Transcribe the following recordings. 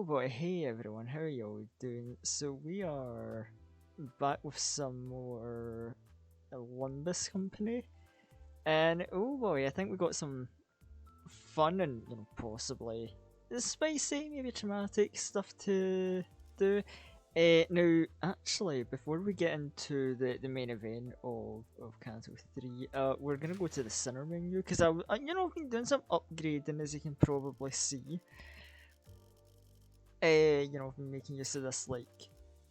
boy, hey everyone, how are you doing? So we are back with some more Olympus Company, and oh boy, I think we got some fun and possibly spicy, maybe traumatic stuff to do. Now, actually, before we get into the main event of Canto 3, we're gonna go to the center menu because I've been doing some upgrading, as you can probably see. Making use of this like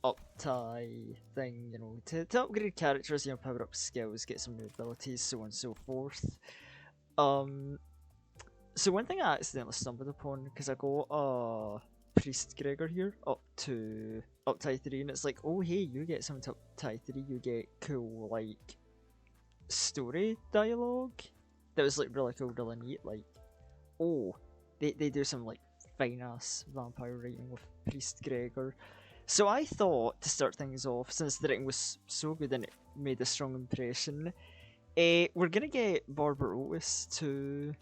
up tie thing, to upgrade characters, power up skills, get some new abilities, so on and so forth. Um, so one thing I accidentally stumbled upon because I got Priest Gregor here up tie 3, and it's like, oh hey, you get some to up tie 3, you get cool like story dialogue that was like really cool, really neat. Like, oh, they do some like fine ass vampire writing with Priest Gregor. So I thought to start things off, since the writing was so good and it made a strong impression, we're gonna get Barber Otis to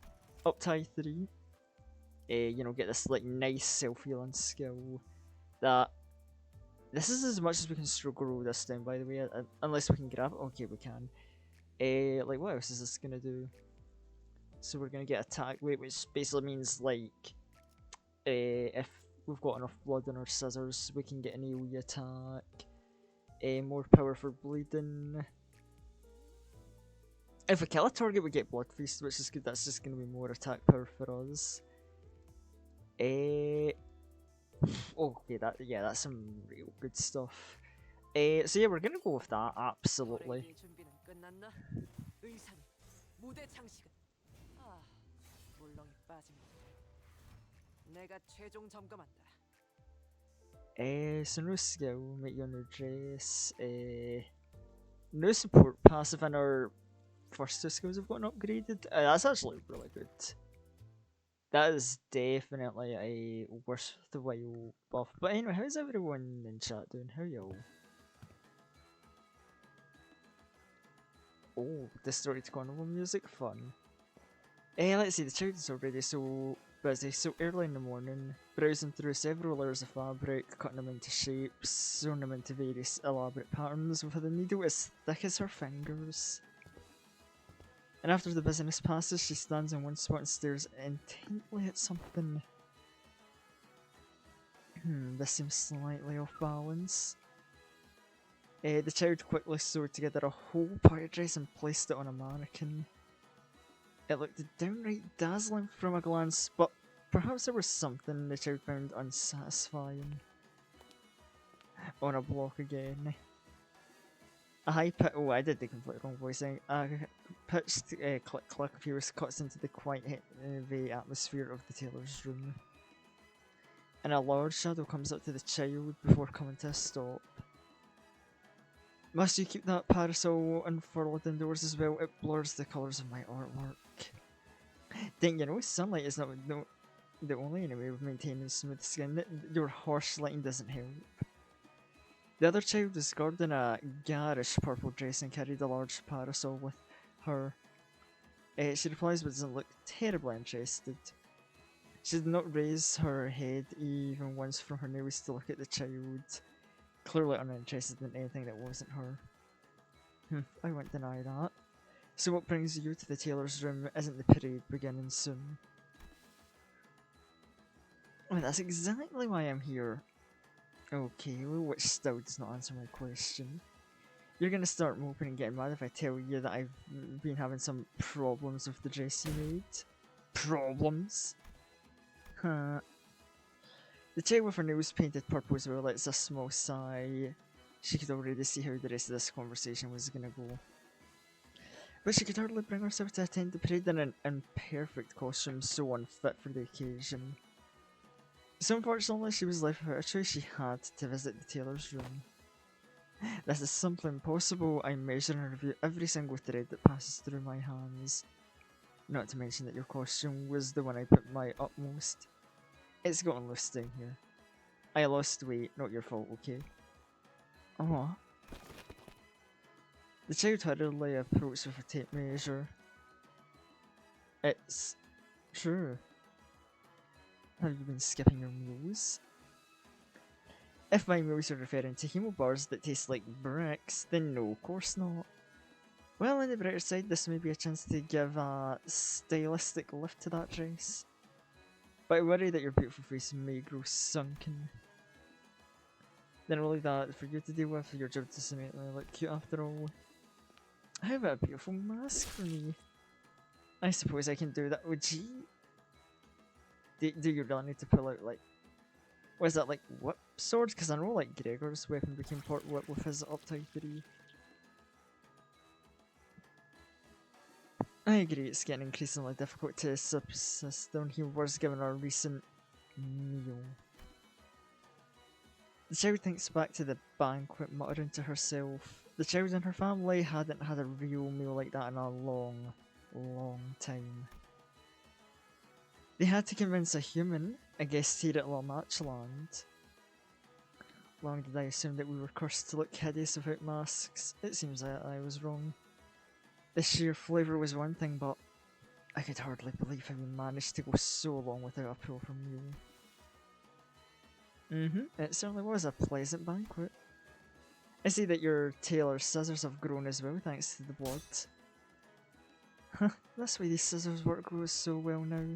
up tie 3. Get this like nice self-healing skill that this is as much as we can struggle this time, by the way, unless we can grab it. Okay, we can. Like what else is this gonna do? So we're gonna get attack weight, which basically means like if we've got enough blood in our scissors, we can get an AoE attack. More power for bleeding. If we kill a target, we get Blood Feast, which is good. That's just going to be more attack power for us. Okay, that's some real good stuff. So yeah, we're going to go with that, absolutely. So no skill, make your new dress. No support passive, and our first two skills have gotten upgraded. That's actually really good. That is definitely a worth the while buff. But anyway, how's everyone in chat doing? How are y'all? Oh, distorted carnival music, fun. Let's see, the child is already so busy, so early in the morning, browsing through several layers of fabric, cutting them into shapes, sewing them into various elaborate patterns with a needle as thick as her fingers. And after the business passes, she stands in one spot and stares intently at something. This seems slightly off balance. The child quickly sewed together a whole party dress and placed it on a mannequin. It looked downright dazzling from a glance, but perhaps there was something the child found unsatisfying. On a block again. A high pitch. Oh, I did the complete wrong voicing. A pitched click click appears, cuts into the quiet heavy atmosphere of the tailor's room. And a large shadow comes up to the child before coming to a stop. Must you keep that parasol unfurled indoors as well? It blurs the colours of my artwork. Dang, sunlight is not the only way of maintaining smooth skin. Your harsh lighting doesn't help. The other child was guarding a garish purple dress and carried a large parasol with her. She replies but doesn't look terribly interested. She did not raise her head even once from her knees to look at the child, clearly uninterested in anything that wasn't her. I won't deny that. So what brings you to the tailor's room? Isn't the parade beginning soon? Oh, that's exactly why I'm here. Okay, well, which still does not answer my question. You're gonna start moping and getting mad if I tell you that I've been having some problems with the dress you made? Problems? Huh. The child with her nose painted purple as well lets a small sigh. She could already see how the rest of this conversation was gonna go. But she could hardly bring herself to attend the parade in an imperfect costume so unfit for the occasion. So unfortunately, she was left without a choice. She had to visit the tailor's room. This is simply impossible. I measure and review every single thread that passes through my hands. Not to mention that your costume was the one I put my utmost. It's gotten loose down here. I lost weight, not your fault, okay? Oh. The child hurriedly approached with a tape measure. It's true. Have you been skipping your meals? If my meals are referring to hemo bars that taste like bricks, then no, of course not. Well, on the brighter side, this may be a chance to give a stylistic lift to that dress. But I worry that your beautiful face may grow sunken. Then I'll leave that for you to deal with. Your job to make me look cute after all. How about a beautiful mask for me? I suppose I can do that. Oh, gee. Do you really need to pull out, like... Was that, like, whip swords? Because I know, like, Gregor's weapon became part whip with his Uptide 3. I agree, it's getting increasingly difficult to subsist on here, worse given our recent meal. The child thinks back to the banquet, muttering to herself. The child and her family hadn't had a real meal like that in a long, long time. They had to convince a human, a guest here at La Matchland. Long did I assume that we were cursed to look hideous without masks. It seems that I was wrong. The sheer flavour was one thing, but I could hardly believe how we managed to go so long without a proper meal. It certainly was a pleasant banquet. I see that your tailor's scissors have grown as well thanks to the blood. That's why these scissors work goes so well now.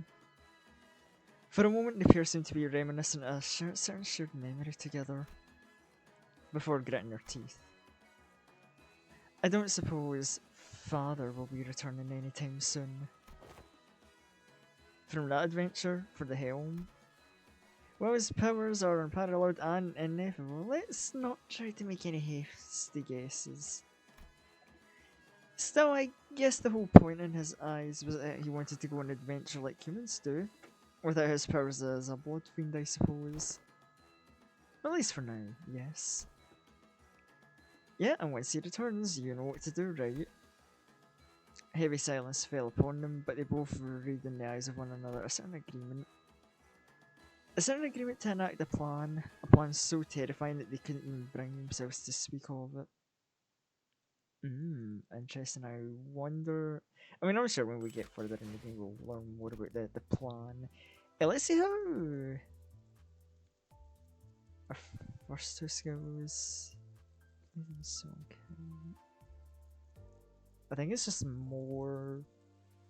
For a moment the pair seemed to be reminiscent of a certain shared memory together. Before gritting your teeth. I don't suppose Father will be returning anytime soon. From that adventure for the helm? Well, his powers are unparalleled and ineffable. Let's not try to make any hasty guesses. Still, I guess the whole point in his eyes was that he wanted to go on an adventure like humans do. Without his powers as a blood fiend, I suppose. At least for now, yes. Yeah, and once he returns, you know what to do, right? Heavy silence fell upon them, but they both read in the eyes of one another a certain agreement. A certain agreement to enact a plan so terrifying that they couldn't even bring themselves to speak of it. Interesting. I wonder... I mean, I'm sure when we get further in the game we'll learn more about the plan. Let's see how our first two skills... I think it's just more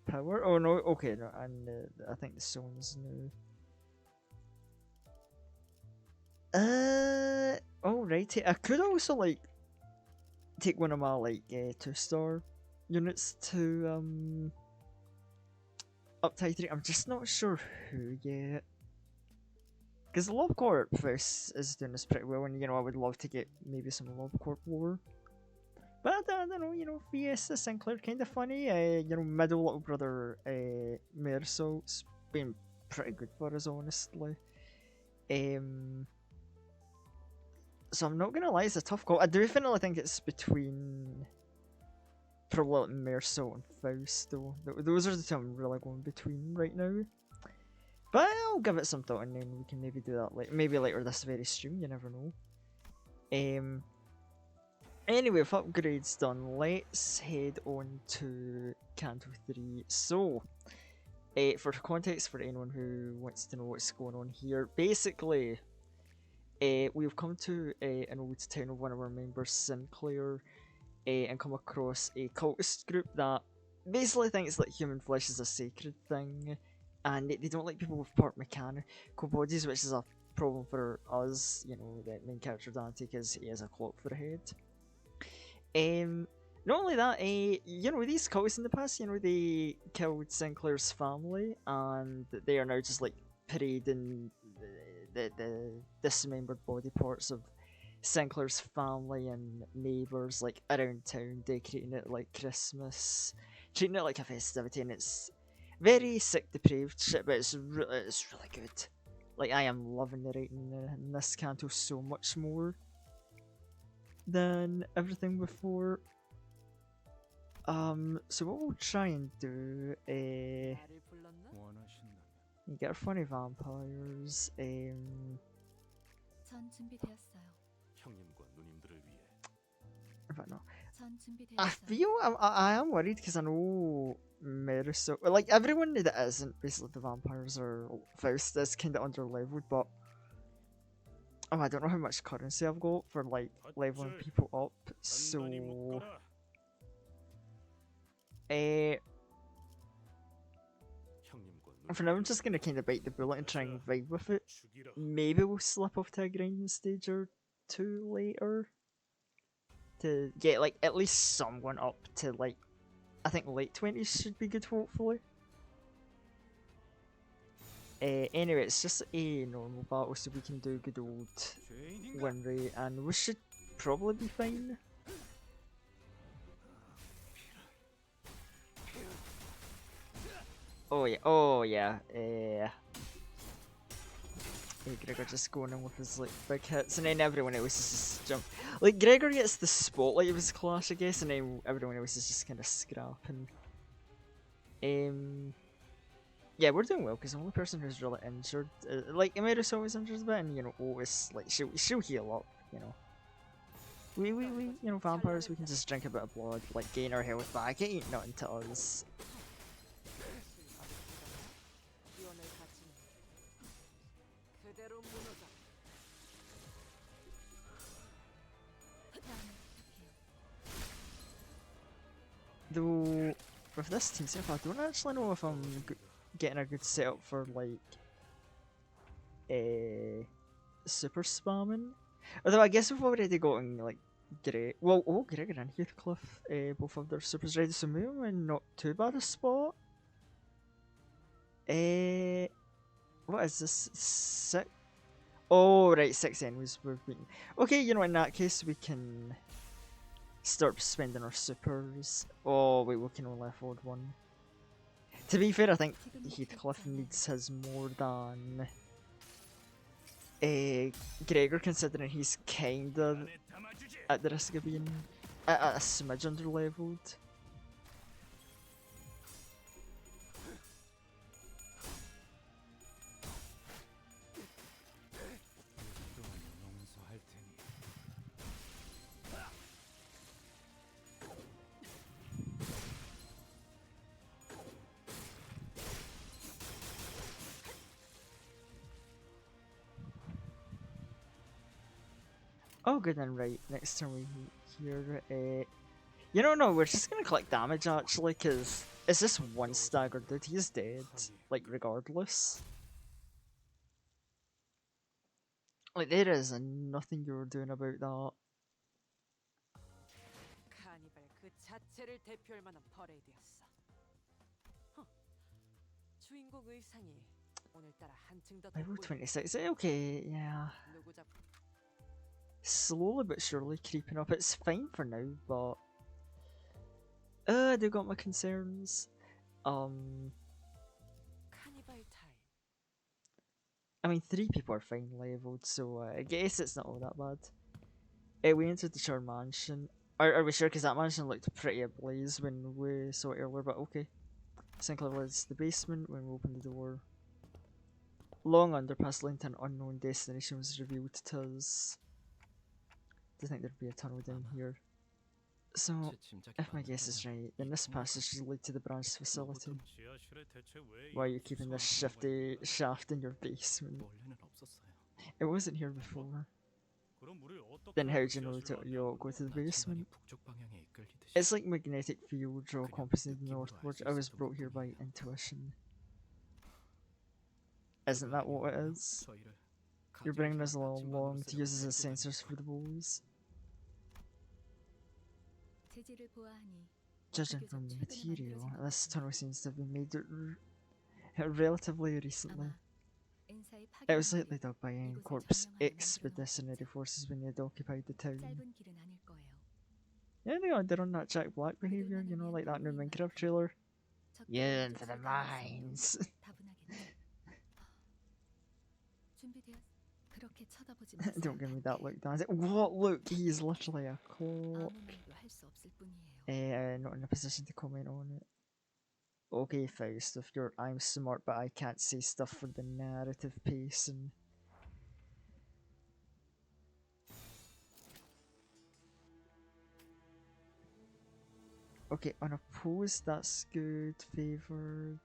power. Oh no, okay, no, and I think the stone's new. Alrighty. I could also like take one of my like 2-star units to Uptide 3. I'm just not sure who yet. Because the LobCorp first is doing this pretty well, and you know I would love to get maybe some LobCorp lore. But I don't know, you know, VS Sinclair kind of funny. You know, middle little brother Mersault's been pretty good for us, honestly. So I'm not gonna lie, it's a tough call. I definitely think it's between probably Mersault and Faust, though. Those are the two I'm really going between right now. But I'll give it some thought, and then we can maybe do that maybe later this very stream. You never know. Anyway, with upgrades done, let's head on to Canto 3. So, for context for anyone who wants to know what's going on here, basically, we've come to an old town of one of our members, Sinclair, and come across a cultist group that basically thinks that human flesh is a sacred thing, and they don't like people with part mechanical bodies, which is a problem for us, you know, the main character Dante, because he has a clock for a head. Not only that, you know, these cultists in the past, you know, they killed Sinclair's family, and they are now just like parading the dismembered body parts of Sinclair's family and neighbours like around town, decorating it like Christmas, treating it like a festivity, and it's very sick, depraved shit, but it's really good. Like, I am loving the writing in this canto so much more than everything before. So what we'll try and do, you get our funny vampires, but no. I feel I am worried because I know Mersault, like everyone that isn't basically the vampires or Faust is kind of underleveled, but Oh, I don't know how much currency I've got for like leveling people up, so for now I'm just gonna kind of bite the bullet and try and vibe with it. Maybe we'll slip off to a grinding stage or two later to get like at least someone up to like, I think late 20s should be good, hopefully. Anyway, it's just a normal battle, so we can do good old win rate, and we should probably be fine. Oh yeah, oh yeah. Gregor just going in with his like big hits, and then everyone else is just jump. Like Gregor gets the spotlight of his clash, I guess, and then everyone else is just kind of scrapping. Yeah, we're doing well because the only person who's really injured, like Emira's always injured a bit, and you know Otis, like she'll heal up, you know. We you know, vampires, we can just drink a bit of blood, like gain our health back. It ain't nothing to us. Though with this team setup, I don't actually know if I'm getting a good setup for like super spamming. Although I guess we've already gotten like Gregor and Heathcliff, both of their supers ready, so maybe we're not too bad a spot. What is this? Six? Oh right, 6 enemies we've beaten. Okay, you know, in that case we can start spending our supers. Oh wait, we can only afford one. To be fair, I think Heathcliff needs his more than Gregor, considering he's kinda at the risk of being a smidge under leveled. Oh, good and right. Next time we hear, you know, no, we're just gonna collect damage actually, cause it's just one stagger dude. He's dead, like regardless. Like there is nothing you're doing about that. Level 26. Okay, yeah. Slowly but surely creeping up. It's fine for now, but I do got my concerns. I mean, 3 people are fine leveled, so I guess it's not all that bad. We entered the Charm Mansion. Are we sure? Because that mansion looked pretty ablaze when we saw it earlier, but okay. Sinclair led us to the basement when we opened the door. Long underpass linked to an unknown destination was revealed to us. Do you think there'd be a tunnel down here? So, if my guess is right, then this passage should lead to the branch facility. Why are you keeping this shifty shaft in your basement? It wasn't here before. Then how do you know to go to the basement? It's like magnetic field draw compassing northward. I was brought here by intuition. Isn't that what it is? You're bringing us along to use as sensors for the boys. Judging from the material, this tunnel seems to have been made relatively recently. It was lately dug by Corp's expeditionary forces when they had occupied the town. Yeah, they're on that Jack Black behaviour, you know, like that new Minecraft trailer. Yeah, into the mines. Don't give me that look, Dan. What look? He's literally a cop. Not in a position to comment on it. Okay, Faust, if you're I'm smart but I can't say stuff for the narrative pacing. Okay, unopposed, that's good. Favoured.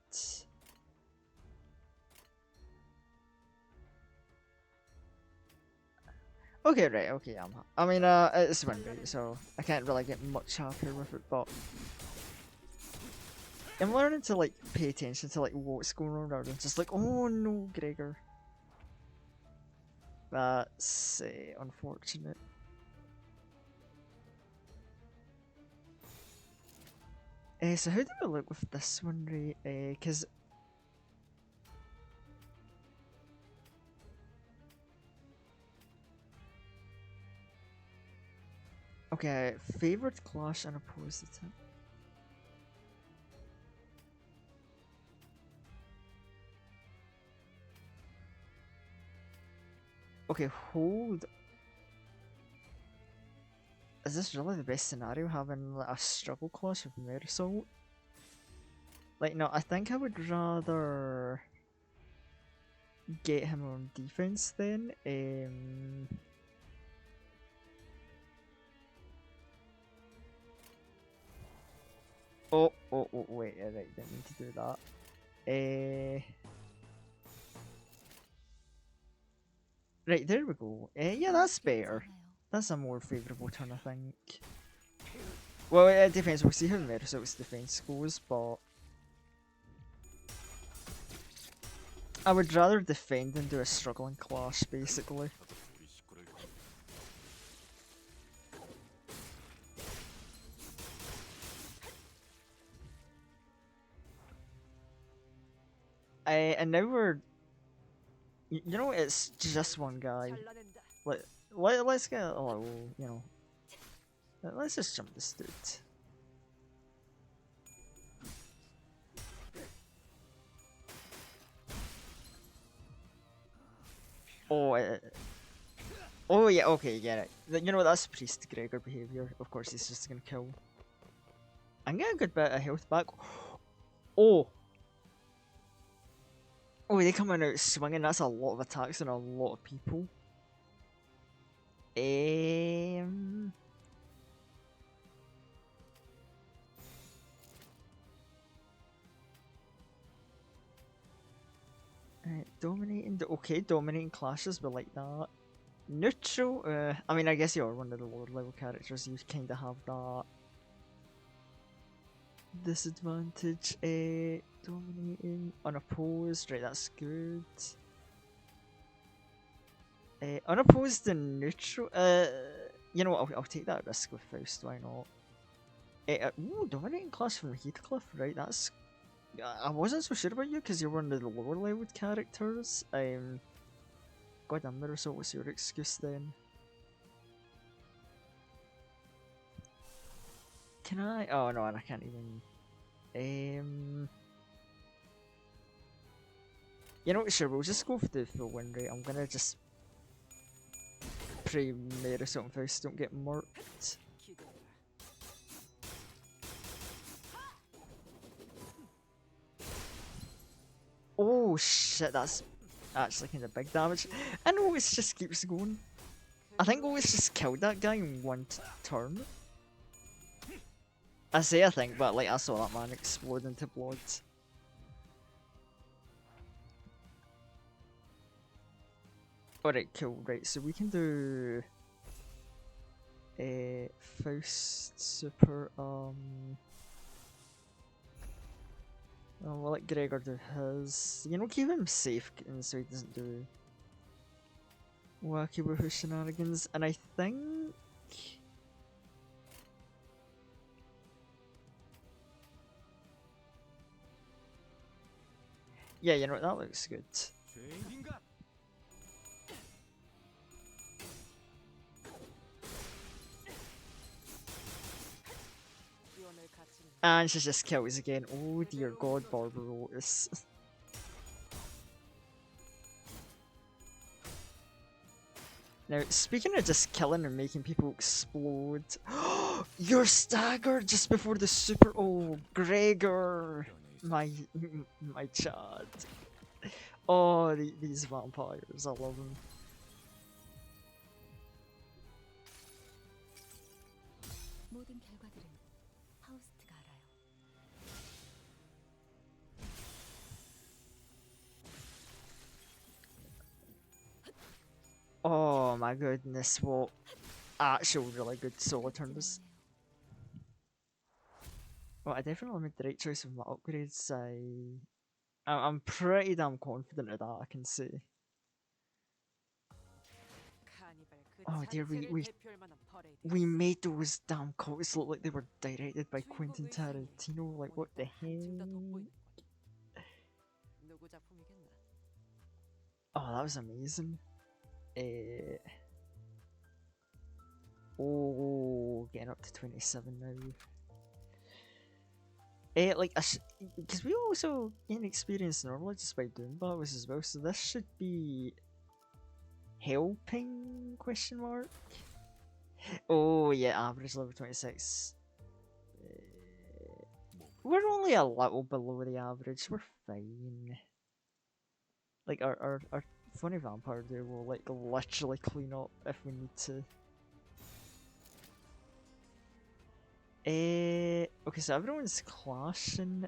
Okay, right, okay, I mean, it's win rate, so I can't really get much happier with it, but I'm learning to, like, pay attention to, like, what's going on rather than just like, oh no, Gregor. That's unfortunate. So how do we look with this one, right? Because okay, favorite clash and opposed attack. Okay, hold. Is this really the best scenario, having like, a struggle clash with Marisol? Like, no, I think I would rather get him on defense then. Oh, wait, right, didn't mean to do that. Right, there we go. Yeah, that's better. That's a more favourable turn, I think. Well, it depends. We'll see how Merisol's defense goes, but I would rather defend than do a struggling clash, basically. And now we're, you know, it's just one guy. Let's get a little, you know, let's just jump this dude. Oh, oh yeah, okay, get it. You know, that's Priest Gregor behavior. Of course, he's just gonna kill. I'm getting a good bit of health back. Oh, oh, they coming out swinging. That's a lot of attacks and a lot of people. Dominating. Okay, dominating clashes, but like that. Neutral. I mean, I guess you're one of the lower level characters. You kind of have that disadvantage. Dominating unopposed. Right, that's good. Unopposed and neutral. You know what? I'll take that risk with Faust. Why not? Ooh, dominating class from Heathcliff. Right, that's. I wasn't so sure about you because you're one of the lower level characters. God damn, Marisol, what's your excuse then? Can I? Oh no, and I can't even. You know what? Sure, we'll just go for the full win rate. I'm gonna just pray Marisol and Faust don't get murked. Oh shit, that's actually kind of big damage. And Otis just keeps going. I think Otis just killed that guy in one turn. I say I think, but like I saw that man explode into blood. Alright, cool. Right, so we can do a Faust super. We'll let Gregor do his. You know, keep him safe and so he doesn't do wacky woohoo shenanigans. And I think. Yeah, you know what? That looks good. And she just kills again. Oh dear god, Barbarotis. Now, speaking of just killing and making people explode, you're staggered just before the super. Oh, Gregor, my chad. Oh, these vampires, I love them. Oh my goodness, what actual really good solo turns. Well, I definitely made the right choice with my upgrades. I'm pretty damn confident of that, I can say. Oh dear, we made those damn cults look like they were directed by Quentin Tarantino. Like, what the hell? Oh, that was amazing. Oh, getting up to 27 now. Like, because we also gain experience normally just by doing battles as well, so this should be helping? Question mark. Oh yeah, average level 26. We're only a little below the average. We're fine. Like our funny vampire dude will like literally clean up if we need to. Okay, so everyone's clashing.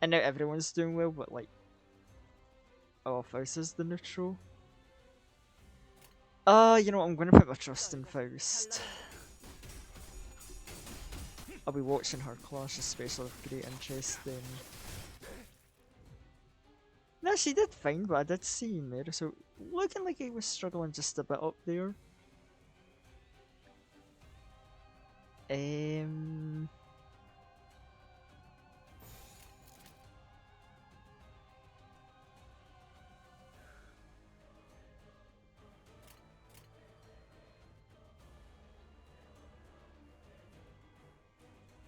And now everyone's doing well, but like, oh, Faust is the neutral. You know what, I'm gonna put my trust in Faust. I'll be watching her clash, especially with great interest in. No, she did fine, but I did see Mary, so looking like he was struggling just a bit up there.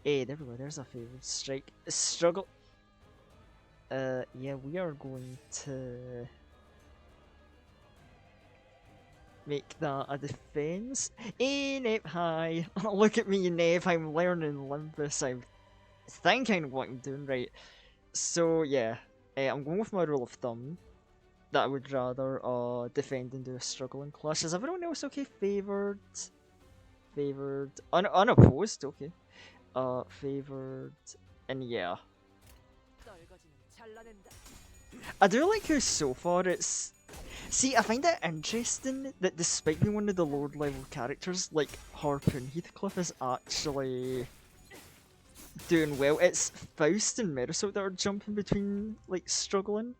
Hey, there we go, there's a favorite strike. Struggle. Yeah, we are going to make that a defense. Hey, Nep, hi. Look at me, Nep, I'm learning Limbus. I think I know what I'm doing right. So, yeah, I'm going with my rule of thumb that I would rather defend and do a struggling clash. Is everyone else okay? Favored? Favored? Unopposed? Okay. Favored. And yeah. I do like how so far it's... See, I find it interesting that despite being one of the lower level characters, like Harpoon Heathcliff is actually doing well. It's Faust and Marisol that are jumping between, like, struggling.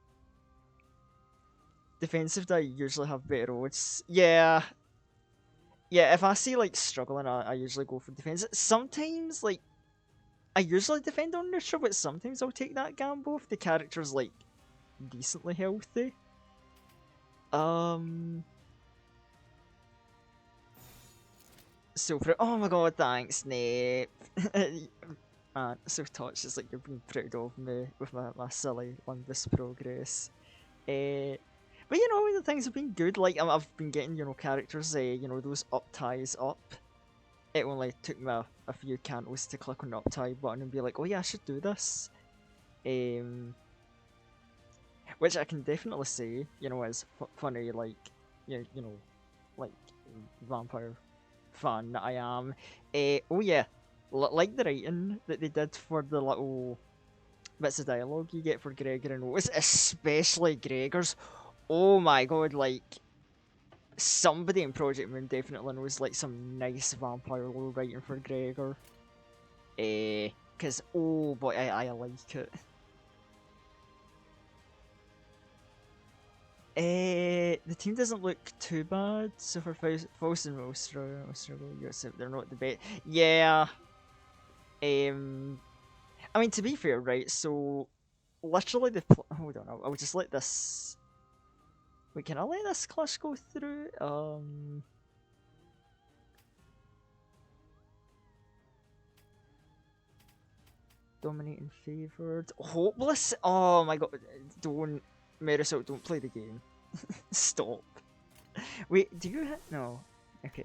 Defensive that I usually have better odds. Yeah. Yeah, if I see, like, struggling, I usually go for defense. Sometimes, like, I usually defend on neutral, but sometimes I'll take that gamble if the character's, like, decently healthy. So, oh my god, thanks, Snape. So touched, it's like you're being proud of me with my silly Limbus progress. But you know, the things have been good. Like, I've been getting, you know, characters, you know, those up ties up. It only took me a few cantos to click on the up tie button and be like, oh yeah, I should do this. Which I can definitely say, you know, is funny, like, you know, like, vampire fan that I am. Oh yeah, like the writing that they did for the little bits of dialogue you get for Gregor and Otis, especially Gregor's. Oh my god, like, somebody in Project Moon definitely knows, like, some nice vampire lore writing for Gregor. Cause, oh boy, I like it. The team doesn't look too bad. So for Faust and Mostro, they're not the best. Yeah. I mean, to be fair, right? So, literally hold on, I'll just let this. Wait, can I let this clash go through? Dominating favored. Hopeless. Oh my god! Don't, Marisol, don't play the game. Stop. Wait, do you hit? No. Okay.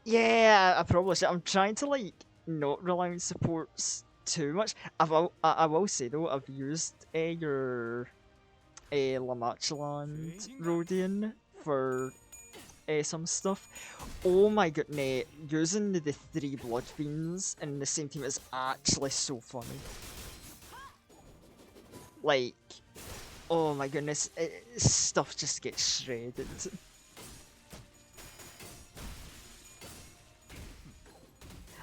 Yeah, I probably should. I'm trying to, like, not rely on supports too much. I will say though, I've used your Lamachuland Rodian for some stuff. Oh my goodness, using the 3 Blood Fiends in the same team is actually so funny. Like, Oh my goodness, stuff just gets shredded.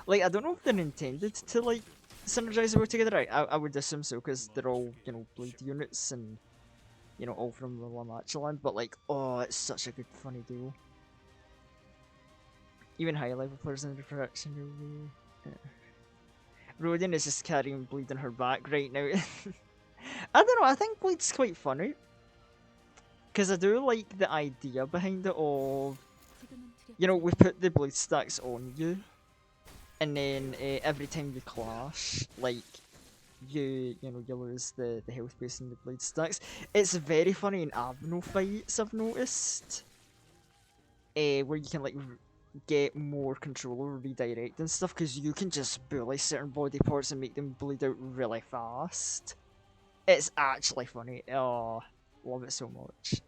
Like, I don't know if they're intended to, like, synergize the work together. I would assume so, because they're all, you know, blade units and, you know, all from the Lamacha land, but, like, oh, it's such a good, funny duo. Even high level players in the direction you'll be. Rodin is just carrying Bleed on her back right now. I don't know, I think Bleed's quite funny. Because I do like the idea behind it of, you know, we put the Bleed stacks on you, and then every time you clash, like, you know, you lose the health base in the Bleed stacks. It's very funny in Abno fights, I've noticed. Where you can, like, get more control over redirect and stuff, because you can just bully certain body parts and make them bleed out really fast. It's actually funny. Oh, love it so much.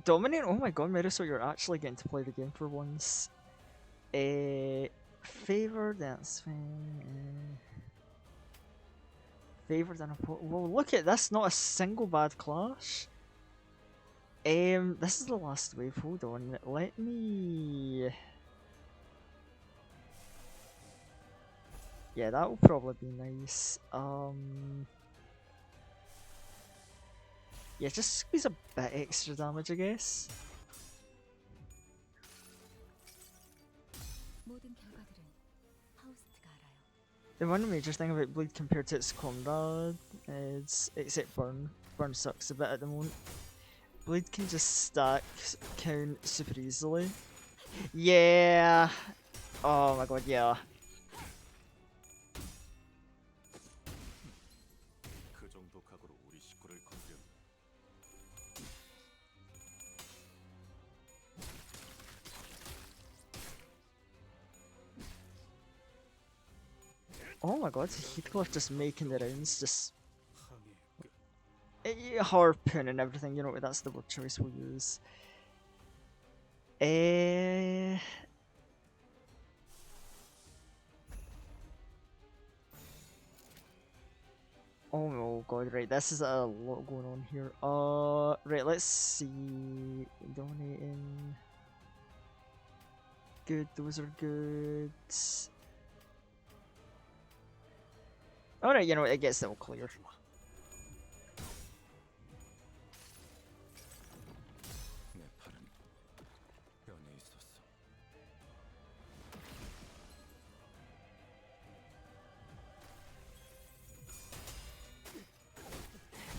Dominate? Oh my god, Marisol, you're actually getting to play the game for once. Favored, that's fine. Favored and a Whoa, look at this, not a single bad clash. This is the last wave, hold on, let me... Yeah, that will probably be nice. Yeah, just squeeze a bit extra damage, I guess. The one major thing about Bleed compared to its comrade is, except Burn. Burn sucks a bit at the moment. Bleed can just stack count super easily. Yeah. Oh my god, yeah. Oh my god, Heathcliff just making the rounds, just harpoon and everything, you know, that's the word choice we'll use. Oh my god, right, this is a lot going on here. Right, let's see. Donating. Good, those are good. Alright, you know, it gets them clear.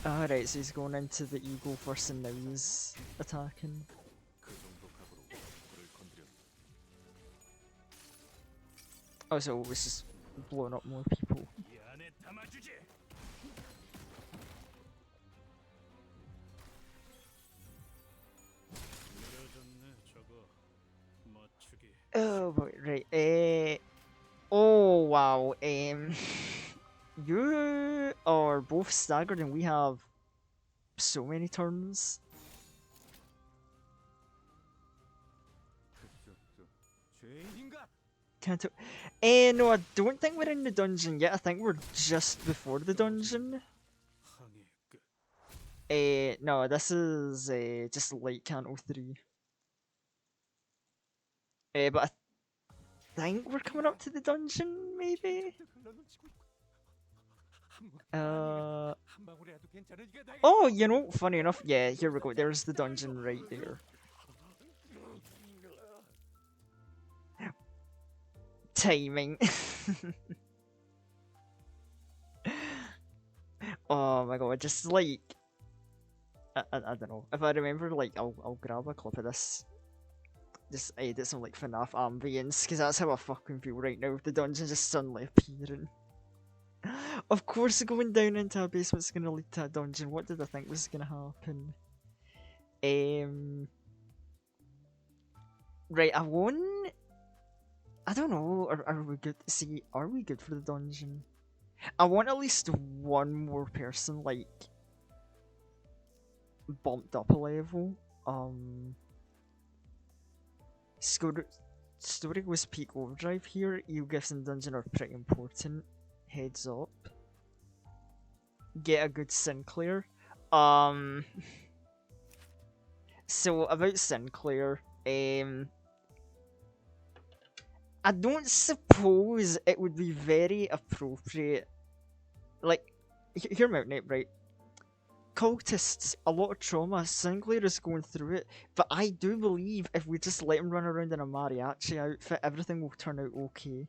Alright, so he's going into the eagle first and now he's attacking. Oh, so it's just blowing up more people. Oh, right. Oh, wow. You are both staggered and we have so many turns. Can't no, I don't think we're in the dungeon yet. I think we're just before the dungeon. No, this is just late Canto 3. But I think we're coming up to the dungeon, maybe? Oh, you know, funny enough, yeah, here we go. There's the dungeon right there. Timing. Oh my god, just like... I don't know. If I remember, like, I'll grab a clip of this. Just edit some, like, FNAF ambience, because that's how I fucking feel right now, with the dungeon just suddenly appearing. Of course going down into a basement's gonna lead to a dungeon. What did I think was gonna happen? Right, I won... I don't know, are we good? See, are we good for the dungeon? I want at least one more person, like, bumped up a level. Story was peak overdrive here. You gifts and dungeon are pretty important. Heads up. Get a good Sinclair. So about Sinclair, I don't suppose it would be very appropriate. Like, hear me out, Nate, right? Cultists, a lot of trauma. Sinclair is going through it, but I do believe if we just let him run around in a mariachi outfit, everything will turn out okay.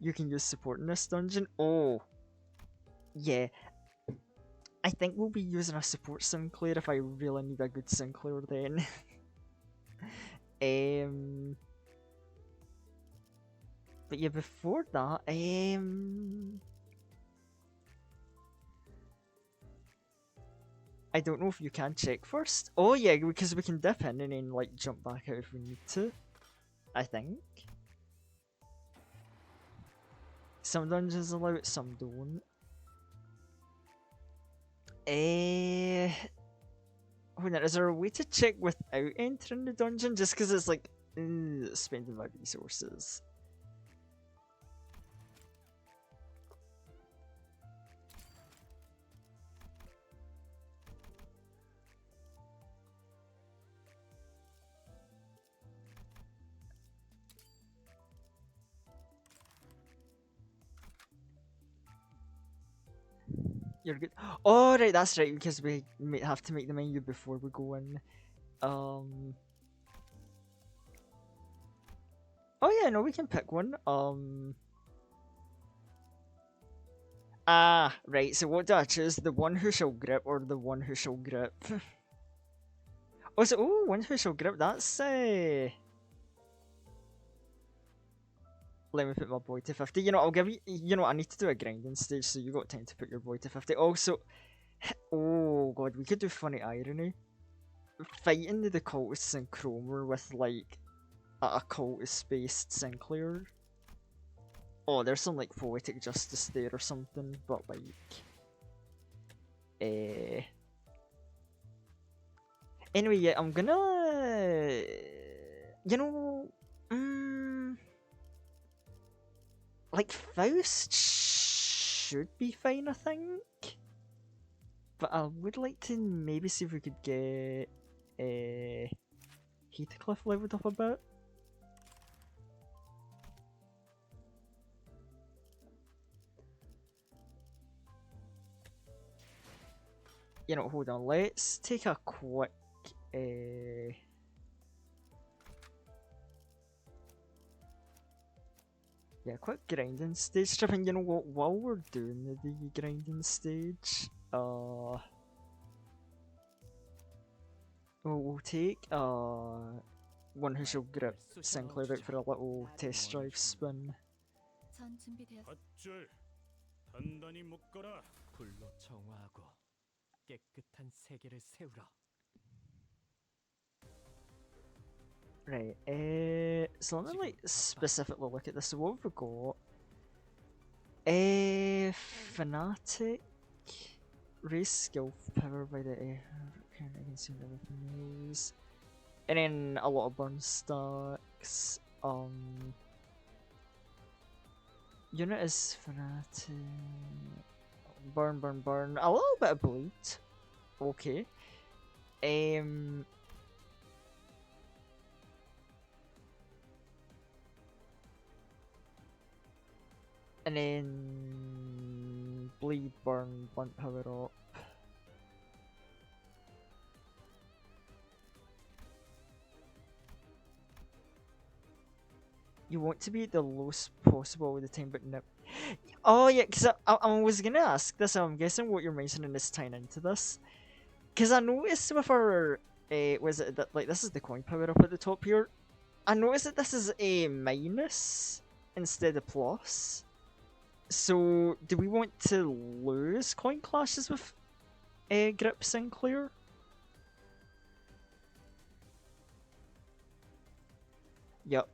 You can use support in this dungeon. Oh, yeah. I think we'll be using a support Sinclair if I really need a good Sinclair then. But yeah, before that, I don't know if you can check first. Oh yeah, because we can dip in and then like jump back out if we need to. I think. Some dungeons allow it, some don't. Hold on, is there a way to check without entering the dungeon? Just because it's like, spending my resources. You're good. Oh, right, that's right, because we have to make the menu before we go in. Oh yeah, no, we can pick one. Ah, right, so what do I choose? The one who shall grip or the one who shall grip? Oh, so, one who shall grip, that's, Let me put my boy to 50. You know, I'll give you, I need to do a grinding stage, so you got time to put your boy to 50. Also, oh god, we could do funny irony. Fighting the cultists in Cromer with, like, a cultist-based Sinclair. Oh, there's some, like, poetic justice there or something, but, like... Anyway, yeah, I'm gonna... You know... Like, Faust should be fine, I think. But I would like to maybe see if we could get Heathcliff leveled up a bit. You know, hold on, let's take a quick... Yeah, quick grinding stage trip, and you know what, while we're doing the grinding stage, we'll take one who shall grip Sinclair out for a little test drive spin. 밧줄 단단히 묶어라. 불로 정화하고 깨끗한 세계를 세우라. Right, so let me like specifically look at this. So what have we got? Fanatic, raise skill power by the I can see everything is, and then a lot of burn stacks. Unit is fanatic, burn, burn, burn. A little bit of bleed. Okay. And then bleed, burn, blunt power up. You want to be at the lowest possible all the time, but no. Oh yeah, because I was gonna ask this, I'm guessing what you're mentioning is tying into this. Because I noticed with our, was it that, like, this is the coin power up at the top here. I noticed that this is a minus instead of plus. So, do we want to lose coin clashes with Grip Sinclair? Yep.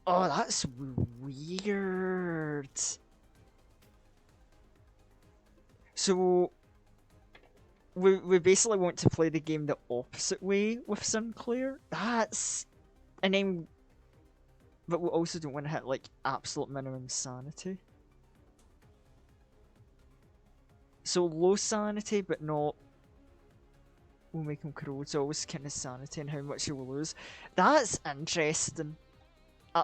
Oh, that's weird. So, we basically want to play the game the opposite way with Sinclair? That's And then, but we also don't want to hit like absolute minimum sanity. So low sanity, but not. We'll make him corrode, so always kind of sanity and how much he will lose. That's interesting.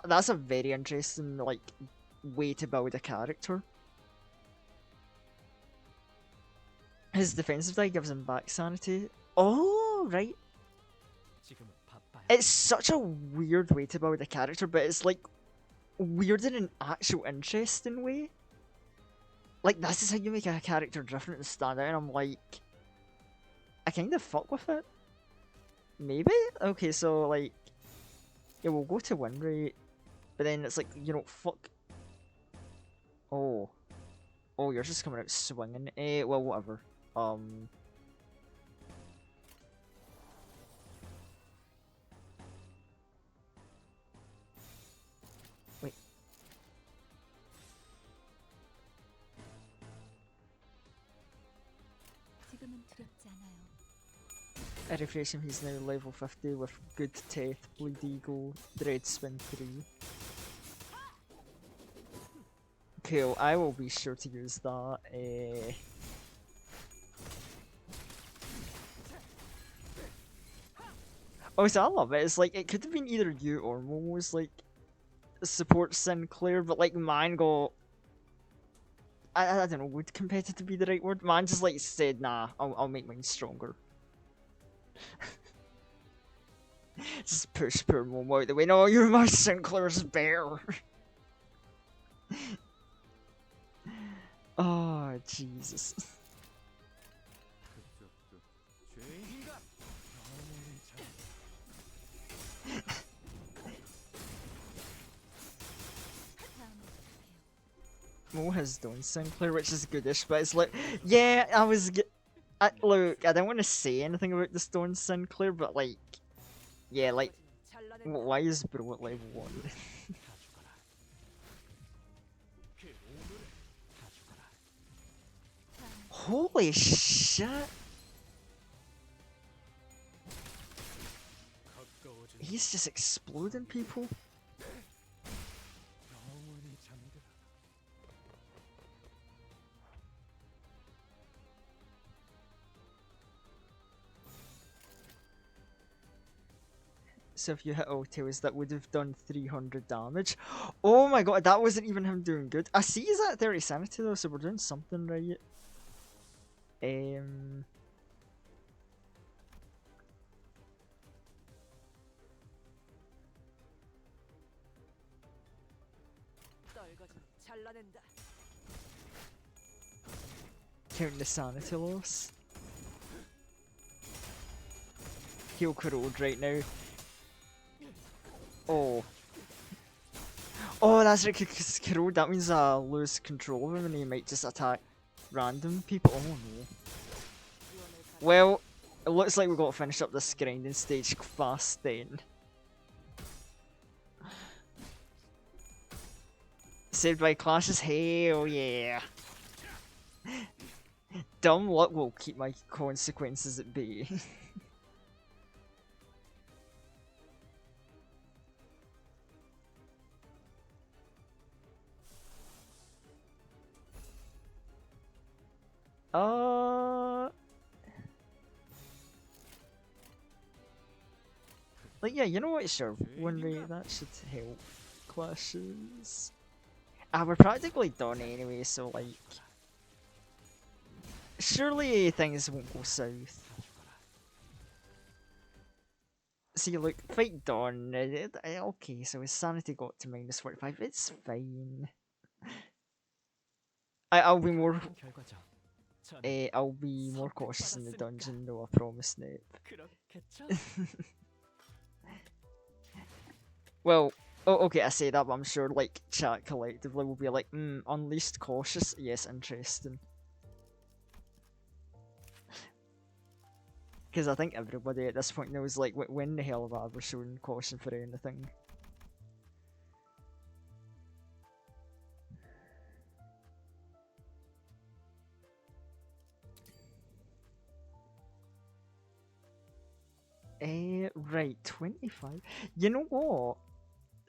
That's a very interesting like way to build a character. His defensive die gives him back sanity. Oh, right. 지금은 바빠요. It's such a weird way to build a character, but it's like weird in an actual interesting way. Like, this is how you make a character different and stand out, and I'm like, I kind of fuck with it. Maybe? Okay, so, like, yeah, we'll go to win rate, but then it's like, you know, fuck. Oh. Oh, you're just coming out swinging. Well, whatever. Wait. 지금은 두렵지 않아요. I refresh him, he's now level 50 with good teeth, bleed eagle, dread spin 3. Cool, I will be sure to use that. Oh, so I love it. It's like, it could have been either you or Momo's, like, support Sinclair, but, like, mine got... I don't know, would competitive be the right word? Man just, like, said, nah, I'll make mine stronger. Just push poor Momo out the way. No, you're my Sinclair's bear! Oh, Jesus. 그쪽도 죄인가? 영원히 잠. Mo has done Sinclair, which is goodish, but it's like, yeah, look, I don't want to say anything about the Stone Sinclair, but like, yeah, like, why is Bro at level 1? Holy shit! 가까워진 He's just exploding people. 영원히 잠들어. So if you hit all tails, that would have done 300 damage. Oh my god, that wasn't even him doing good. I see he's at 30 sanity though, so we're doing something right. Count the sanity loss. He'll corrode right now. Oh. Oh, that's right, because corrode, that means I lose control of him and he might just attack random people. Oh no. Well, it looks like we've got to finish up this grinding stage fast then. Saved by clashes, hell yeah. Dumb luck will keep my consequences at bay. Like, yeah, you know what, sure, one rate, that should help. Clashes. We're practically done anyway, so like... Surely things won't go south. See, look, fight done. Okay, so his sanity got to minus 45. It's fine. I'll be more. 결과죠. I'll be more cautious in the dungeon, though. I promise, Nip. 그렇겠죠? Well, oh, okay, I say that, but I'm sure, like, chat collectively will be like, unleashed cautious. Yes, interesting. Because I think everybody at this point knows, like, when the hell have I ever shown caution for anything? Right, 25. You know what?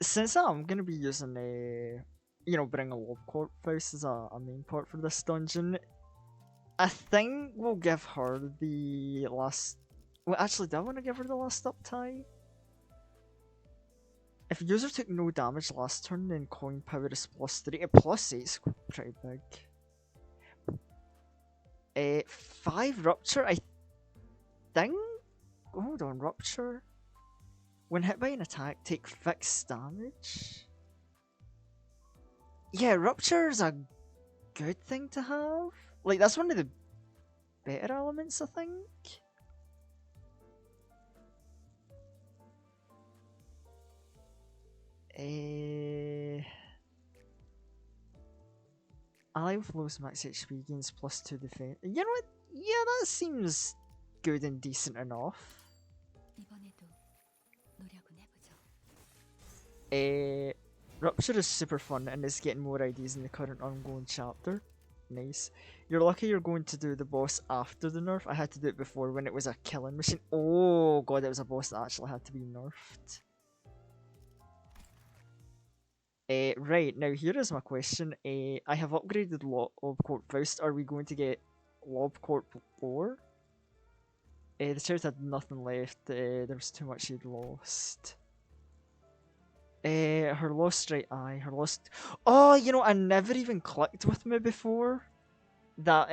Since I'm gonna be using a, bring a Lobcorp Faust as a main part for this dungeon, I think we'll give her the last. Well, actually, do I want to give her the last up tie? If user took no damage last turn, then coin power is +3. Plus 8's pretty big. 5 rupture, I think. Hold on, rupture. When hit by an attack, take fixed damage. Yeah, rupture is a good thing to have. Like, that's one of the better elements, I think. Ally with lowest max HP gains +2 defense. You know what? Yeah, that seems good and decent enough. 이번에도 노력은 해보죠. Rupture is super fun and is getting more IDs in the current ongoing chapter. Nice. You're lucky you're going to do the boss after the nerf. I had to do it before when it was a killing machine. Oh god, it was a boss that actually had to be nerfed. Right, now here is my question. I have upgraded Lobcorp Faust. Are we going to get Lobcorp lore? The child had nothing left. There was too much he'd lost. Her lost right eye. Her lost. Oh, I never even clicked with me before. That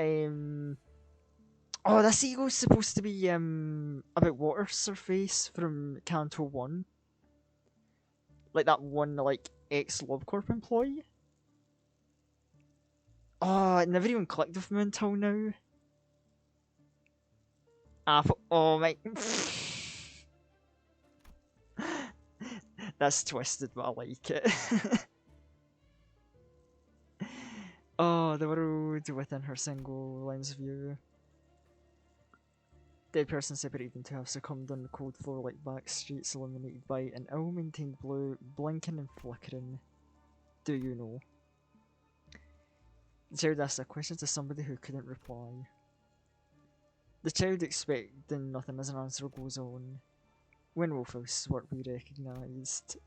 Oh, this eagle's supposed to be about water surface from Canto 1. Like that one ex-Lobcorp employee. Oh, it never even clicked with me until now. Oh my. That's twisted, but I like it. Oh, the world within her single lens view. Dead person separated into have succumbed on the cold floor like back streets illuminated by an ill-maintained blue, blinking and flickering. Do you know? The child asked a question to somebody who couldn't reply. The child expecting nothing as an answer goes on. When will Faust's work be recognised?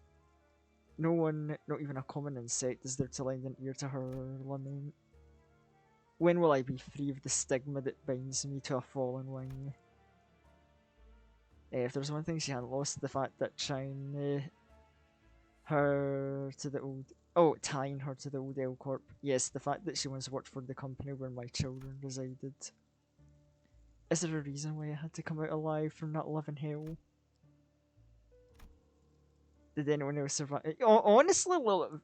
No one, not even a common insect, is there to lend an ear to her lament. When will I be free of the stigma that binds me to a fallen wing? If there's one thing she hadn't lost, the fact that tying her to the old L-Corp. Yes, the fact that she once worked for the company where my children resided. Is there a reason why I had to come out alive from that living hell? Did anyone else survive? Honestly,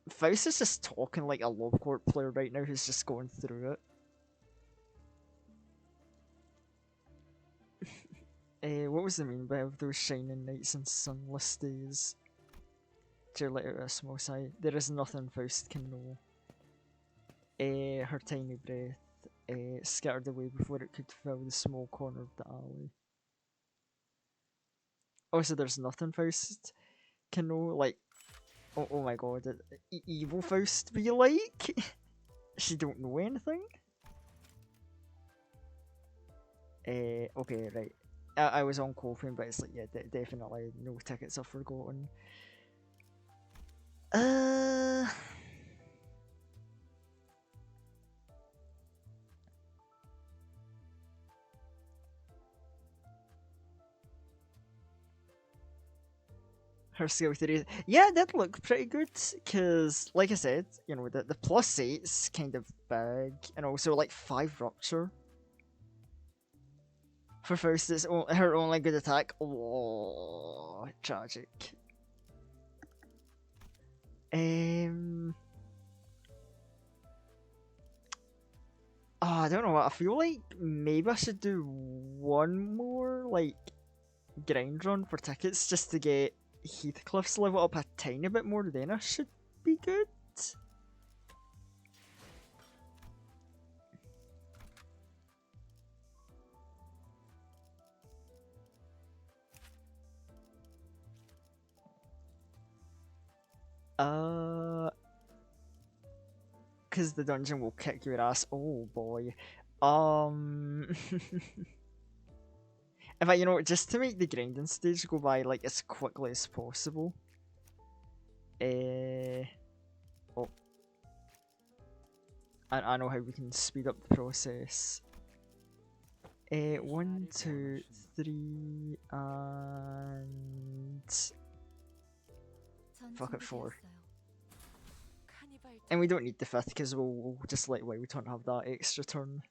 Faust is just talking like a Lobcorp player right now who's just going through it. What was the meaning by those shining nights and sunless days? To let out a small sigh. There is nothing Faust can know. Her tiny breath scattered away before it could fill the small corner of the alley. Also, there's nothing Faust can know. Like, oh my god, evil Faust be like? She don't know anything? Okay, right. I was on coping, but it's like, yeah, definitely no tickets are forgotten. Her skill 3, yeah, that looked pretty good, because, like I said, the plus 8's kind of big, and also, like, 5 rupture. For Faust, it's her only good attack. Oh, tragic. Oh, I don't know what. I feel like maybe I should do one more, like, grind run for tickets just to get Heathcliff's level up a tiny bit more, then I should be good. Because the dungeon will kick your ass. Oh boy. In fact, you know what, just to make the grinding stage go by like as quickly as possible. Oh, I know how we can speed up the process. 1, 2, 3, and 전 fuck it, 4. 준비되었어요. 카니발 And we don't need the 5th because we'll just let Wild have that extra turn.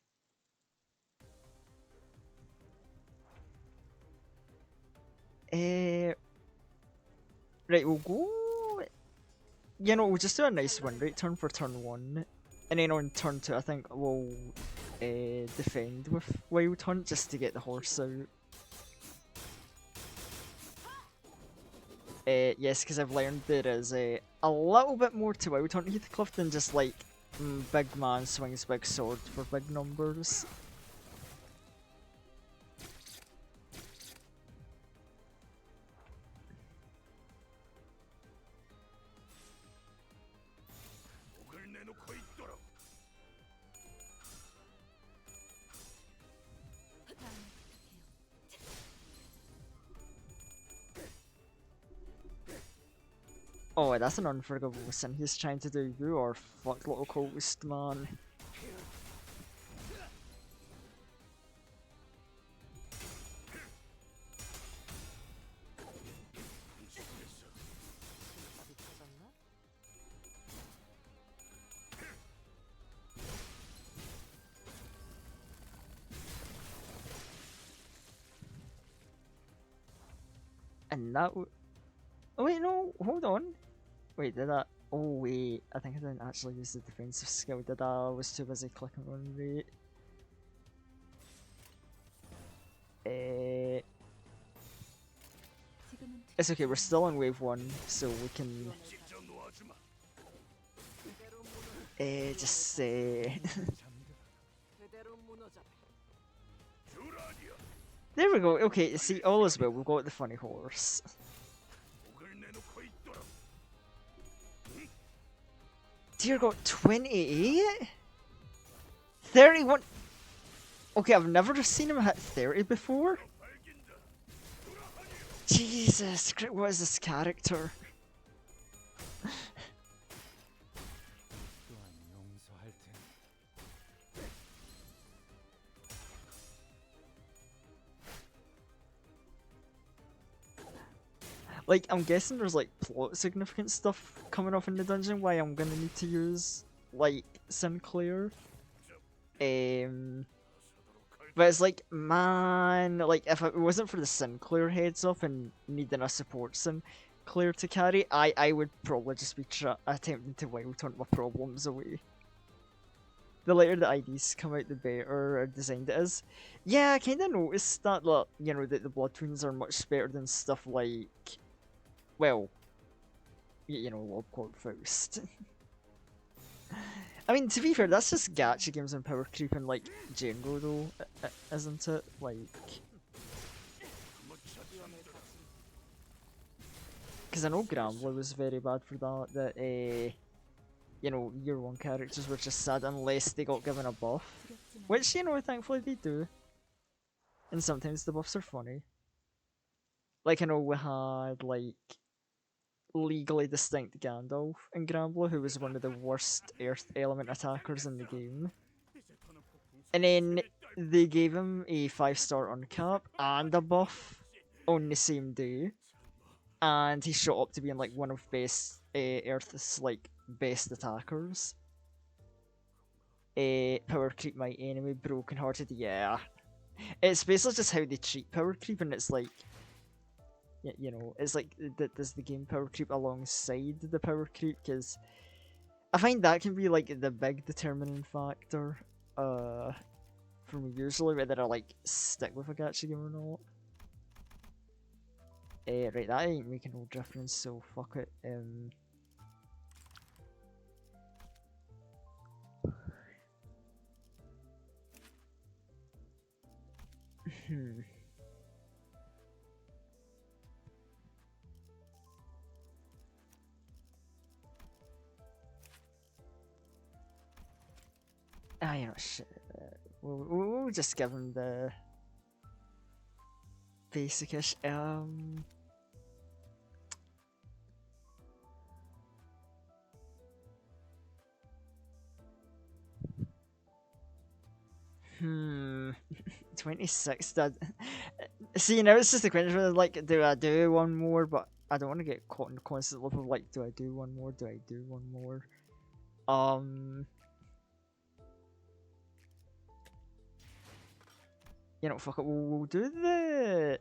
Right, we'll go. You know, we'll just do a nice win rate turn for turn 1. And then on turn 2, I think we'll defend with Wild Hunt just to get the horse out. Yes, because I've learned there is a little bit more to Wild Hunt Heathcliff than just like big man swings big sword for big numbers. 다음에 부탁해요. Oh, that's an unforgivable sin he's trying to do. You are fucked, little coast man. And that. Oh wait, no, hold on. Wait, did I? Oh wait, I think I didn't actually use the defensive skill, did I? I was too busy clicking on rate. 지금은 It's okay, we're still on wave 1, so we can just there we go. Okay, see, all is well. We've got the funny horse. Dear God, 28? 31? Okay, I've never seen him hit 30 before. Jesus, what is this character? 또한 용서할 테니. Like, I'm guessing there's like plot significant stuff coming up in the dungeon why I'm gonna need to use like Sinclair. But it's like, man, like if it wasn't for the Sinclair heads up and needing a support Sinclair to carry, I would probably just be attempting to wild hunt my problems away. The later the IDs come out, the better designed it is. Yeah, I kind of noticed that, like, you know, that the Blood Twins are much better than stuff like, well, you know, Lobcourt Faust. I mean, to be fair, that's just gacha games and power creep in, like, general, though, isn't it? Like... Because I know Grambler was very bad for that, you know, year 1 characters were just sad unless they got given a buff. 두렵지만 Which, you know, thankfully they do. And sometimes the buffs are funny. Like, I know we had, like, legally distinct Gandalf in Grambler, who was one of the worst Earth element attackers in the game. And then they gave him a 5-star uncap and a buff on the same day. And he shot up to being like one of Earth's like best attackers. Power creep my enemy, broken hearted, yeah. It's basically just how they treat power creep, and it's like, you know, it's like, does the game power creep alongside the power creep? Because I find that can be like the big determining factor for me usually, whether I like stick with a gacha game or not. Right, that ain't making no difference, so fuck it. You know, shit. We'll just give him the... basic-ish. Hmm. 26. That. See, now it's just a question of like, do I do one more? But I don't want to get caught in the constant loop of like, do I do one more? Do I do one more? You know, fuck it. We'll do the.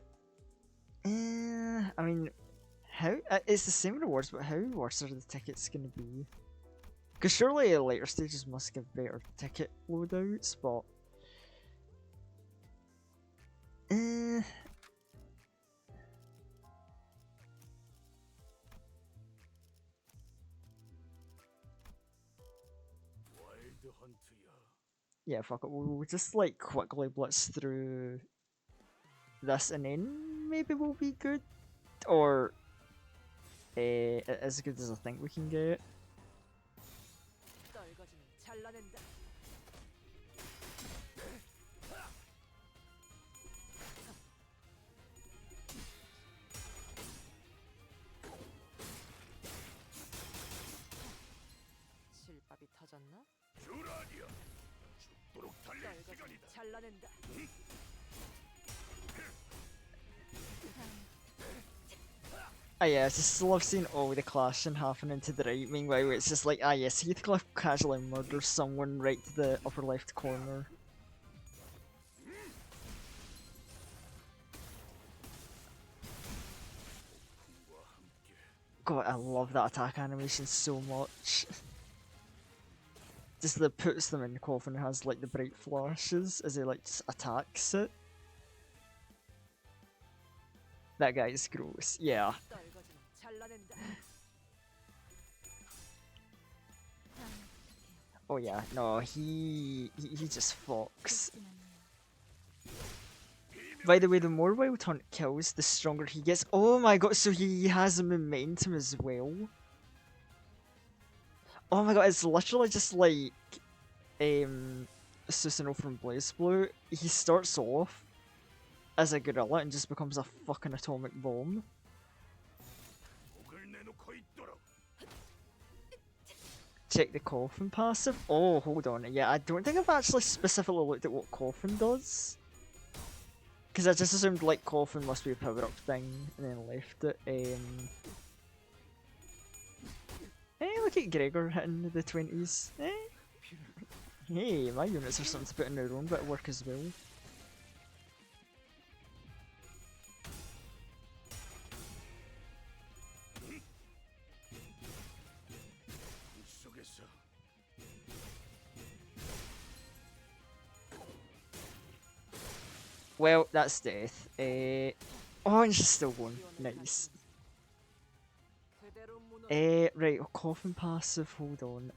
I mean, how? It's the same rewards, but how worse are the tickets gonna be? Because surely later stages must give better ticket loadouts, but. Yeah, fuck it. We'll just like quickly blitz through this and then maybe we'll be good. Or as good as I think we can get. 떨거지는 잘라낸다. 실밥이 터졌나? 떨거지는 잘라낸다. Ah yeah, I just love seeing all the clashing happening to the right. Meanwhile, it's just like, ah yes, Heathcliff casually murders someone right to the upper left corner. God, I love that attack animation so much. Just that puts them in the coffin and has like the bright flashes as he like just attacks it. That guy is gross, yeah. 떨거지는 잘라낸다. Oh yeah, no, he just fucks. By the way, the more Wild Hunt kills, the stronger he gets. Oh my god, so he has momentum as well. Oh my god, it's literally just like Susanoo from BlazBlue. He starts off as a gorilla and just becomes a fucking atomic bomb. Check the coffin passive. Oh, hold on. Yeah, I don't think I've actually specifically looked at what coffin does. Because I just assumed like coffin must be a power up thing and then left it. Hey, look at Gregor hitting the 20s. Hey, my units are starting to put in their own bit of work as well. Well, that's death. Oh, and she's still going. Nice. 그대로 무너. Right, coffin passive, hold on.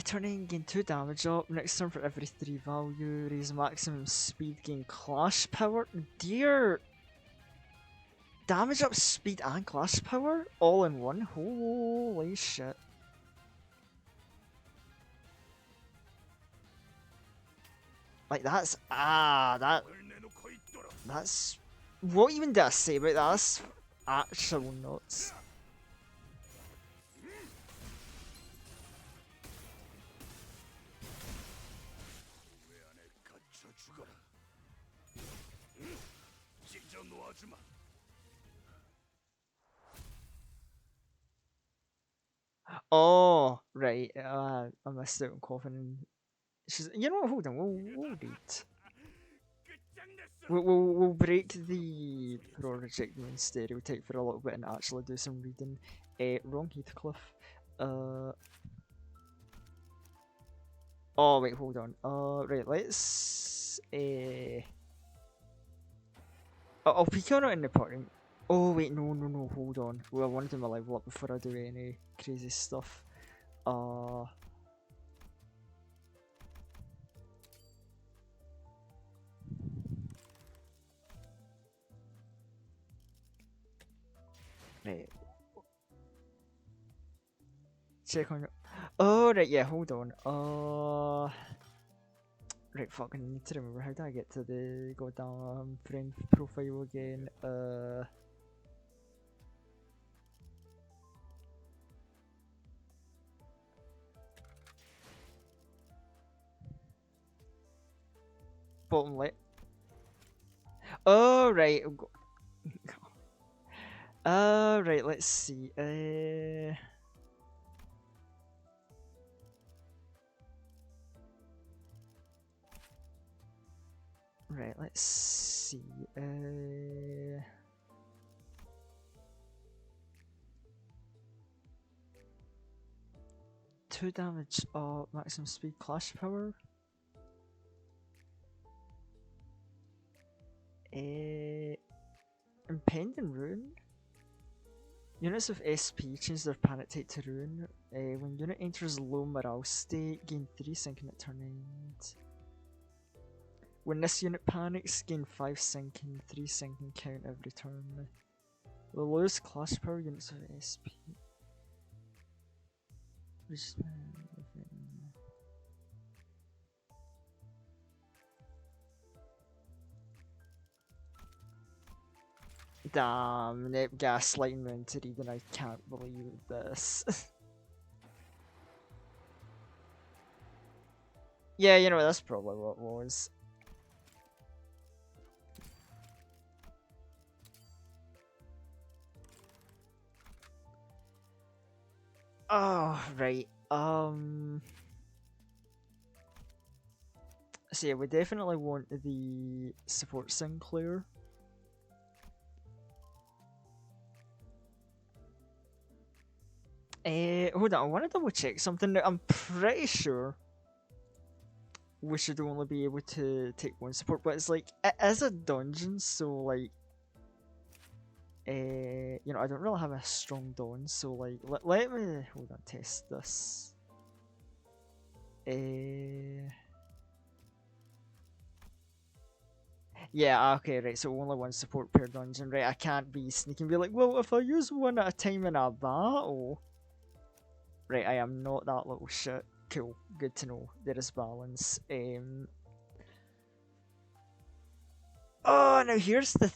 Turning gain 2 damage up, next turn for every 3 value, raise maximum speed, gain clash power. Dear! Damage up, speed and clash power? All in one? Holy shit. Like that's that's what even did I say about that? That's actual nuts. Oh right, I missed out on coughing. She's, you know what? Hold on, we'll read. We'll break the pro-reject main stereotype for a little bit and actually do some reading. Wrong Heathcliff. Oh wait, hold on. Right, let's. I'll peek on it in the party. Oh wait, no, hold on. Well, I want to do my level up before I do any crazy stuff. Right. Check on your. Oh, right, yeah, hold on. Right, fuck, I need to remember how do I get to the goddamn friend profile again? Bottom left. Oh, right. Right, let's see. Right, let's see. 2 damage, maximum speed, clash power. Impending Ruin. Units of SP change their panic type to Ruin. When unit enters low morale state, gain 3 sinking at turn end. When this unit panics, gain 5 sinking, 3 sinking count every turn. The lowest clash power units of SP. Damn, it gaslighting me into reading. I can't believe this. Yeah, you know, that's probably what it was. Oh, right. So yeah, we definitely want the support Sinclair. Hold on, I want to double check something. I'm pretty sure we should only be able to take one support, but it's like, it is a dungeon, so like, you know, I don't really have a strong dawn, so like, let me, hold on, test this. Yeah, okay, right, so only one support per dungeon, right? I can't be sneaky and be like, well, if I use one at a time in a battle. Right, I am not that little shit. Cool, good to know. There is balance. Oh, now here's the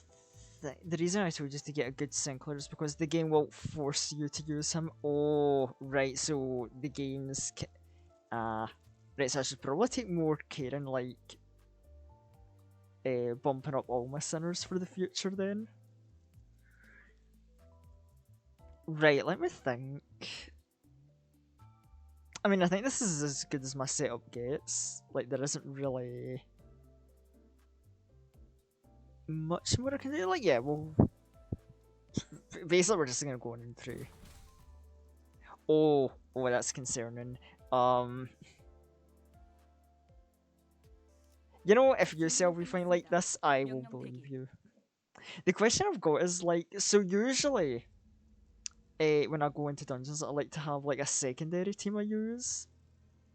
thing. The reason I told you to get a good Sinclair is because the game will force you to use him. Oh, right, so the game's... right, so I should probably take more care in, like, bumping up all my sinners for the future then. Right, let me think. I mean, I think this is as good as my setup gets. Like, there isn't really much more I can do. Like, yeah, well, basically we're just gonna go on through. Oh, that's concerning. You know, if you sell refine like this, I will believe you. The question I've got is like, so usually, when I go into dungeons, I like to have like a secondary team I use,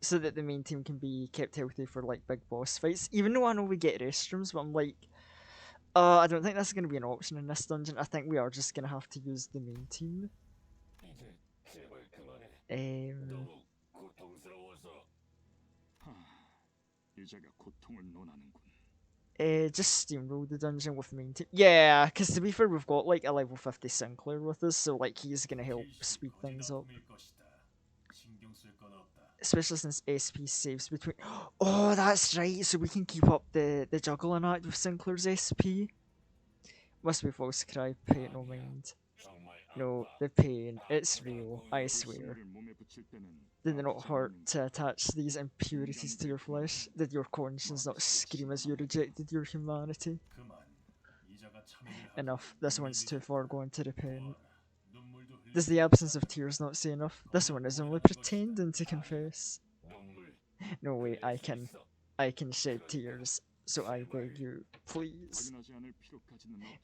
so that the main team can be kept healthy for like big boss fights. Even though I know we get restrooms, but I'm like, I don't think that's gonna be an option in this dungeon. I think we are just gonna have to use the main team. Just steamroll the dungeon with main team. Yeah, because to be fair, we've got like a level 50 Sinclair with us, so like he's gonna help speed things up. Especially since SP saves between. Oh, that's right. So we can keep up the juggling act with Sinclair's SP. Must be false cry. Pain, no mind. No, the pain. It's real. I swear. Did it not hurt to attach these impurities to your flesh? Did your conscience not scream as you rejected your humanity? Enough. This one's too far going to repent. Does the absence of tears not say enough? This one is only pretending to confess. No way, I can shed tears. So I beg you, please.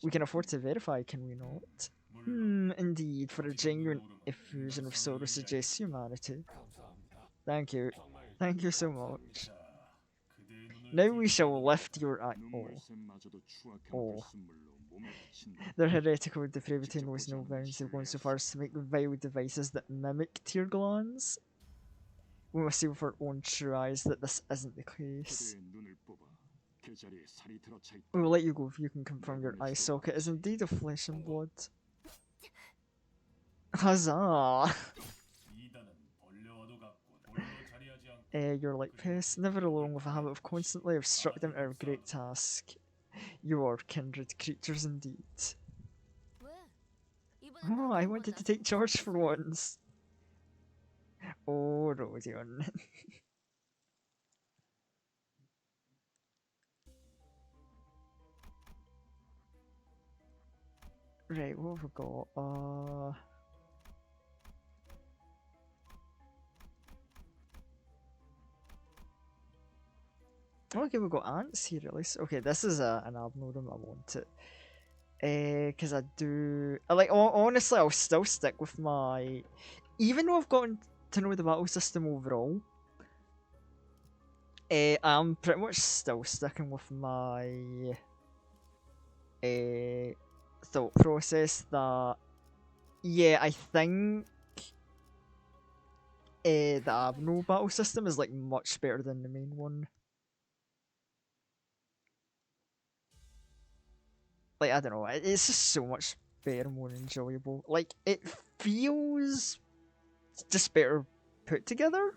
We can afford to verify, can we not? Indeed, for a genuine effusion of sorrow suggests humanity. Thank you. Thank you so much. Now we shall lift your eye. Oh. Their heretical depravity knows no bounds. They've gone so far as to make vile devices that mimic tear glands. we must see with our own true eyes that this isn't the case. 그대의 눈을 뽑아 그 자리에 살이 들어차 있다. We will let you go if you can confirm your eye socket is indeed of flesh and blood. Huzzah! You're like pests, never alone with a habit of constantly obstructing our great task. You are kindred creatures indeed. Oh, I wanted to take charge for once. Oh, Rodion. Right, what have we got? Okay, we've got ants here at least. Okay, this is an abnormal. I want it. Cause I do. Honestly, I'll still stick with my. Even though I've gotten to know the battle system overall, I'm pretty much still sticking with my thought process that yeah, I think the abnormal battle system is like much better than the main one. Like, I don't know, it's just so much better, more enjoyable. Like, it feels just better put together.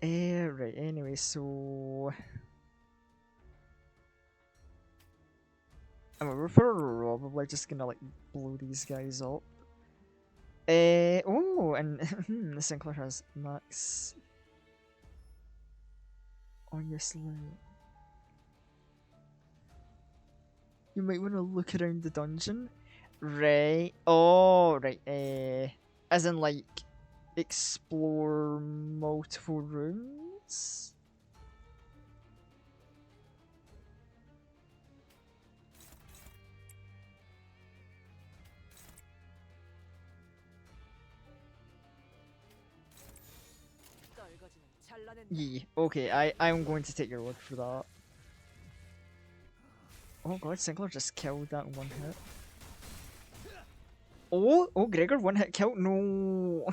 Right, anyway, so... I mean, we're probably just gonna, like, blow these guys up. Oh, and the Sinclair has max... on your slate. You might want to look around the dungeon. Right. Oh, right. As in, like, explore multiple rooms? Yeah, okay, I'm going to take your word for that. Oh god, Sinclair just killed that one hit. Oh, Gregor one hit kill. No.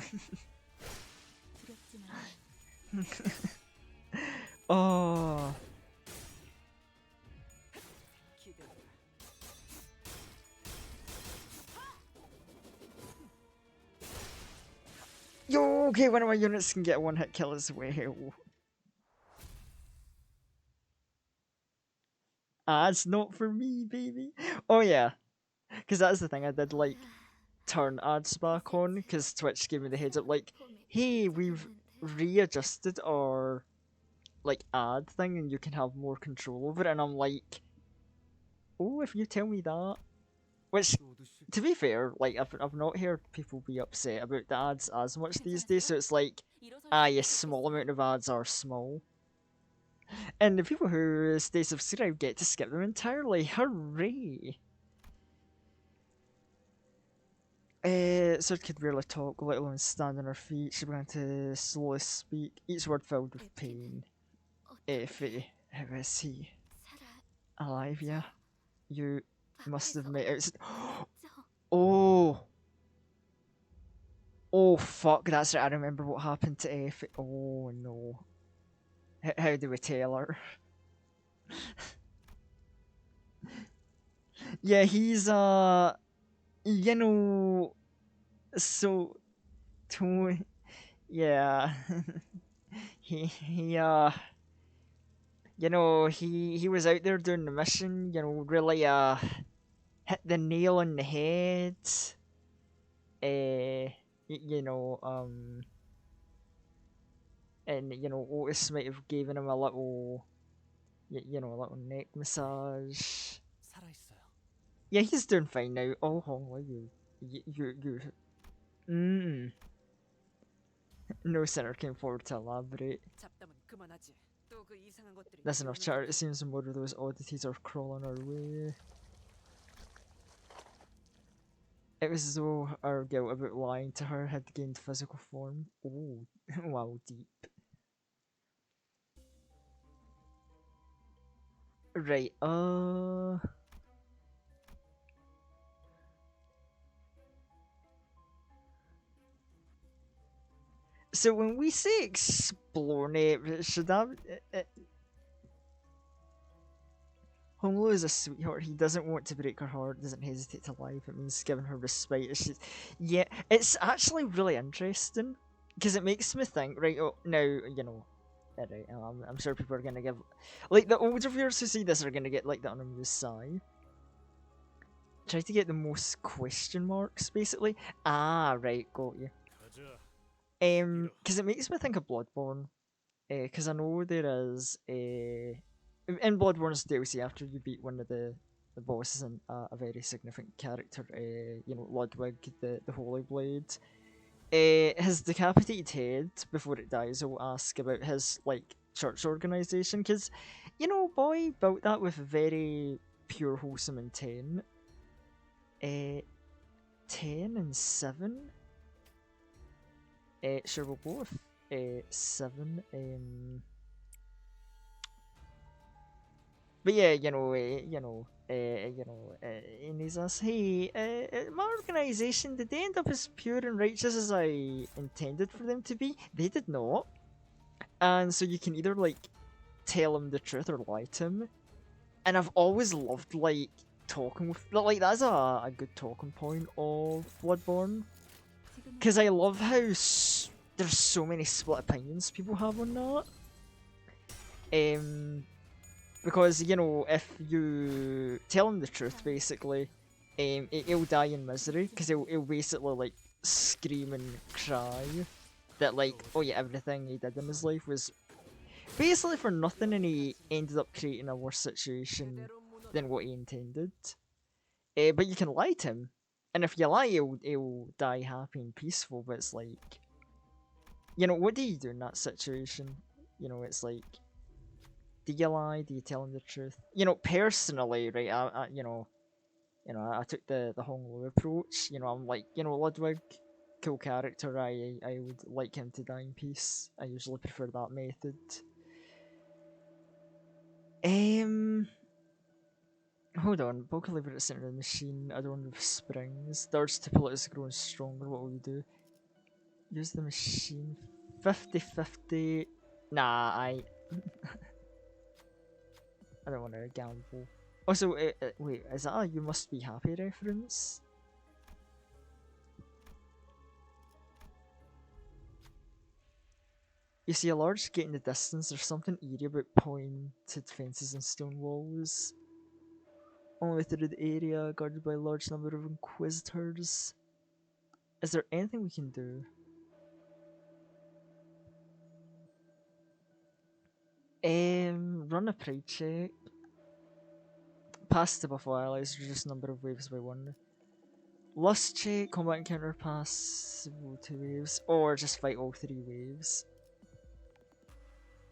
Oh. Yo, okay, one of my units can get a one hit kill as well. It's not for me, baby. Oh yeah, because that's the thing. I did like turn ads back on because Twitch gave me the heads up like, hey, we've readjusted our like ad thing and you can have more control over it, and I'm like, oh, if you tell me that. Which, to be fair, like I've not heard people be upset about the ads as much these days, so it's like, a small amount of ads are small. And the people who stay subscribed get to skip them entirely. Hooray! Sword could barely talk, let alone stand on her feet. She began to slowly speak, each word filled with pain. Effie, how is he? Alive, yeah? You must have made it. Oh! Oh, fuck, that's right, I remember what happened to Effie. Oh, no. How do we tell her? Yeah, he's, you know, so, yeah, he, you know, he was out there doing the mission, you know, really, hit the nail on the head, you know, and, you know, Otis might have given him a little, you know, a little neck massage. Yeah, he's doing fine now. Oh, holy, you. No sinner came forward to elaborate. That's enough chatter. It seems more of those oddities are crawling our way. It was as though our guilt about lying to her had gained physical form. Oh, wow, deep. Right, So when we say explore, Nate, should that... Homelo is a sweetheart. He doesn't want to break her heart, doesn't hesitate to lie if it means giving her respite. It's just, yeah, it's actually really interesting because it makes me think, right? Oh, now, you know, alright, I'm sure people are going to give, like, the older viewers who see this are going to get, like, the unamused sigh. Try to get the most question marks, basically. Ah, right, got you. Because it makes me think of Bloodborne. Because I know there is a in Bloodborne's DLC after you beat one of the bosses and a very significant character, you know, Ludwig, the Holy Blade. His decapitated head before it dies will ask about his like church organization because, you know, boy built that with very pure wholesome intent. 10 and 7. Sure, we'll go with 7. But yeah, and he's asked, hey, my organization, did they end up as pure and righteous as I intended for them to be? They did not. And so you can either, like, tell him the truth or lie to him. And I've always loved, like, talking with, like, that's a good talking point of Bloodborne. Because I love how there's so many split opinions people have on that. Because, you know, if you tell him the truth, basically, he'll die in misery, because he'll basically, like, scream and cry that, like, oh yeah, everything he did in his life was basically for nothing, and he ended up creating a worse situation than what he intended. But you can lie to him, and if you lie, he'll die happy and peaceful, but it's like, you know, what do you do in that situation? You know, it's like, do you lie? Do you tell him the truth? You know, personally, right? I took the Hong Lu approach. You know, I'm like, you know, Ludwig, cool character. I would like him to die in peace. I usually prefer that method. Hold on. Bulk lever at the center of the machine. Adorned with springs. The urge to pull it is growing stronger. What will we do? Use the machine. 50-50. Nah, I don't want to gamble. Also, wait, is that a You Must Be Happy reference? You see a large gate in the distance. There's something eerie about pointed fences and stone walls. Only through the area, guarded by a large number of inquisitors. Is there anything we can do? Run a pride check. Pass the buffalo allies, reduce number of waves by 1. Lust check, combat encounter pass 2 waves, or just fight all 3 waves.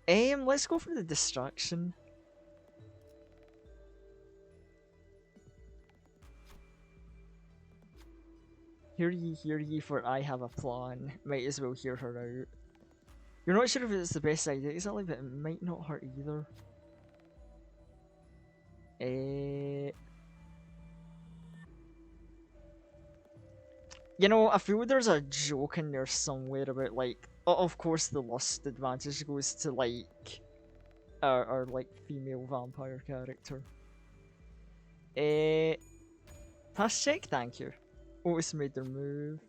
Let's go for the distraction. Hear ye, for I have a plan. Might as well hear her out. You're not sure if it's the best idea exactly, but it might not hurt either. You know, I feel there's a joke in there somewhere about, like, of course the lust advantage goes to, like, our like, female vampire character. Pass check, thank you. Otis made their move.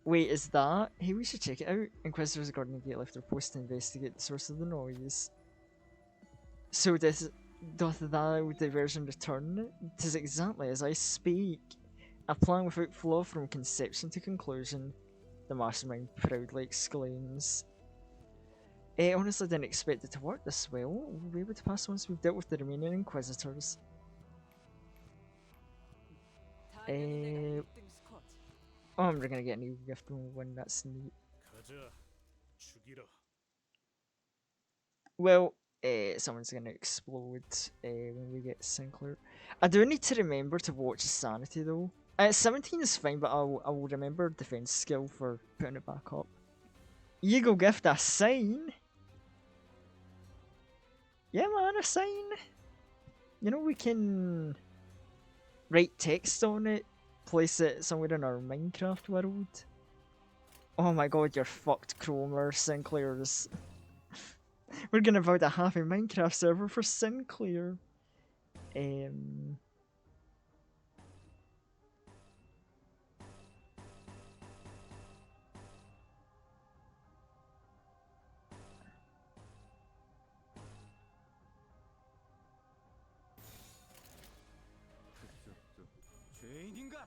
Wait, is that? Hey, we should check it out. Inquisitors guarding the gate left their post to investigate the source of the noise. So doth thou diversion return? 'Tis exactly as I speak. A plan without flaw from conception to conclusion, the mastermind proudly exclaims. I honestly didn't expect it to work this well. We'll be able to pass once we've dealt with the remaining Inquisitors. Oh, I'm gonna get a new gift when that's neat. Well, someone's gonna explode when we get Sinclair. I do need to remember to watch Sanity though. 17 is fine, but I will remember defense skill for putting it back up. Eagle gift a sign. Yeah, man, a sign. You know, we can write text on it, place it somewhere in our Minecraft world. Oh my god, you're fucked, Cromer. Sinclair's. We're gonna build a happy Minecraft server for Sinclair. Um. 죄인인가?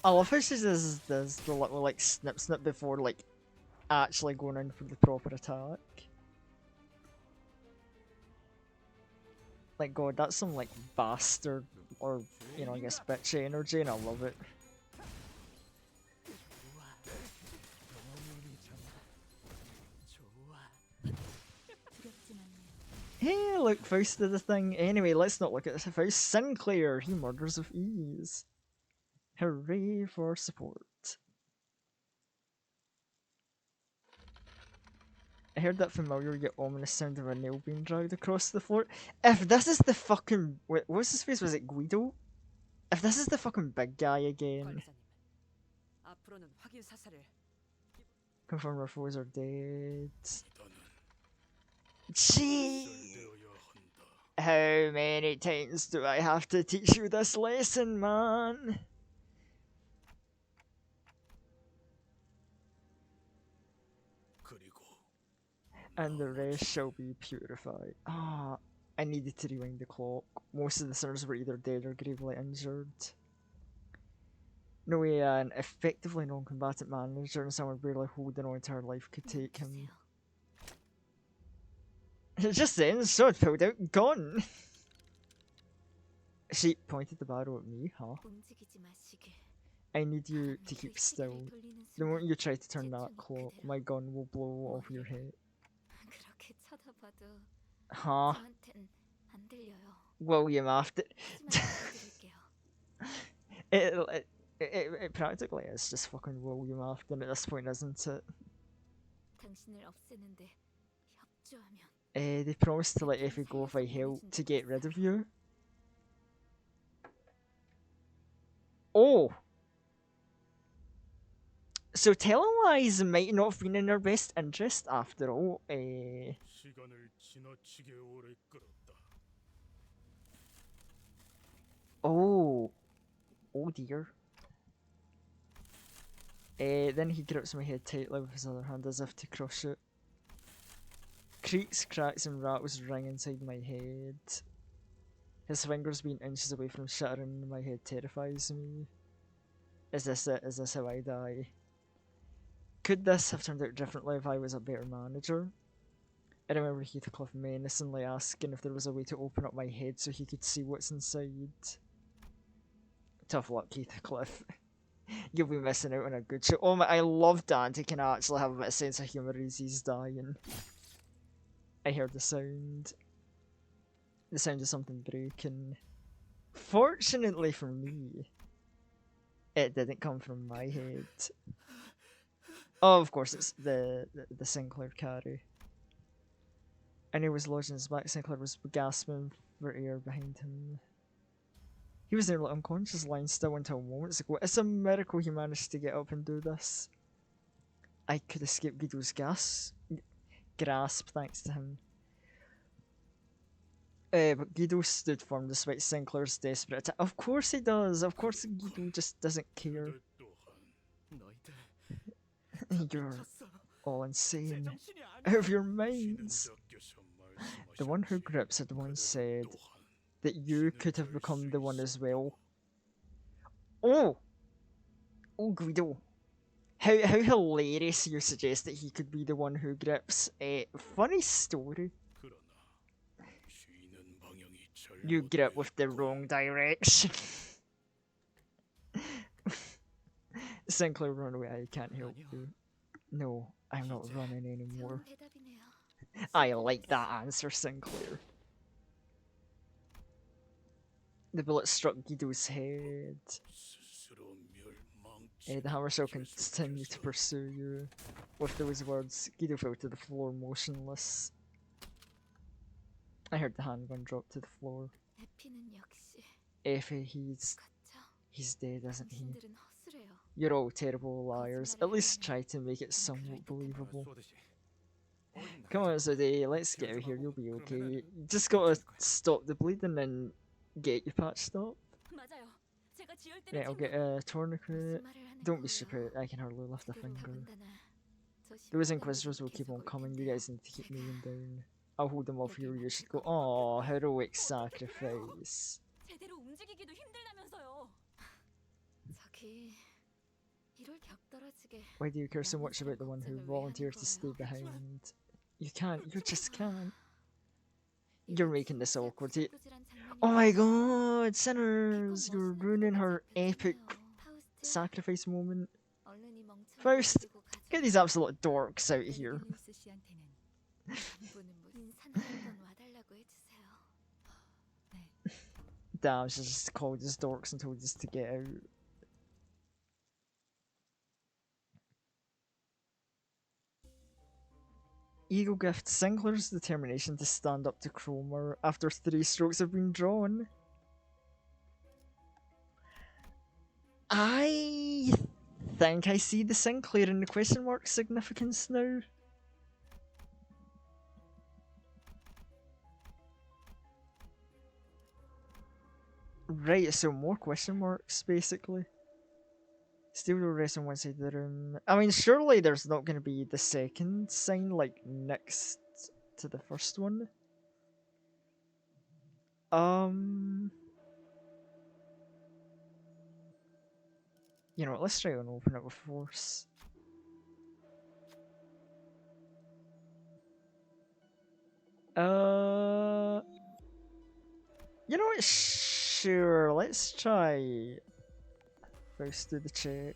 I love how she does the little like snip before like actually going in for the proper attack. Like god, that's some like bastard or you know I guess bitch energy and I love it. Hey, look, Faust did the thing. Anyway, let's not look at this. Faust Sinclair, he murders with ease. Hooray for support. I heard that familiar yet ominous sound of a nail being dragged across the floor. If this is the fucking... Wait, what's his face? Was it Guido? If this is the fucking big guy again... 관리사님, 앞으로는 확인 사살을. Confirm our foes are dead. Gee! How many times do I have to teach you this lesson, man? And the rest shall be purified. Ah, I needed to rewind the clock. Most of the sinners were either dead or gravely injured. No way an effectively non-combatant manager and someone barely holding on to her life could take him. It just then, sword pulled out, gone! She pointed the barrel at me, huh? I need you to keep still. The moment you try to turn that clock, my gun will blow off your head. Huh? William after... it practically is just fucking William Afton at this point, isn't it? They promised to let Effie go if I help to get rid of you. Oh! So telling lies might not have been in our best interest after all. Oh. Oh dear. Then he grips my head tightly with his other hand as if to crush it. Creaks, cracks and rattles ring inside my head. His fingers being inches away from shattering my head terrifies me. Is this it? Is this how I die? Could this have turned out differently if I was a better manager? I remember Heathcliff menacingly asking if there was a way to open up my head so he could see what's inside. Tough luck, Heathcliff. You'll be missing out on a good show. Oh my, I love Dante can actually have a bit of sense of humour as he's dying. I heard the sound. The sound of something breaking. Fortunately for me, it didn't come from my head. Oh, of course, it's the Sinclair carry. And he was lodged in his back. Sinclair was gasping for air behind him. He was nearly unconscious, lying still until moments ago. It's a miracle he managed to get up and do this. I could escape Guido's grasp thanks to him. But Guido stood firm despite Sinclair's desperate attack. Of course he does. Of course Guido just doesn't care. You're all insane. Out of your minds. The one who grips had once said that you could have become the one as well. Oh! Oh, Guido. How hilarious you suggest that he could be the one who grips. Funny story. You grip with the wrong direction. Sinclair, run away. I can't help you. No, I'm not running anymore. I like that answer, Sinclair. The bullet struck Guido's head. 스스로 The hammer shall continue to 멸망시켜서 pursue you. With those words, Guido fell to the floor motionless. I heard the handgun drop to the floor. 에피는 역시 Effie, 거쳐. he's dead, isn't he? 당신들은 허술해요. You're all terrible liars. At least try to make it somewhat believable. 쏘듯이. Come on, Zodi, let's get out here, you'll be okay. You just gotta stop the bleeding and get you patched up. 맞아요. 제가 지을 때는 Right, I'll get a tourniquet. 무슨 말을 하는 Don't be 거예요? stupid, I can hardly lift a 제대로 finger. 더군다나 저 Those 심각한 Inquisitors will 일이 keep on 계속 올 coming, you 텐데요. guys need to keep 제가 moving down. I'll hold them off here, you should go, oh, heroic sacrifice. 제대로 움직이기도 힘들다면서요. 저기 이럴 격떨어지게 Why do you care so much about the one who volunteered to stay behind? You can't, you just can't. You're making this awkward. Oh my god, sinners! You're ruining her epic sacrifice moment. Faust, get these absolute dorks out here. Damn, she just called us dorks and told us to get out. Eagle gift Sinclair's determination to stand up to Cromer after 3 strokes have been drawn. I think I see the Sinclair in the question mark significance now. Right, so more question marks basically. Still no rest on one side of the room. I mean, surely there's not going to be the second sign, like, next to the first one. You know what, let's try and open it with force. You know what, sure, let's try. First do the check.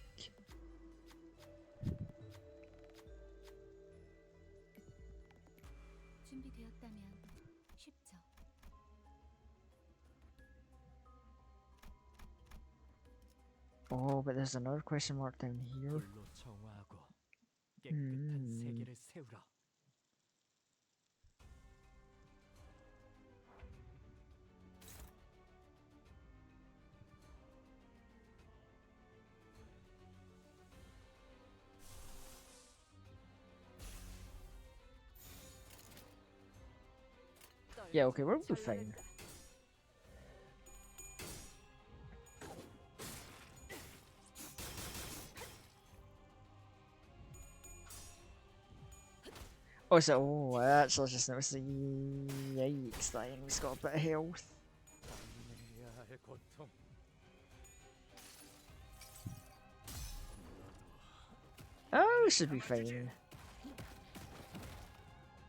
준비되었다면 쉽죠. Oh, but there's another question mark down here. 불로 정화하고 깨끗한 세계를 세우라. Yeah, okay, we'll be fine. Oh, so, oh, I actually just noticed the yikes, that enemy's got a bit of health. 해야 할 고통. Oh, it should be fine.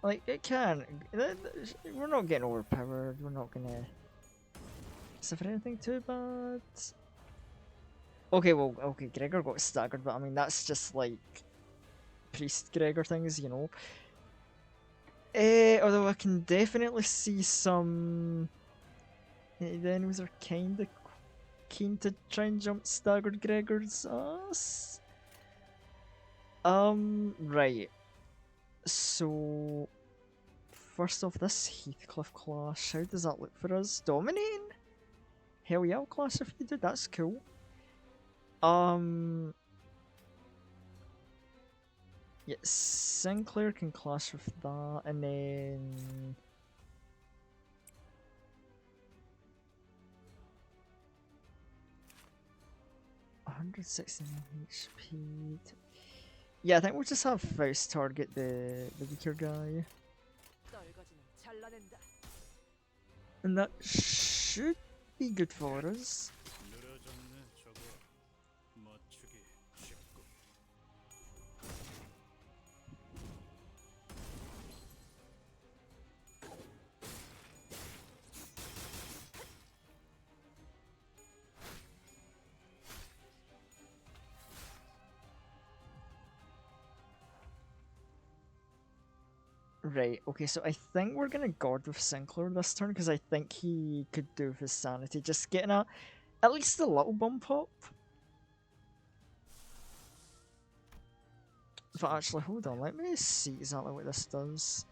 Like, it can. We're not getting overpowered, we're not gonna suffer anything too bad. Okay, well, okay, Gregor got staggered, but I mean, that's just like priest Gregor things, you know. Although I can definitely see some. The enemies are kinda keen to try and jump staggered Gregor's ass. Right. So, first off, this Heathcliff clash, how does that look for us? Dominating? Hell yeah, I'll clash if you do, that's cool. Yeah, Sinclair can clash with that, and then... 169 HP. Yeah, I think we'll just have Faust target the weaker guy. 떨거지는 잘라낸다. And that should be good for us. 늘어졌네 저거. 맞추기 쉽고. Right, okay, so I think we're gonna guard with Sinclair this turn because I think he could do with his sanity. Just getting at least a little bump up. But actually, hold on, let me see exactly what this does.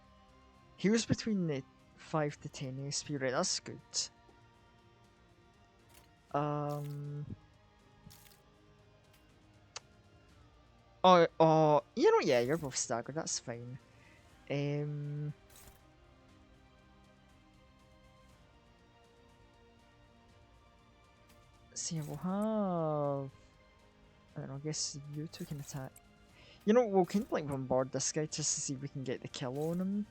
He was between the 5 to 10 SP, right, that's good. You know, yeah, you're both staggered, that's fine. See, we'll have... I don't know, I guess you two can attack. You know, we'll kind of like bombard this guy just to see if we can get the kill on him.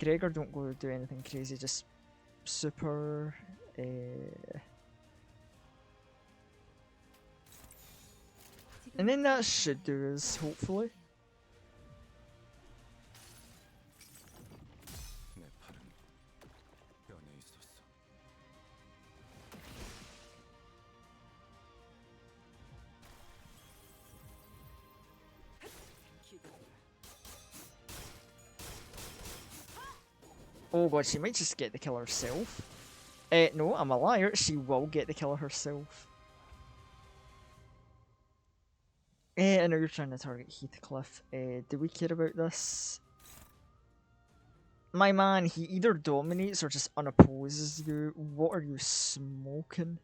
Gregor, don't go do anything crazy, just super... and then that should do us, hopefully. 내 팔은 변해 있었어. Oh god, she might just get the kill herself. No, I'm a liar, she will get the kill herself. I know you're trying to target Heathcliff. Do we care about this? My man, he either dominates or just unopposes you. What are you smoking?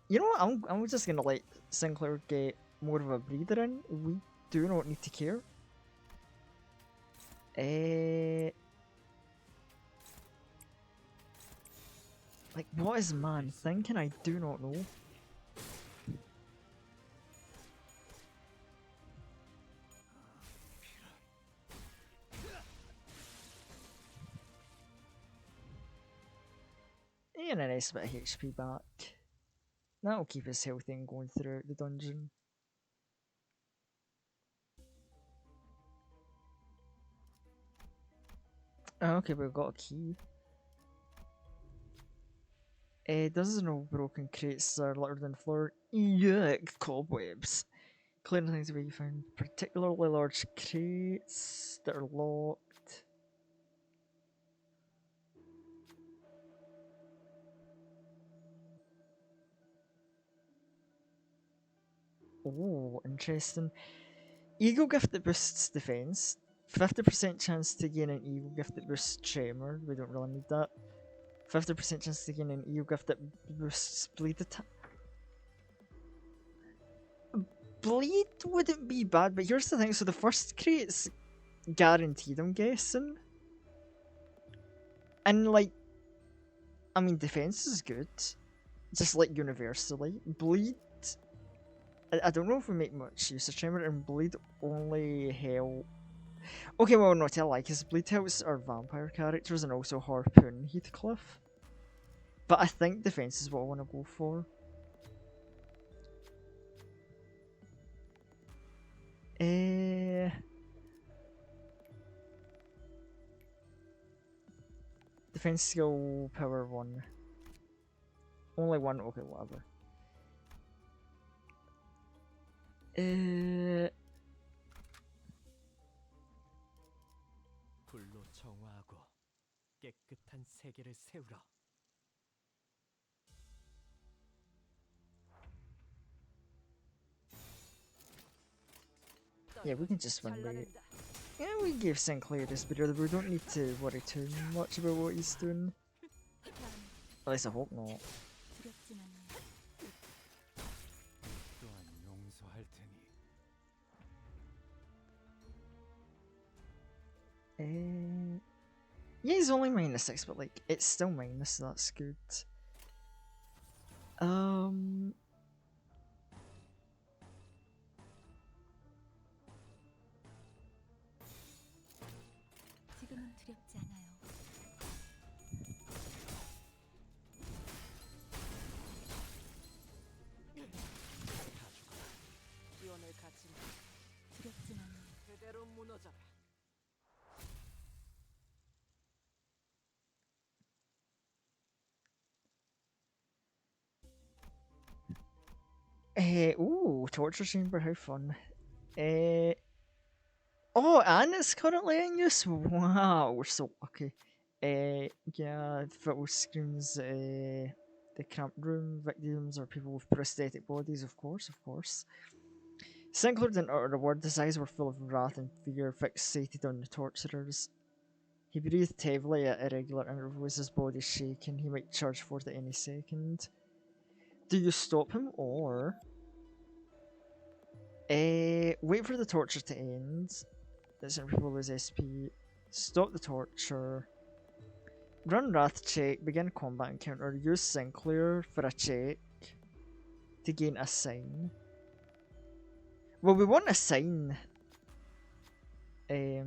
You know what? I'm just gonna let Sinclair get more of a breather in. We do not need to care. Like, what is man thinking? I do not know. And a nice bit of HP back. That'll keep us healthy and going throughout the dungeon. Oh, okay, we've got a key. Does no broken crates that are littered on the floor. Yuck, cobwebs. Clearing things where you find particularly large crates that are locked. Oh, interesting. Eagle gift that boosts defense. 50% chance to gain an eagle gift that boosts tremor. We don't really need that. 50% chance to gain an eagle gift that boosts bleed attack. Bleed wouldn't be bad, but here's the thing. So the first crate's guaranteed, I'm guessing. And like, I mean, defense is good. Just like universally. Bleed, I don't know if we make much use of tremor, and bleed only help. Okay, well, not to lie, because bleed helps our vampire characters and also harpoon Heathcliff. But I think defense is what I want to go for. Defense skill power 1. Only 1, okay, whatever. 불로 정화하고 깨끗한 세계를 세우라. Yeah, we can just win late. Yeah, we gave Sinclair this video, we don't need to worry too much about what he's doing. At least I hope not. 두렵진 않아요. 또한 용서할 테니. Yeah, he's only -6, but like, it's still minus, so that's good. 지금은 두렵지 않아요. 기원을 갖지 마. 두렵진 않아요. 그대로 무너져라. Ooh, torture chamber, how fun. Oh, and it's currently in use. Wow, we're so lucky. Yeah, football screens. The cramped room victims are people with prosthetic bodies, of course, of course. Sinclair didn't utter a word. His eyes were full of wrath and fear, fixated on the torturers. He breathed heavily at irregular intervals, his body shaking. He might charge forth at any second. Do you stop him or wait for the torture to end? That's when people lose SP. Stop the torture. Run Wrath check. Begin combat encounter. Use Sinclair for a check to gain a sign. Well, we want a sign. I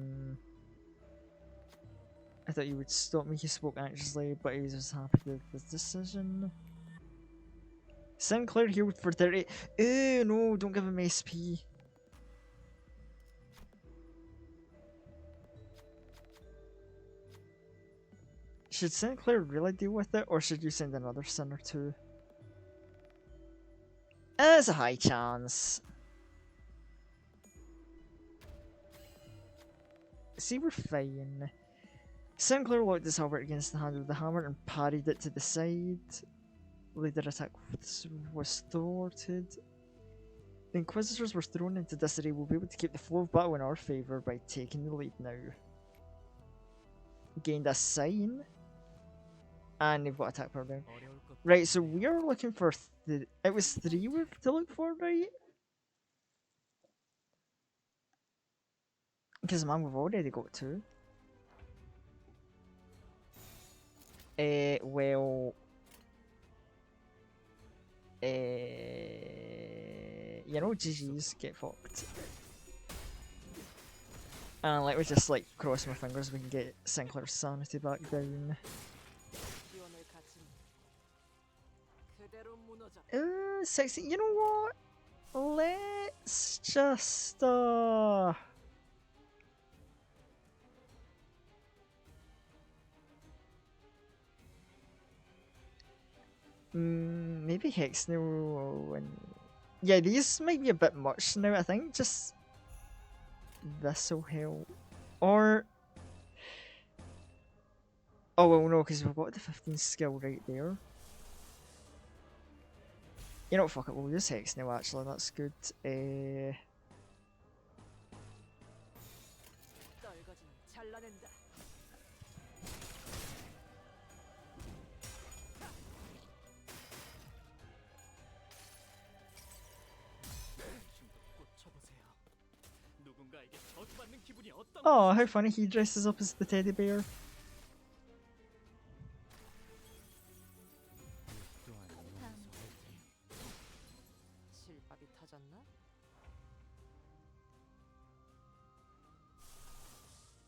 thought you would stop me. He spoke anxiously, but he was happy with his decision. Sinclair healed for 30. No, don't give him SP. Should Sinclair really deal with it, or should you send another sinner too? There's a high chance. See, we're fine. Sinclair locked his halberd against the handle of the hammer and parried it to the side. Later attack was thwarted. The Inquisitors were thrown into disarray. We'll be able to keep the flow of battle in our favour by taking the lead now. Gained a sign. And they've got attack power down. Right, so we're looking for... it was 3 we have to look for, right? Because, man, we've already got 2. Well... you know, GG's, get fucked. And let me just, like, cross my fingers we can get Sinclair's sanity back down. 기원을 갖춘 그대로 무너져라. 16, you know what? Let's just, maybe Hexnail and... yeah, these might be a bit much now, I think. Just... this'll help. Or... oh, well, no, because we've got the 15 skill right there. You know what, fuck it, we'll use Hexnail actually, that's good. 떨거지는 잘라낸다. Oh, how funny he dresses up as the teddy bear. 실밥이 터졌나?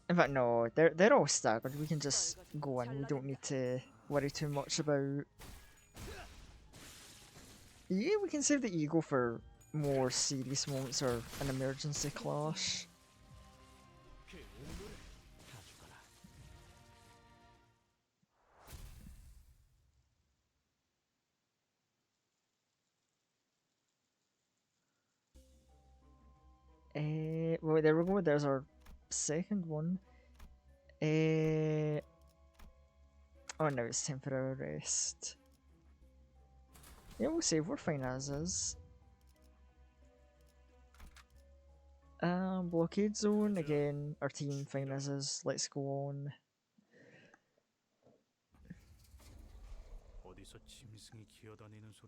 In fact, no, they're all staggered. We can just go in. We don't need to worry too much about... yeah, we can save the ego for more serious moments or an emergency clash. Well, there we go. There's our second one. Oh no, it's time for our rest. Yeah, we'll save. We're fine as is. Blockade zone again. Our team fine as is. Let's go on.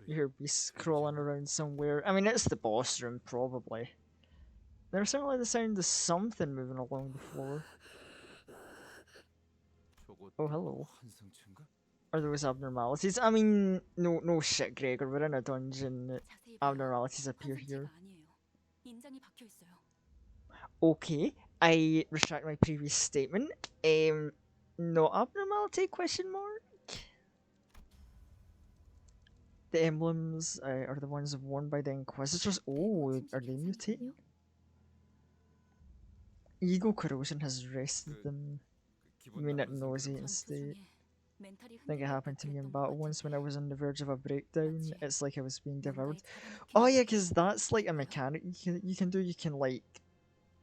You hear beasts crawling around somewhere. I mean, it's the boss room probably. There's certainly the sound of something moving along the floor. Oh, hello. Are those abnormalities? I mean, no shit, Gregor. We're in a dungeon. Abnormalities appear here. Okay, I retract my previous statement. No abnormality? Question mark. The emblems are the ones worn by the Inquisitors. Oh, are they mutating? Ego corrosion has rested them. You mean at nauseating state. 멘탈이 I think it 흔들렸다 happened to me in 그랬던 것 battle once when I 같은데. was on the verge of a breakdown. 마치 It's like I was being devoured. 누군가에 잡아먹힌 Oh 것 yeah, 같아. because that's like a mechanic you can do. You can like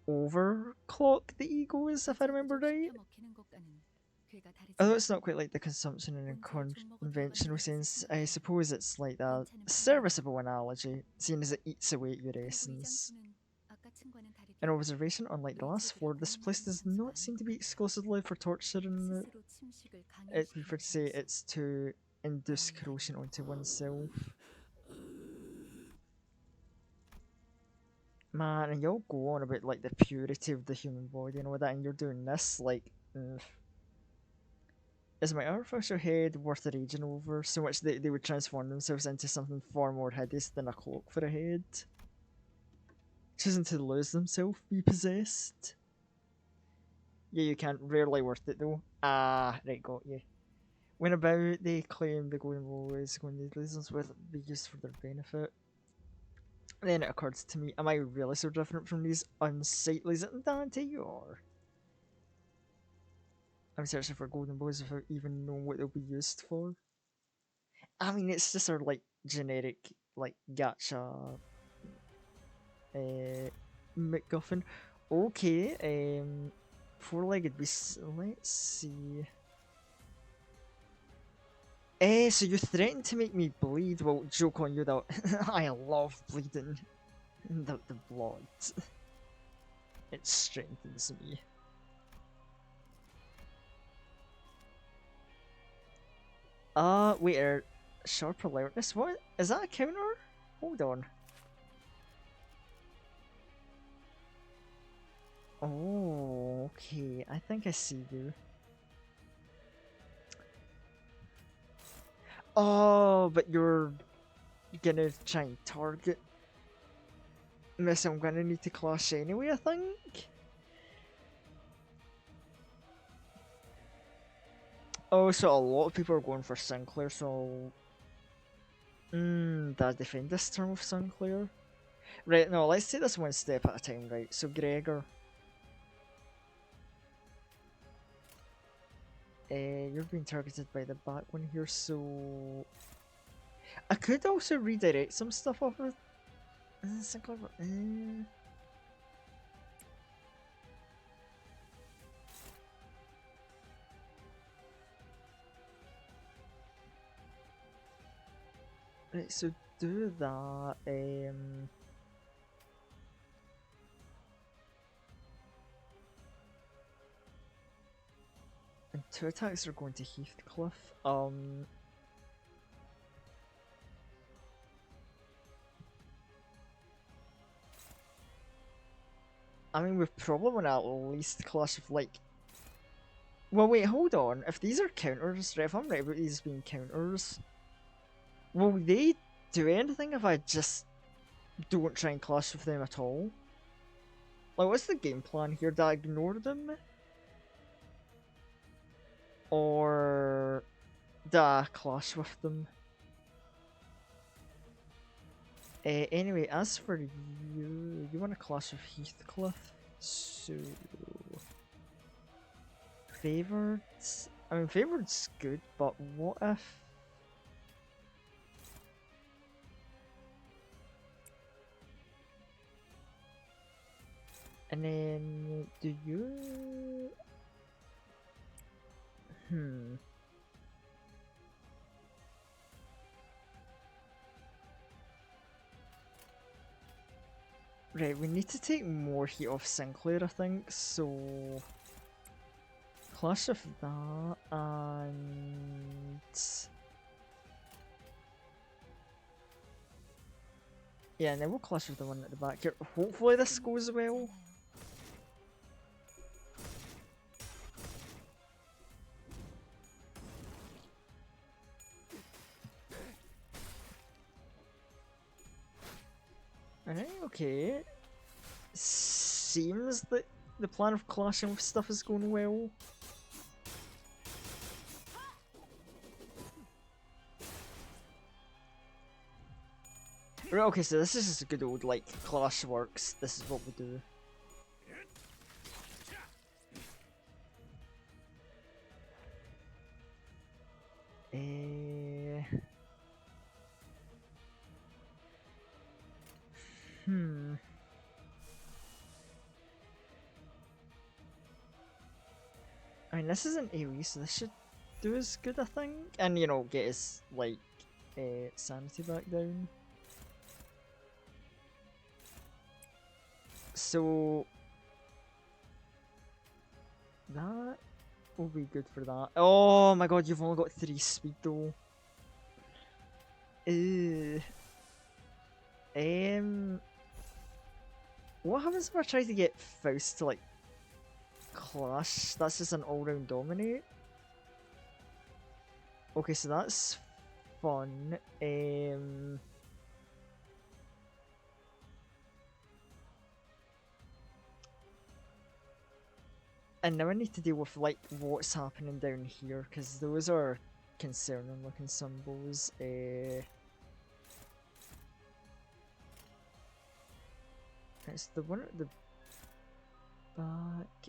overclock the egos, if I remember right. 부족시켜 먹히는 것과는 궤가 다르지 Although 않아. it's not quite like the consumption in a 온종일 좀 먹어 conventional 들어간다고 sense, 했었으니까 I suppose it's like a 괜찮은 serviceable analogy, seeing as it eats away at your 그리고 이 essence. 장소는 아까 층과는 다르게 An observation, unlike the last floor, this place does not seem to be exclusively for torture and 스스로 침식을 it'd be fair 강요시키는 to say 장소. it's to induce corrosion onto oneself. Man, and you'll go on about like the purity of the human body and all that, and you're doing this like, is my artificial head worth raging over so much that they would transform themselves into something far more hideous than a cloak for a head? Choosing to lose themselves, be possessed. Yeah, you can't. Rarely worth it though. Ah, right, got you. When about they claim the golden bowl is going to lose us with be used for their benefit. Then it occurred to me, am I really so different from these unsightlies at Dante, or I'm searching for golden bows without even knowing what they'll be used for? I mean, it's just a like generic like gacha MacGuffin. Okay, four-legged beast. Let's see. So you threatened to make me bleed. Well, joke on you though. I love bleeding. The blood. It strengthens me. Wait, sharp alertness? What? Is that a counter? Hold on. Oh, okay. I think I see you. Oh, but you're gonna try and target me, so I'm gonna need to clash anyway, I think. Oh, so a lot of people are going for Sinclair, so... did I defend this turn with Sinclair? Right, no, let's take this one step at a time, right? So Gregor... you're being targeted by the back one here, so... I could also redirect some stuff off of Sinclair, but... Right, so do that, and two attacks are going to Heathcliff, I mean, we've probably want to at least clash of like... Well, wait, hold on. If these are counters, right, if I'm right about these being counters, will they do anything if I just don't try and clash with them at all? Like, what's the game plan here? Do I ignore them? Or do I clash with them? Anyway, as for you, you want to clash with Heathcliff, so... Favored? I mean, favored's good, but what if... And then, do you... Right, we need to take more heat off Sinclair, I think, so... Clash of that, and... Yeah, and then we'll clash with the one at the back here. Hopefully this goes well. Alright, okay. Seems that the plan of clashing with stuff is going well. Right, okay, so this is just a good old, like, clash works. This is what we do. Eh. Hmm. I mean, this isn't AoE, so this should do us good, I think. And, you know, get his, like, sanity back down. So... that will be good for that. Oh my god, you've only got 3 speed though. Ew. What happens if I try to get Faust to, like, clash? That's just an all-round dominate. Okay, so that's fun. And now I need to deal with, like, what's happening down here, because those are concerning looking symbols. It's the one at the back.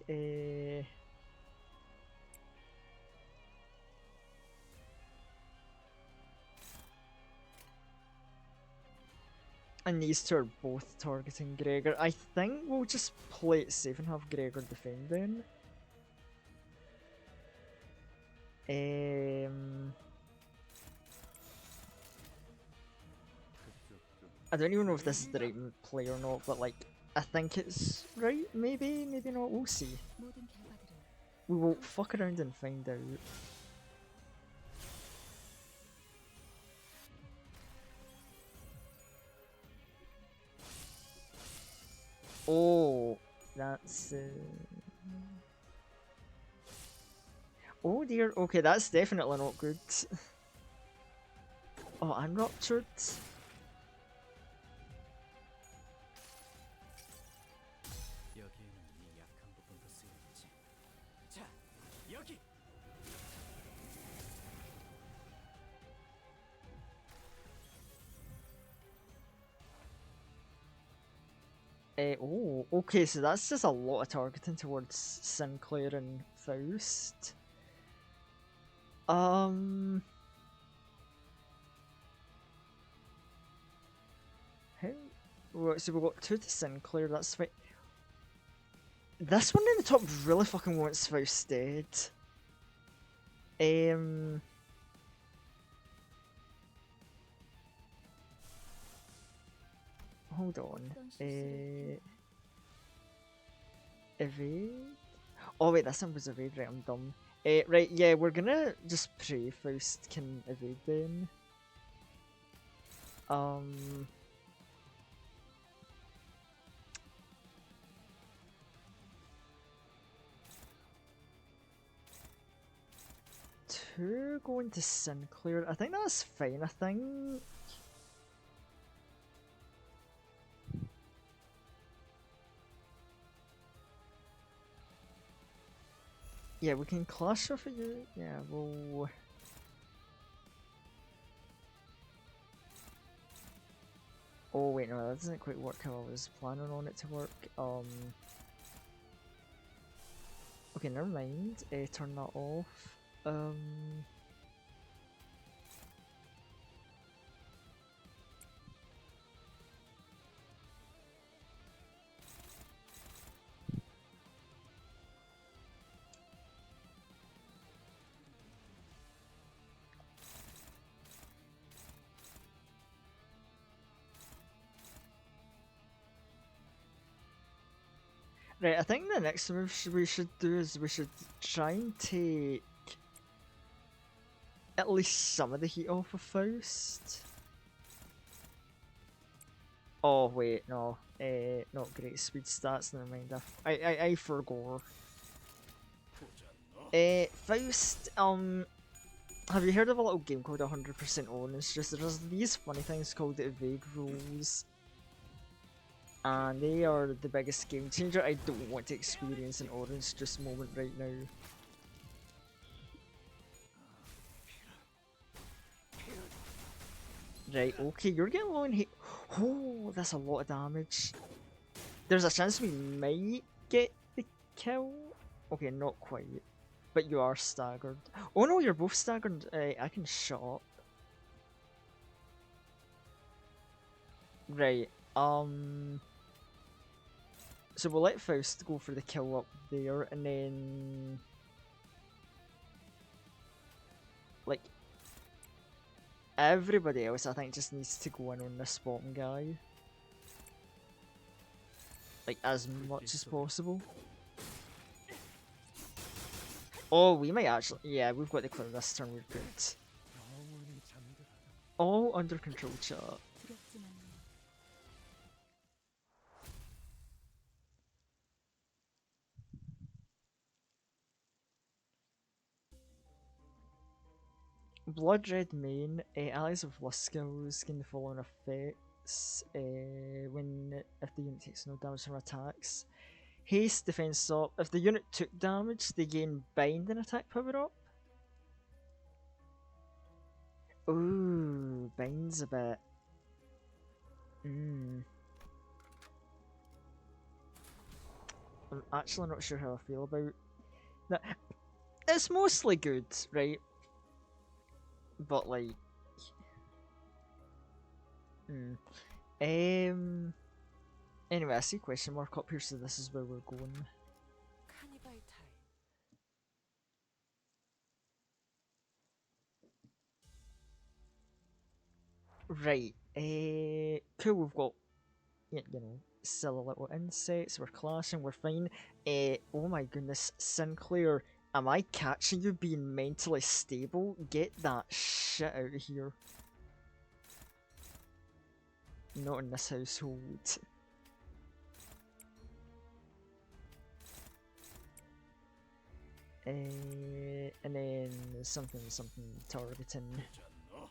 And these two are both targeting Gregor. I think we'll just play it safe and have Gregor defend then. I don't even know if this is the right play or not, but, like, I think it's right. Maybe, maybe not. We'll see. 모든 결과들은 We will fuck around and find out. Oh, that's. Oh dear. Okay, that's definitely not good. Oh, and ruptured. 여기에는 네 약한 부분도 쓰여있지. 자, 여기. Oh, okay, so that's just a lot of targeting towards Sinclair and Faust. How? Right, so we've got 2 to Sinclair, that's fine. This one in the top really fucking wants Faust dead. Hold on. 어떤 실수를 Evade? Oh wait, this one was evade, right, I'm dumb. Right, yeah, we're gonna just pray Faust can evade then. Two going to Sinclair. I think that's fine. I think. Yeah, we can clash with you. Yeah, we'll. Oh wait, no, that doesn't quite work how I was planning on it to work. Okay, never mind. Turn that off. Right, I think the next move we should do is we should try and take at least some of the heat off of Faust. Oh wait, no, not great speed stats. Never mind. I forgot. Faust. Have you heard of a little game called 100% On? It's just there's these funny things called the evade rules. And they are the biggest game changer. I don't want to experience an Orange Juice moment right now. Right, okay, you're getting low in hit. Oh, that's a lot of damage. There's a chance we might get the kill. Okay, not quite. But you are staggered. Oh no, you're both staggered. I can shut up. Right. So we'll let Faust go for the kill up there, and then like everybody else, I think just needs to go in on this bottom guy, like as much as possible. Oh, we might actually. Yeah, we've got the clear this turn. We're good. 영원히 잠들어라. All under control, chat. 두렵지만요. Blood Red main, allies of lust skills gain the following effects when if the unit takes no damage from attacks. Haste, defense up. If the unit took damage, they gain bind and attack power up. Ooh, bind's a bit. I'm actually not sure how I feel about that. It's mostly good, right? But like, Anyway, I see question mark up here, so this is where we're going. 카니발 타임. Right. Cool. We've got silly little insects. We're clashing. We're fine. Oh my goodness, Sinclair. Am I catching you being mentally stable? Get that shit out of here. Not in this household. And then something targeting. 너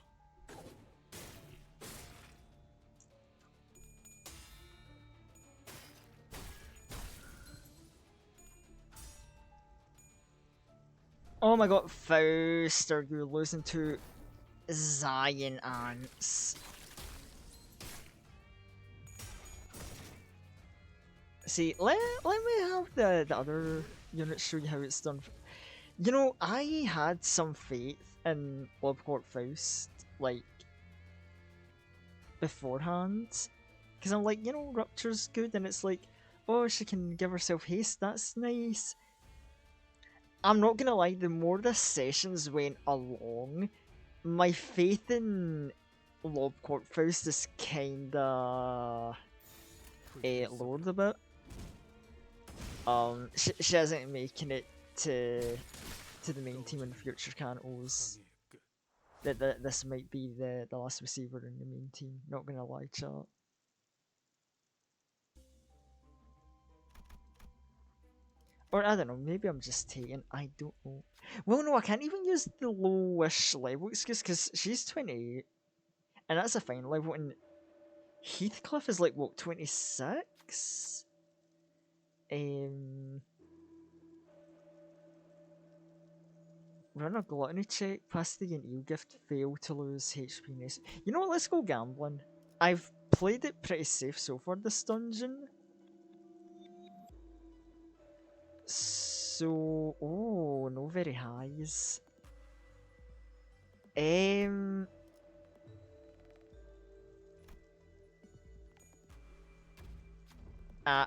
Oh my god, Faust, are you losing to Zion ants? See, let me have the other unit show you how it's done. You know, I had some faith in Lobcourt Faust, like, beforehand. Because I'm like, Rupture's good, and it's like, oh, she can give herself haste, that's nice. I'm not gonna lie, the more the sessions went along, my faith in Lobcourt Faust is kinda lowered a bit. She isn't making it to the main team in future cantos. 방해의 끝. That this might be the last receiver in the main team. Not gonna lie, chat. Or I don't know, maybe I'm just taking. I don't know. Well, no, I can't even use the lowish level excuse because she's 28, and that's a fine level. And Heathcliff is like what 26. Run a gluttony check, pass the gain eel gift, fail to lose HP. You know what? Let's go gambling. I've played it pretty safe so far this dungeon. So, oh, no very highs.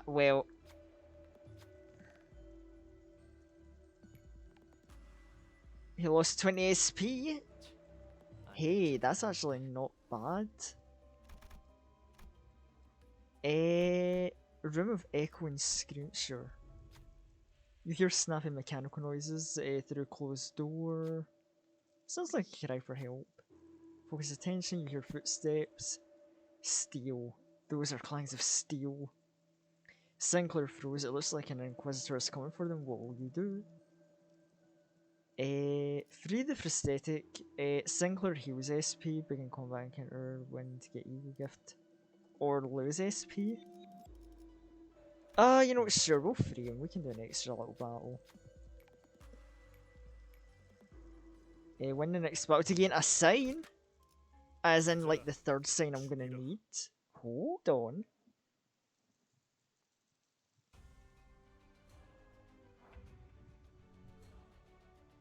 Well. He lost 20 SP? Hey, that's actually not bad. Room of echo and scream, sure. You hear snapping mechanical noises through a closed door. Sounds like a cry for help. Focus attention, you hear footsteps. Steel. Those are clangs of steel. Sinclair froze. It looks like an Inquisitor is coming for them. What will you do? Free the prosthetic. Sinclair heals SP. Begin combat encounter when to get evil gift. Or lose SP. You know what? Sure, we'll free him. We can do an extra little battle. Win the next battle to gain a sign. As in, like, the third sign I'm gonna need. Hold on.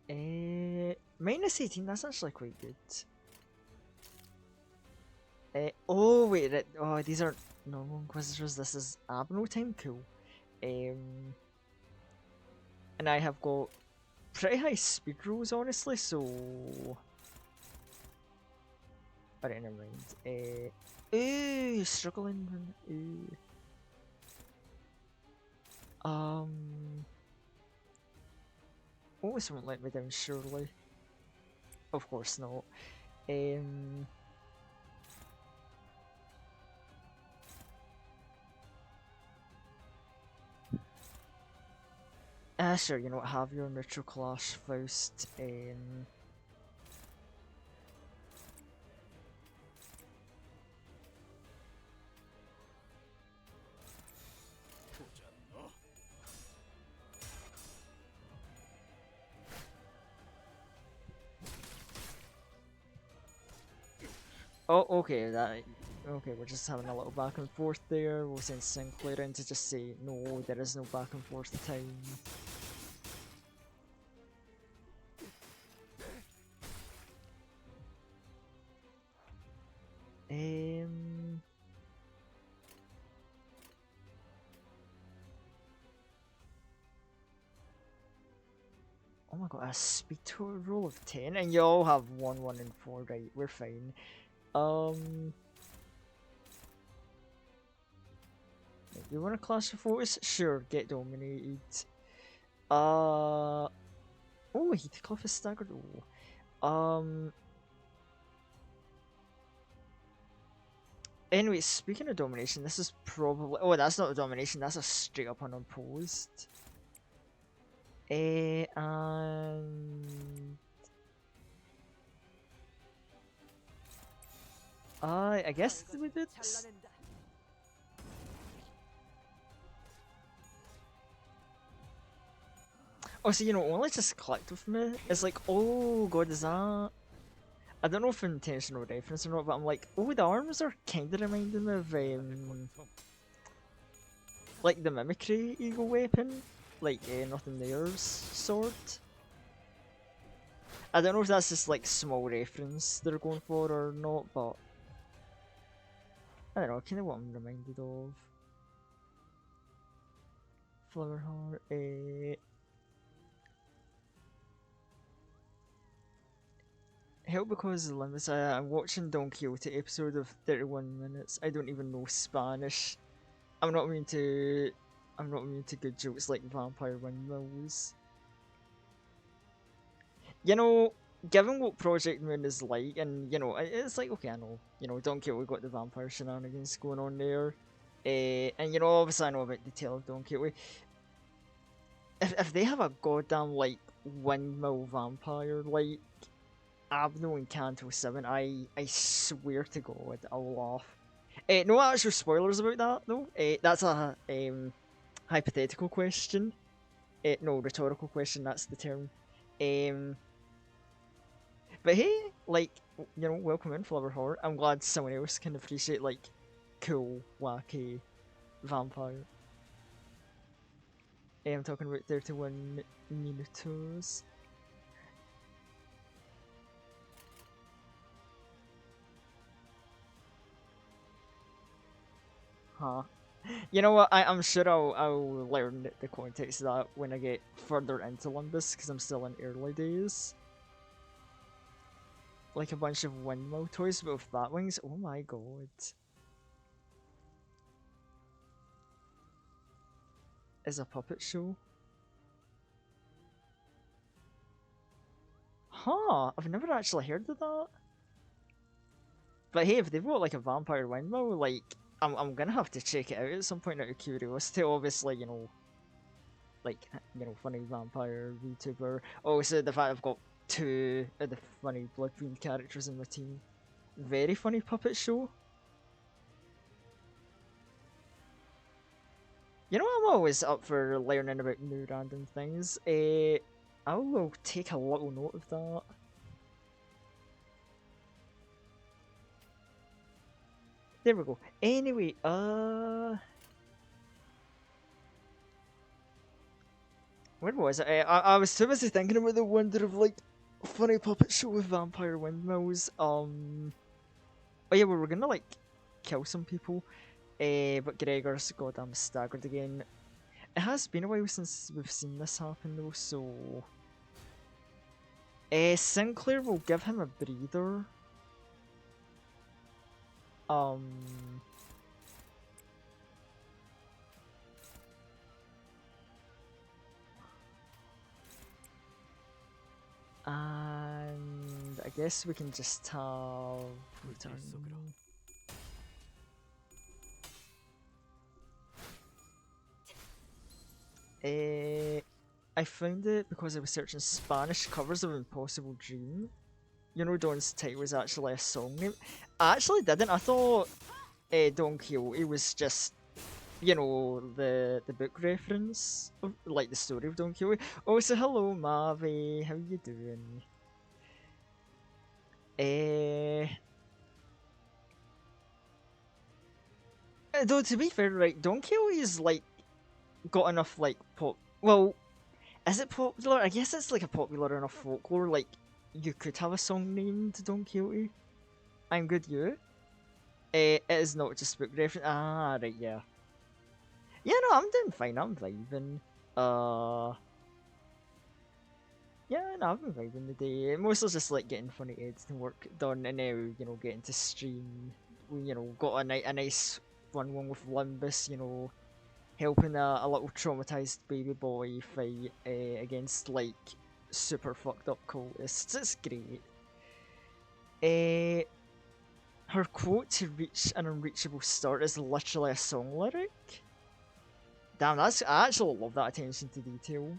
Minus 18, that's actually quite good. Oh wait, oh these aren't normal Inquisitors, this is Abno time, cool. And I have got pretty high speed rolls honestly, so... Alright, never mind. Ooh, struggling. Ooh. Oh, this won't let me down surely. Of course not. Sure, you know what, have your neutral clash first. 보자 너. Oh, okay, okay, we're just having a little back and forth there. We'll send Sinclair in to just say, no, there is no back and forth time. Oh my god, a speed total roll of 10, and you all have 1, 1, and 4, right? We're fine. You want to clash of force? Sure, get dominated. Oh, he took off his staggered. Anyway, speaking of domination, this is probably. Oh, that's not a domination, that's a straight up unopposed. And. I guess we did. 잘라낸다. Oh, so you know, only just clicked with me. It's like, oh god, is that? I don't know if intentional reference or not, but I'm like, oh, the arms are kind of reminding me of like the mimicry eagle weapon, like nothing there's sword. I don't know if that's just like small reference they're going for or not, but I don't know, kind of what I'm reminded of. Flower heart. Help because of the limits. I'm watching Don Quixote episode of 31 minutes. I don't even know Spanish. I'm not immune to good jokes like vampire windmills. You know, given what Project Moon is like, and you know, it's like okay, I know, you know, Don Quixote got the vampire shenanigans going on there, and you know, obviously I know about the tale of Don Quixote. If they have a goddamn like windmill vampire like Abno and Canto 7, I swear to God, I'll laugh. No actual spoilers about that though. That's a hypothetical question. No, rhetorical question. That's the term. But hey, like you know, welcome in, Flower Heart. I'm glad someone else can appreciate like cool, wacky vampire. I'm talking about 31 minutos. Huh. You know what? I'm sure I'll learn the context of that when I get further into Limbus, because I'm still in early days. Like a bunch of windmill toys but with bat wings. Oh my god. Is a puppet show? Huh, I've never actually heard of that. But hey, if they've got like a vampire windmill, like I'm gonna have to check it out at some point out of curiosity. Obviously, you know, like you know, funny vampire VTuber. Also, the fact I've got 2 of the funny Blood Fiend characters in my team. Very funny puppet show. You know, I'm always up for learning about new random things. I will take a little note of that. There we go. Anyway, Where was it? I was too busy thinking about the wonder of like funny puppet show with vampire windmills. Oh yeah, we were gonna like kill some people. But Gregor's goddamn staggered again. It has been a while since we've seen this happen though, so Sinclair will give him a breather. Um and I guess we can just have return. I found it because I was searching Spanish covers of Impossible Dream. You know, Don's title was actually a song name. I actually didn't. I thought Don Quixote was just, you know, the book reference, of, like the story of Don Quixote. Oh, so hello, Mavi. How you doing? Though to be fair, right, Don Quixote is like got enough like pop. Well, is it popular? I guess it's like a popular enough folklore. Like you could have a song named Don Quixote. I'm good, you. It is not just book reference. Ah, right, yeah. Yeah, no, I'm doing fine. I'm vibing. Yeah, no, I've been vibing today. Mostly just like getting funny editing work done, and now you know getting to stream. We got a nice fun one with Limbus. You know, helping a little traumatized baby boy fight against like super fucked up cultists. It's great. Her quote to reach an unreachable start is literally a song lyric. Damn, I actually love that attention to detail.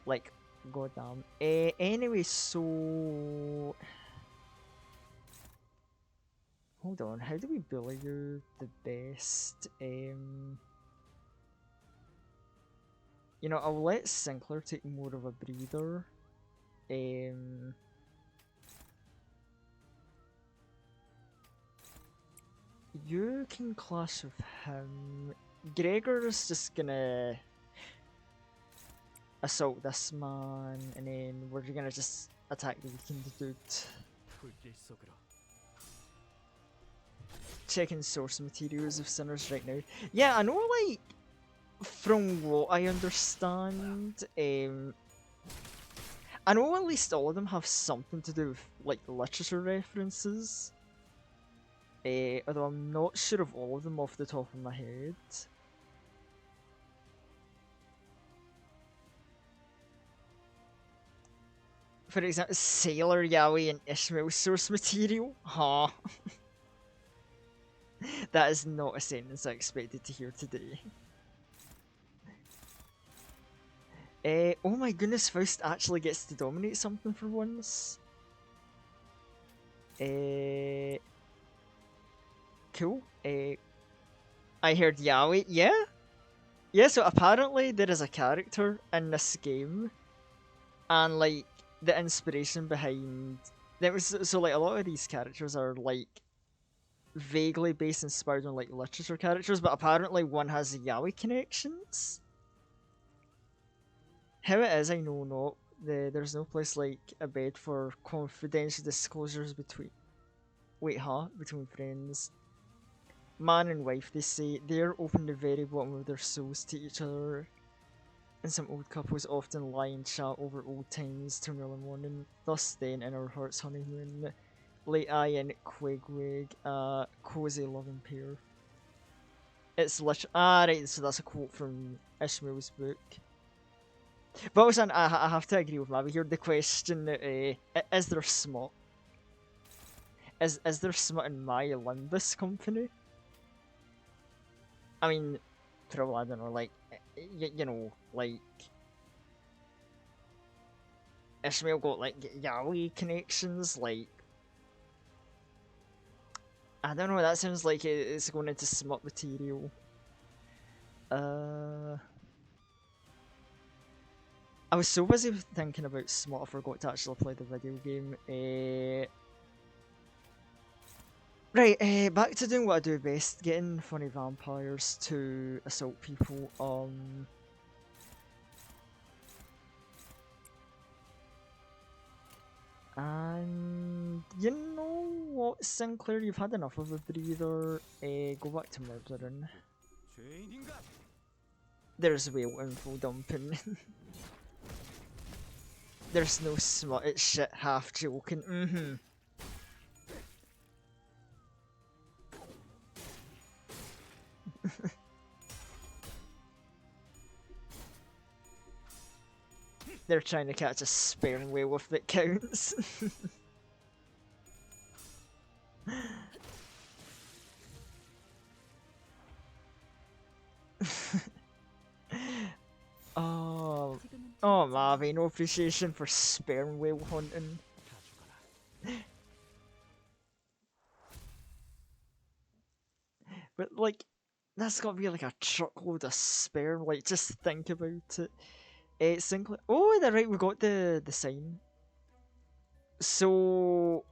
Like, goddamn. Anyway, so hold on. How do we bully you the best? You know, I'll let Sinclair take more of a breather. You can clash with him. Gregor's just gonna assault this man, and then we're gonna just attack the weakened dude. 불길 속으로. Checking source materials of Sinners right now. Yeah, I know, like, from what I understand, I know at least all of them have something to do with, like, literature references. Although I'm not sure of all of them off the top of my head. For example, Sailor Yaoi and Ishmael source material? Huh. That is not a sentence I expected to hear today. Oh my goodness, Faust actually gets to dominate something for once. Cool. I heard Yaoi. Yeah? Yeah, so apparently there is a character in this game, and like the inspiration behind that was so like a lot of these characters are like vaguely based inspired on like literature characters, but apparently one has Yaoi connections. How it is, I know not. There's no place like a bed for confidential disclosures between. Wait, huh? Between friends. Man and wife, they say, they're open the very bottom of their souls to each other. And some old couples often lie and chat over old times till early morning. Thus then, in our hearts honeymoon, late eye and quigwig, cozy loving pair. It's literally right. So that's a quote from Ishmael's book. But also, I have to agree with Mavi here. The question: is there smut? Is there smut in my Limbus company? I mean, probably, I don't know, like, you know, like, Ishmael got, like, Yaoi connections, like, I don't know, that sounds like it's going into smut material. I was so busy thinking about smut, I forgot to actually play the video game. Right, back to doing what I do best, getting funny vampires to assault people. And you know what, Sinclair, you've had enough of a breather. Go back to murdering. 죄인인가? There's whale info dumping. There's no smut, it's shit, half joking. They're trying to catch a sperm whale if it counts. Oh, oh, Mavi, no appreciation for sperm whale hunting. But like, that's gotta be like a truckload of sperm. Like, just think about it. Sinclair. Oh, that's right. We got the sign. So,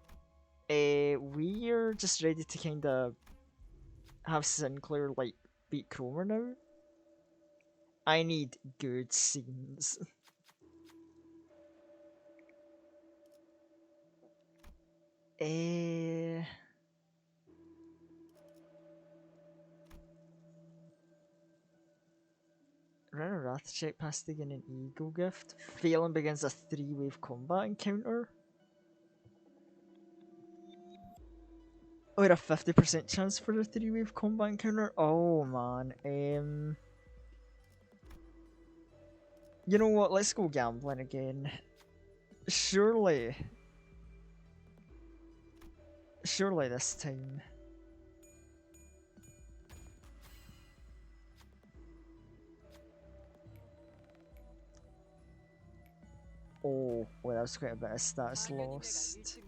we're just ready to kind of have Sinclair like beat Cromer now. I need good scenes. Run a Wrath check past to gain an Eagle gift. Failing begins a 3-wave combat encounter. Or a 50% chance for a 3-wave combat encounter. Oh man. You know what? Let's go gambling again. Surely this time. Oh, well, that was quite a bit of stats 당연히 내가 lost.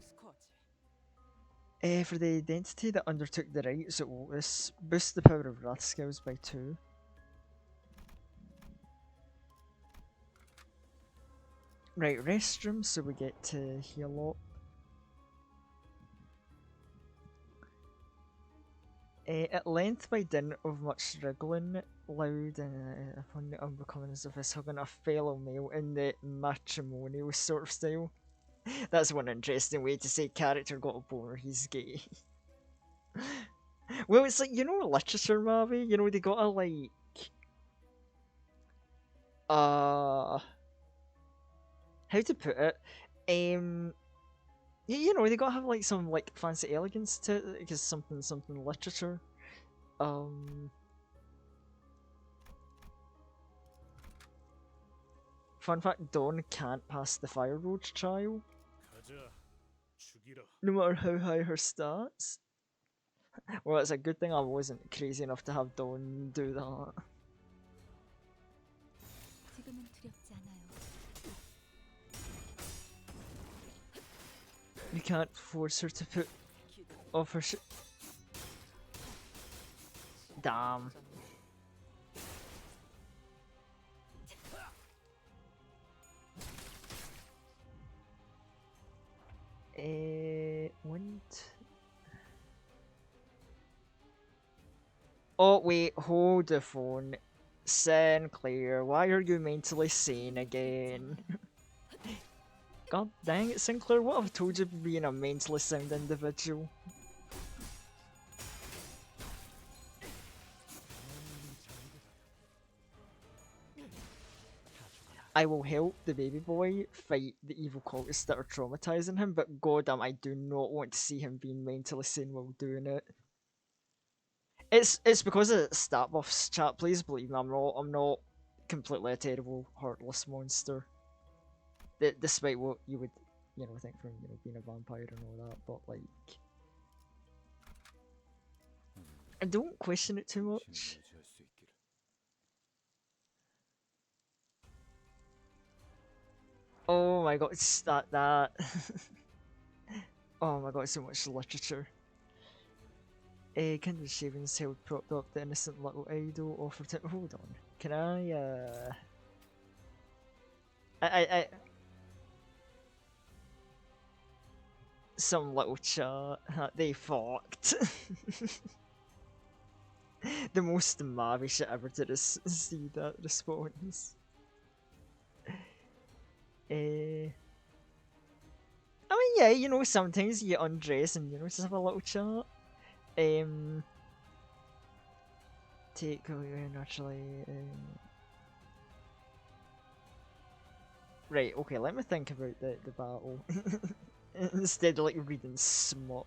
1등 스코어지. For the identity that undertook the rights at Otis, boost the power of Wrath skills by 2. Right, restroom, so we get to heal up. At length, by dint of much wriggling, loud and upon the unbecoming as if it's hugging a fellow male in the matrimonial sort of style. That's one interesting way to say character got a boner, he's gay. Well, it's like, you know, literature, Mavi, you know, they gotta like... How to put it? You know, they gotta have like some like fancy elegance to it, because something literature. Fun fact, Dawn can't pass the Fire Road trial, 가자. 죽이라. no matter how high her stats. Well, it's a good thing I wasn't crazy enough to have Dawn do that. 지금은 두렵지 않아요. You can't force her to put off her shit. Damn. Oh wait, hold the phone. Sinclair, why are you mentally sane again? God dang it, Sinclair, what have I told you about being a mentally sound individual? I will help the baby boy fight the evil cultists that are traumatizing him, but goddamn, I do not want to see him being mentally sane while doing it. It's because of stat buffs, chat. Please believe me, I'm not completely a terrible, heartless monster. Despite what you would, think from being a vampire and all that, but like, I don't question it too much. 무시할 수 있기를. Oh my god, it's that. Oh my god, so much literature. Kindred shavings held propped up the innocent little idol offered to. Hold on, can I some little chat. They fucked. The most Mavi shit ever to see that response. I mean, yeah, you know, sometimes you undress and, you know, just have a little chat. Take away naturally. Right, okay, let me think about the battle. Instead of like reading smut.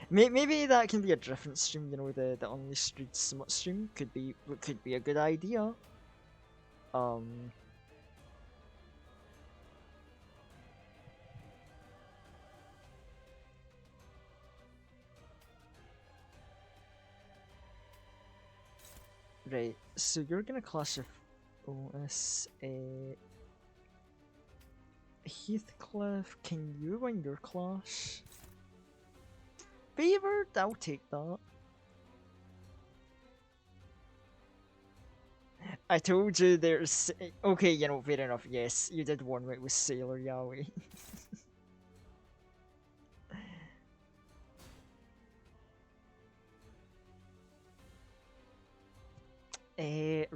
Maybe that can be a different stream, you know, the Unleashed Read Smut stream could be a good idea. Um Right, so you're gonna clash with Otis. Heathcliff, can you win your clash? Favored, I'll take that. I told you there's... Okay, you know, fair enough, yes, you did one right with Sailor Yaoi.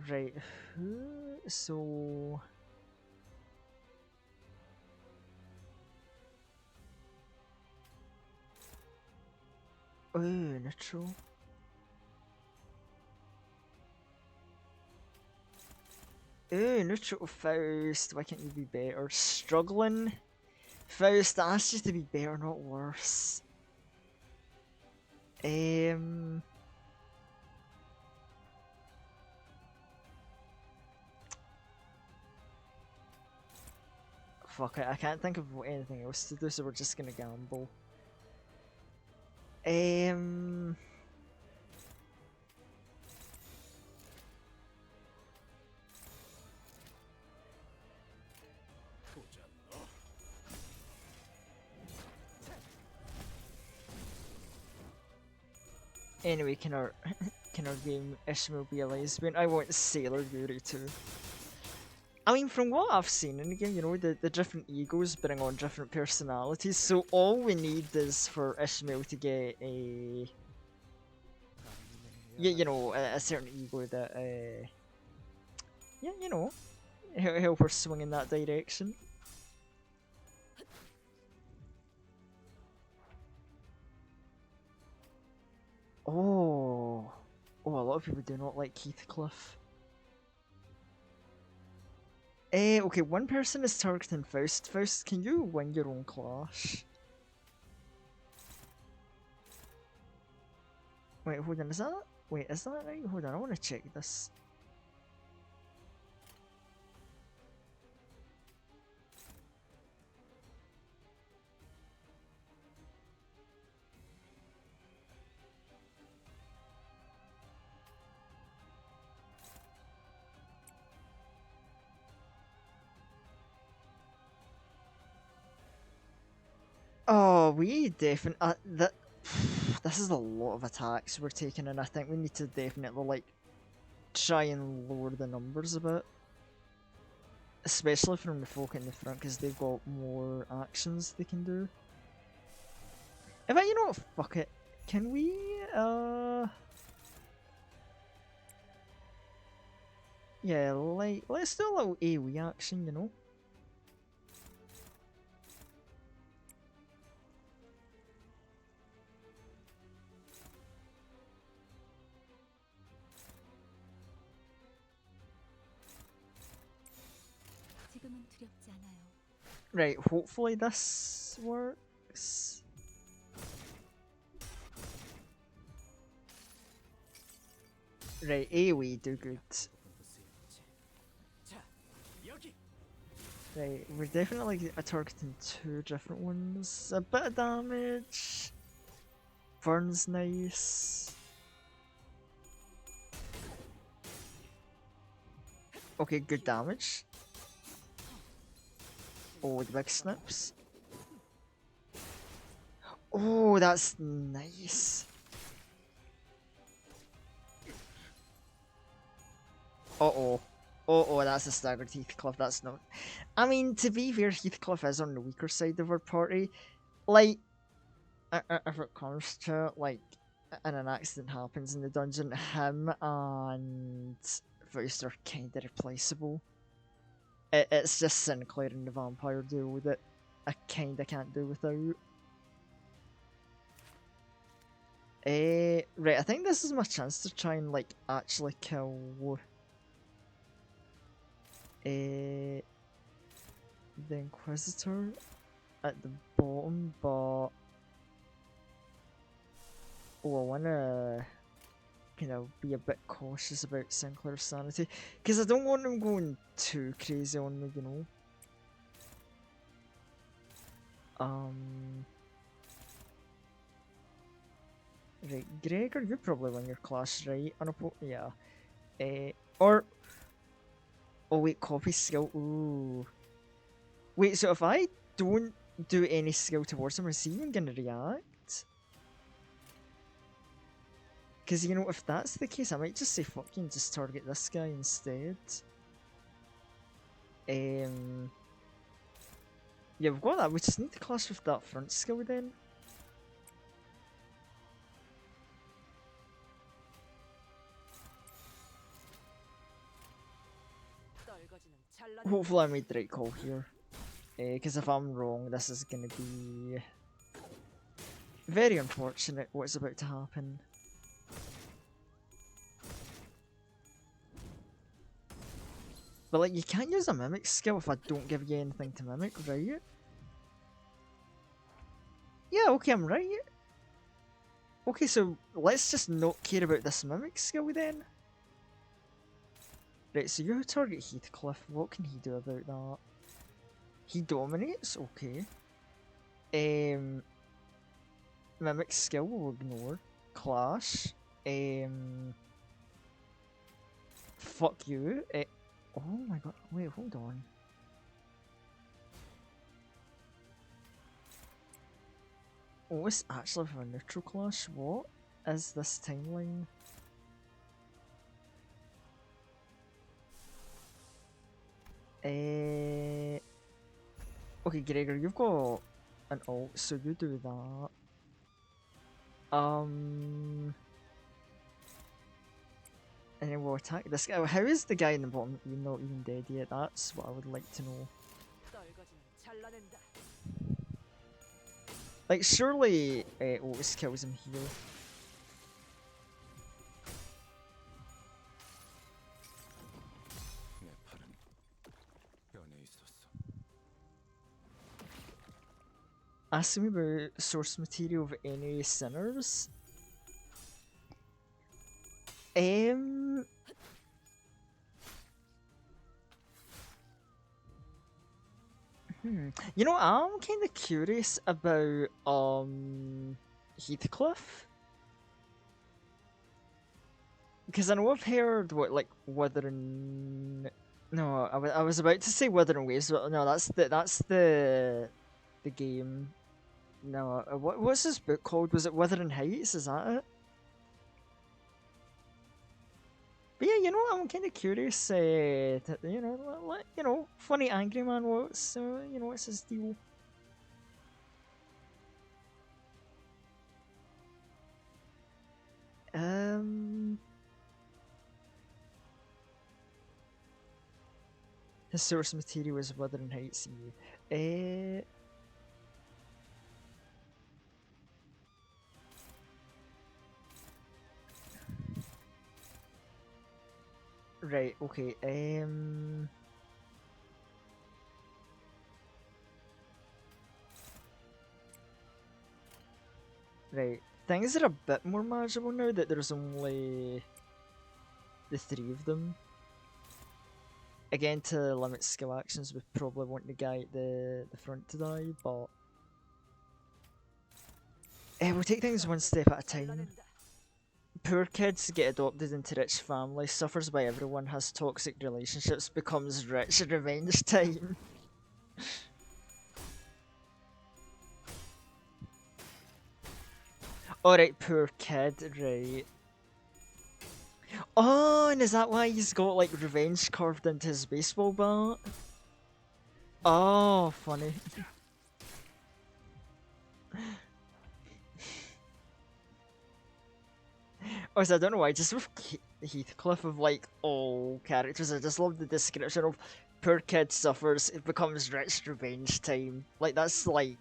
Right, so... Oh, neutral. Oh, neutral Faust, why can't you be better? Struggling? Faust, I asked you to be better, not worse. Fuck it, I can't think of anything else to do, so we're just gonna gamble. 보자 너. Anyway, can our game Ishmael be a lesbian? I want Sailor Yuri too. I mean, from what I've seen in the game, you know, the different egos bring on different personalities, so all we need is for Ishmael to get a... Yeah, you know, a certain ego that, yeah, you know, help her swing in that direction. Oh, a lot of people do not like Heathcliff. Okay, one person is targeting Faust. Faust, can you win your own clash? Wait, hold on, is that... Wait, is that right? Hold on, I want to check this. Oh, we definitely... this is a lot of attacks we're taking, and I think we need to definitely, like, try and lower the numbers a bit. Especially from the folk in the front, because they've got more actions they can do. In fact, you know what? Fuck it. Can we, yeah, like, let's do a little AoE action, you know? 지금은 두렵지 않아요. Right, hopefully this works. Right, AoE do good. 자, 여기. Right, we're definitely targeting two different ones. A bit of damage. Burn's nice. Okay, good damage. Oh, the big snips. Oh, that's nice. Uh-oh. Oh, that's a staggered Heathcliff, that's not... I mean, to be fair, Heathcliff is on the weaker side of our party. Like, if it comes to it, like, and an accident happens in the dungeon, him and Faust are kinda replaceable. It's just Sinclair and the vampire deal with it. I kinda can't do without. Right, I think this is my chance to try and like actually kill the Inquisitor at the bottom, but I wanna kind of be a bit cautious about Sinclair's sanity because I don't want him going too crazy on me, you know. Right, Gregor, you probably win your class, right? Yeah. Or oh wait, copy skill. Ooh. Wait, so if I don't do any skill towards him, is he even gonna react? Because, you know, if that's the case, I might just say fuck you and just target this guy instead. Yeah, we've got that. We just need to clash with that front skill then. Hopefully I made the right call here. Because if I'm wrong, this is gonna be very unfortunate what's about to happen. But like, you can't use a mimic skill if I don't give you anything to mimic, right? Yeah, okay, I'm right. Okay, so let's just not care about this mimic skill then. Right, so you target Heathcliff. What can he do about that? He dominates? Okay. Mimic skill will ignore. Clash. Fuck you. Oh my god, wait, hold on. Oh, it's actually for a neutral clash? What is this timeline? Okay, Gregor, you've got an ult, so you do that. And then we'll attack this guy. How is the guy in the bottom not even dead yet? That's what I would like to know. Like, surely Otis kills him here. 내 팔은 연에 있었어. Ask me about source material of any sinners. You know, I'm kind of curious about Heathcliff, because I know I've heard what like Wuthering. No, I was about to say Wuthering Waves, but no, that's the game. No, what's this book called? Was it Wuthering Heights? Is that it? But yeah, you know, I'm kind of curious. You know, funny angry man. What's his deal? His source material is Wuthering Heights. Right. Okay. Right. Things are a bit more manageable now that there's only the three of them. Again, to limit skill actions, we probably want the guy at the front to die, but we'll take things one step at a time. Poor kids get adopted into rich families, suffers by everyone, has toxic relationships, becomes rich, revenge time. Alright, poor kid, right. Oh, and is that why he's got like revenge carved into his baseball bat? Oh, funny. Oh, so I don't know why, just with Heathcliff of like all characters. I just love the description of poor kid suffers, it becomes rich, revenge time. Like that's like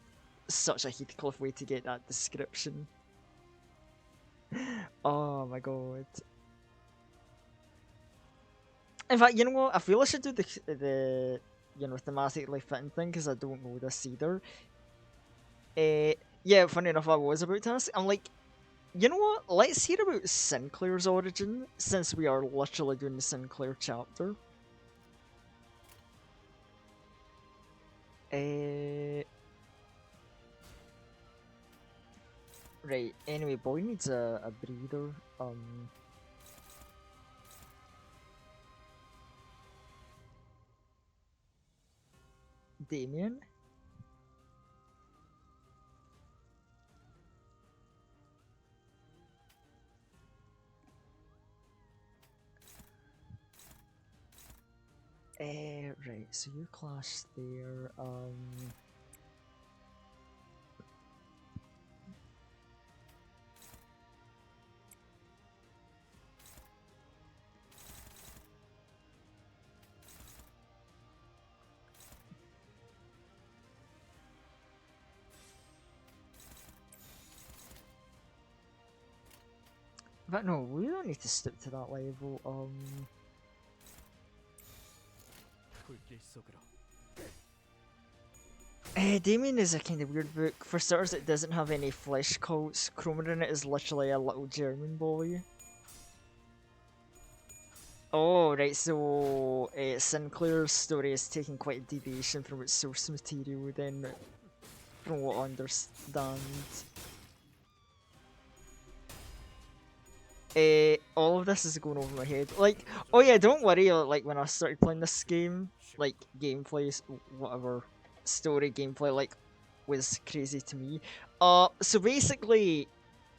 such a Heathcliff way to get that description. Oh my god. In fact, you know what? I feel I should do the thematically fitting thing because I don't know this either. Yeah, funny enough, I was about to ask. I'm like, you know what? Let's hear about Sinclair's origin since we are literally doing the Sinclair chapter. Right. Anyway, boy needs a breather. Damien. Right, so you clash there, but no, we don't need to stoop to that level, Damien is a kind of weird book. For starters, it doesn't have any flesh cults. Cromer in it is literally a little German boy. Oh, right, so Sinclair's story is taking quite a deviation from its source material then, from what I understand. All of this is going over my head. Like, oh yeah, don't worry, like when I started playing this game, like gameplay, whatever, story gameplay, like, was crazy to me. So basically,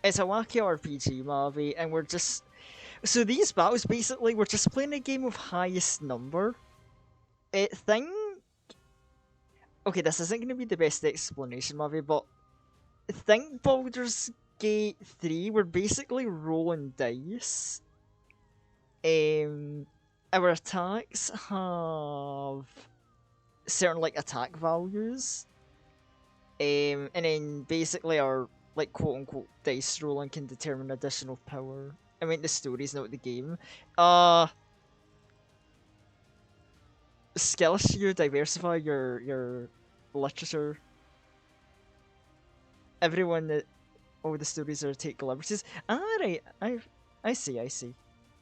it's a wacky RPG, Mavi, and we're just... So these battles, basically, we're just playing a game of highest number. Thing... Okay, this isn't going to be the best explanation, Mavi, but... Think Baldur's Gate 3, we're basically rolling dice. Our attacks have certain, like, attack values. And then basically our, like, quote-unquote dice rolling can determine additional power. I mean, the story's not the game. Skills, you diversify your literature. Everyone that the stories are take liberties. Ah, right, I see.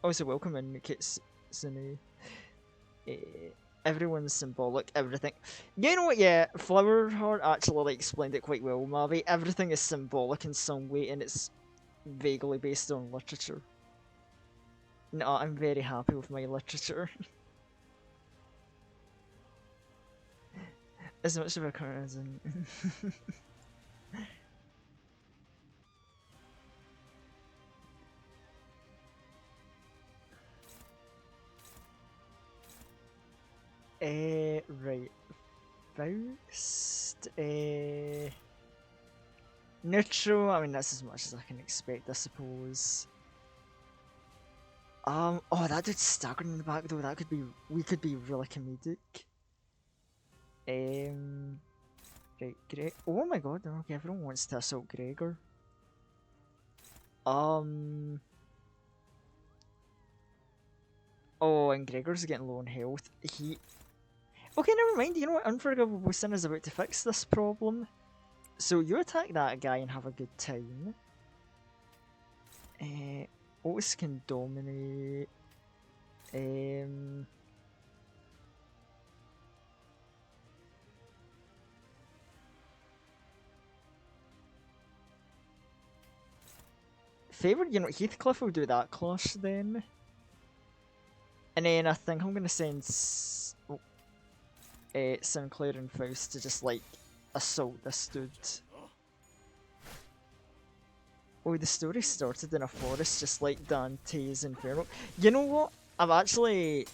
Also, welcome in, Kitsune. Everyone's symbolic, everything. You know what, yeah, Flowerheart actually like, explained it quite well, Mavi. Everything is symbolic in some way, and it's vaguely based on literature. No, I'm very happy with my literature. As much of a current as in... Right. Faust, neutral, I mean that's as much as I can expect, I suppose. Oh, that dude's staggering in the back though, we could be really comedic. Right, Greg, oh my god, okay, everyone wants to assault Gregor. Oh, and Gregor's getting low on health, okay, never mind, you know what, Unforgivable Sin is about to fix this problem. So you attack that guy and have a good time. Otis can dominate. Favoured, you know, Heathcliff will do that clash then. And then I think I'm gonna send Sinclair and Faust to just like assault this dude. Oh, the story started in a forest just like Dante's Inferno. You know what? I've actually...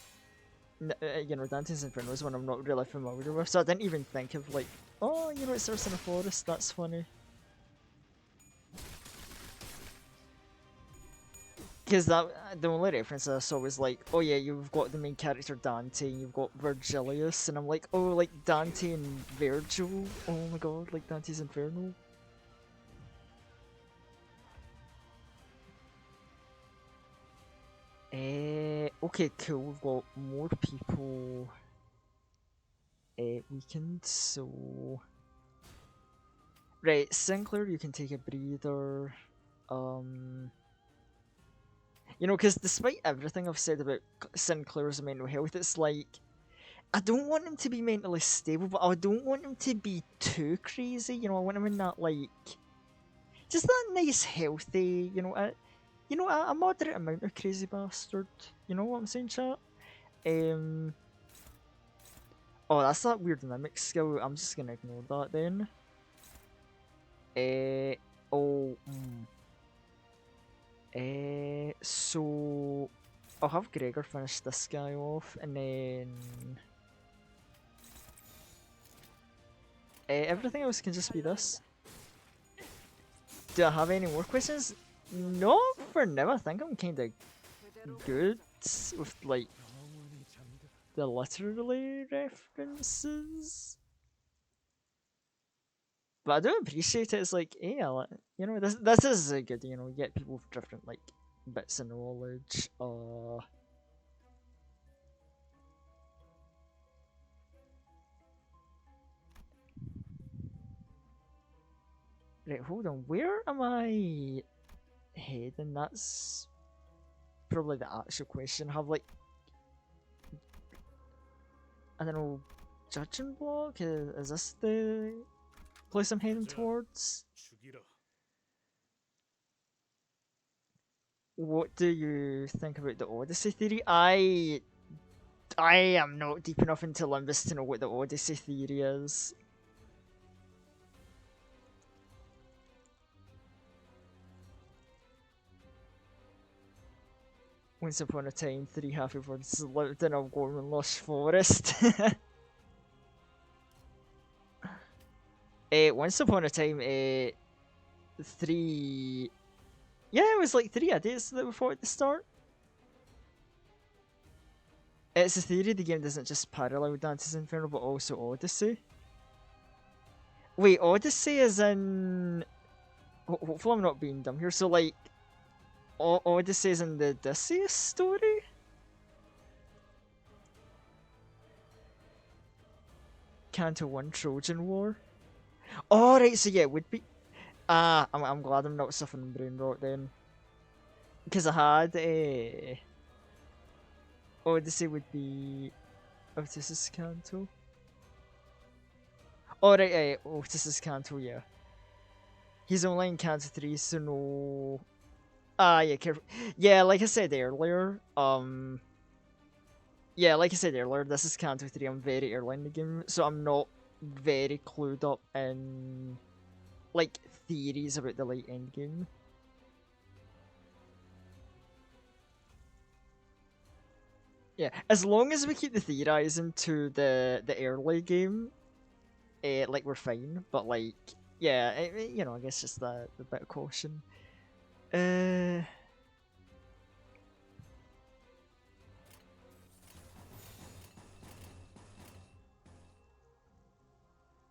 you know, Dante's Inferno is one I'm not really familiar with, so I didn't even think of like, oh, you know, it starts in a forest, that's funny. because that the only reference I saw was like, oh yeah, you've got the main character Dante, and you've got Virgilius, and I'm like, oh, like Dante and Virgil. Oh my god, like Dante's Inferno. Okay, cool. We've got more people weakened, so right, Sinclair, you can take a breather. You know, because despite everything I've said about Sinclair's mental health, it's like I don't want him to be mentally stable, but I don't want him to be too crazy. You know, I want him in that like just that nice, healthy. A moderate amount of crazy bastard. You know what I'm saying, chat? Um. Oh, that's that weird mimic skill. I'm just gonna ignore that then. Oh. So I'll have Gregor finish this guy off, and then everything else can just be this. Do I have any more questions? No, for now. I think I'm kind of good with like the literary references. But I do appreciate it. It's like, hey, this is good. You know, you get people with different like bits of knowledge. Right, hold on. Where am I heading? That's probably the actual question. Have like, I don't know, judging block? Is this the place I'm heading towards? What do you think about the Odyssey theory? I am not deep enough into Limbus to know what the Odyssey theory is. Once upon a time, 3 happy birds lived in a warm and lush forest. Once upon a time, 3... Yeah, it was like 3 idiots that we fought at the start. It's a theory the game doesn't just parallel Dante's Inferno, but also Odyssey. Wait, Odyssey is in... Hopefully I'm not being dumb here. So, like, Odyssey is in the Odysseus story? Canto 1 Trojan War? Oh, right, so yeah, it would be... I'm glad I'm not suffering brain rot then. Because I had a... Odyssey would be... Odysseus Canto. Oh, right, Odysseus Canto, yeah. He's only in Canto 3, so no... Yeah, careful. Yeah, like I said earlier, yeah, like I said earlier, this is Canto 3, I'm very early in the game, so I'm not very clued up in, like, theories about the late end game. Yeah, as long as we keep the theorizing to the early game, like, we're fine, but, like, yeah, I guess just the bit of caution.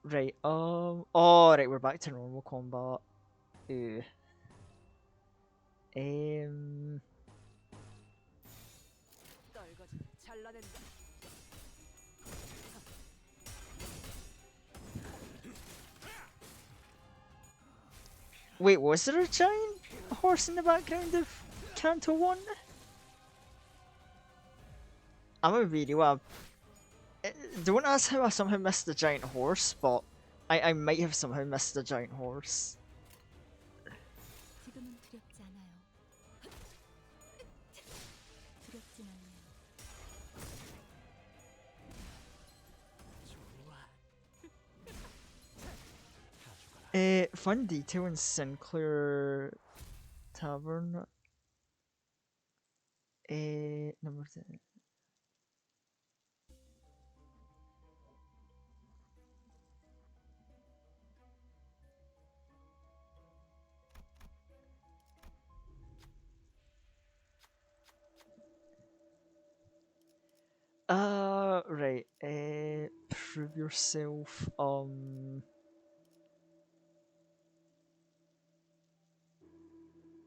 Right, oh, right, we're back to normal combat. Ew. 떨거지면 잘라낸다. Wait, was there a giant horse in the background of Canto 1? I'm a video. Don't ask how I somehow missed the giant horse, but I might have somehow missed the giant horse. 지금은 두렵지 않아요. 두렵진 않네요. Fun detail in Sinclair Tavern. Number 10. Right, prove yourself.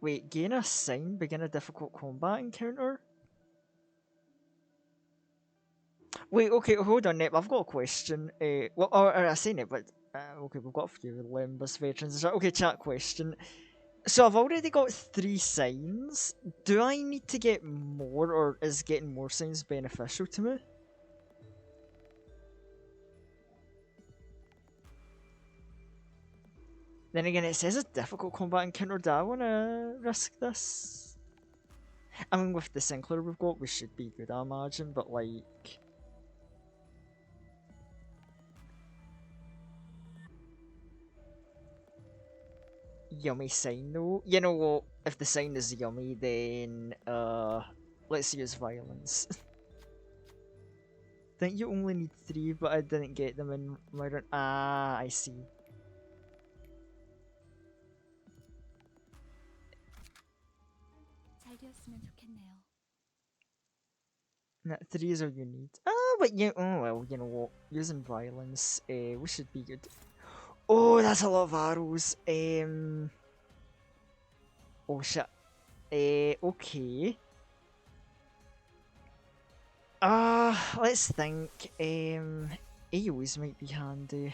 Wait, gain a sign, begin a difficult combat encounter? Wait, okay, hold on, Nip, I've got a question. Well, or I say Nip, but okay, we've got a few Limbus veterans. Okay, chat question. So I've already got 3 signs. Do I need to get more, or is getting more signs beneficial to me? Then again, it says a difficult combat encounter. Do I want to risk this? I mean, with the Sinclair we've got, we should be good, I imagine, but like... Yummy sign though. You know what? If the sign is yummy, then let's use violence. Think you only need 3, but I didn't get them in my run. Ah, I see. 잘 되었으면 좋겠네요. Nah, 3 is all you need. Ah, but you, oh well, you know what? Using violence, we should be good. Oh, that's a lot of arrows. Oh shit. Okay. Let's think. AoEs might be handy.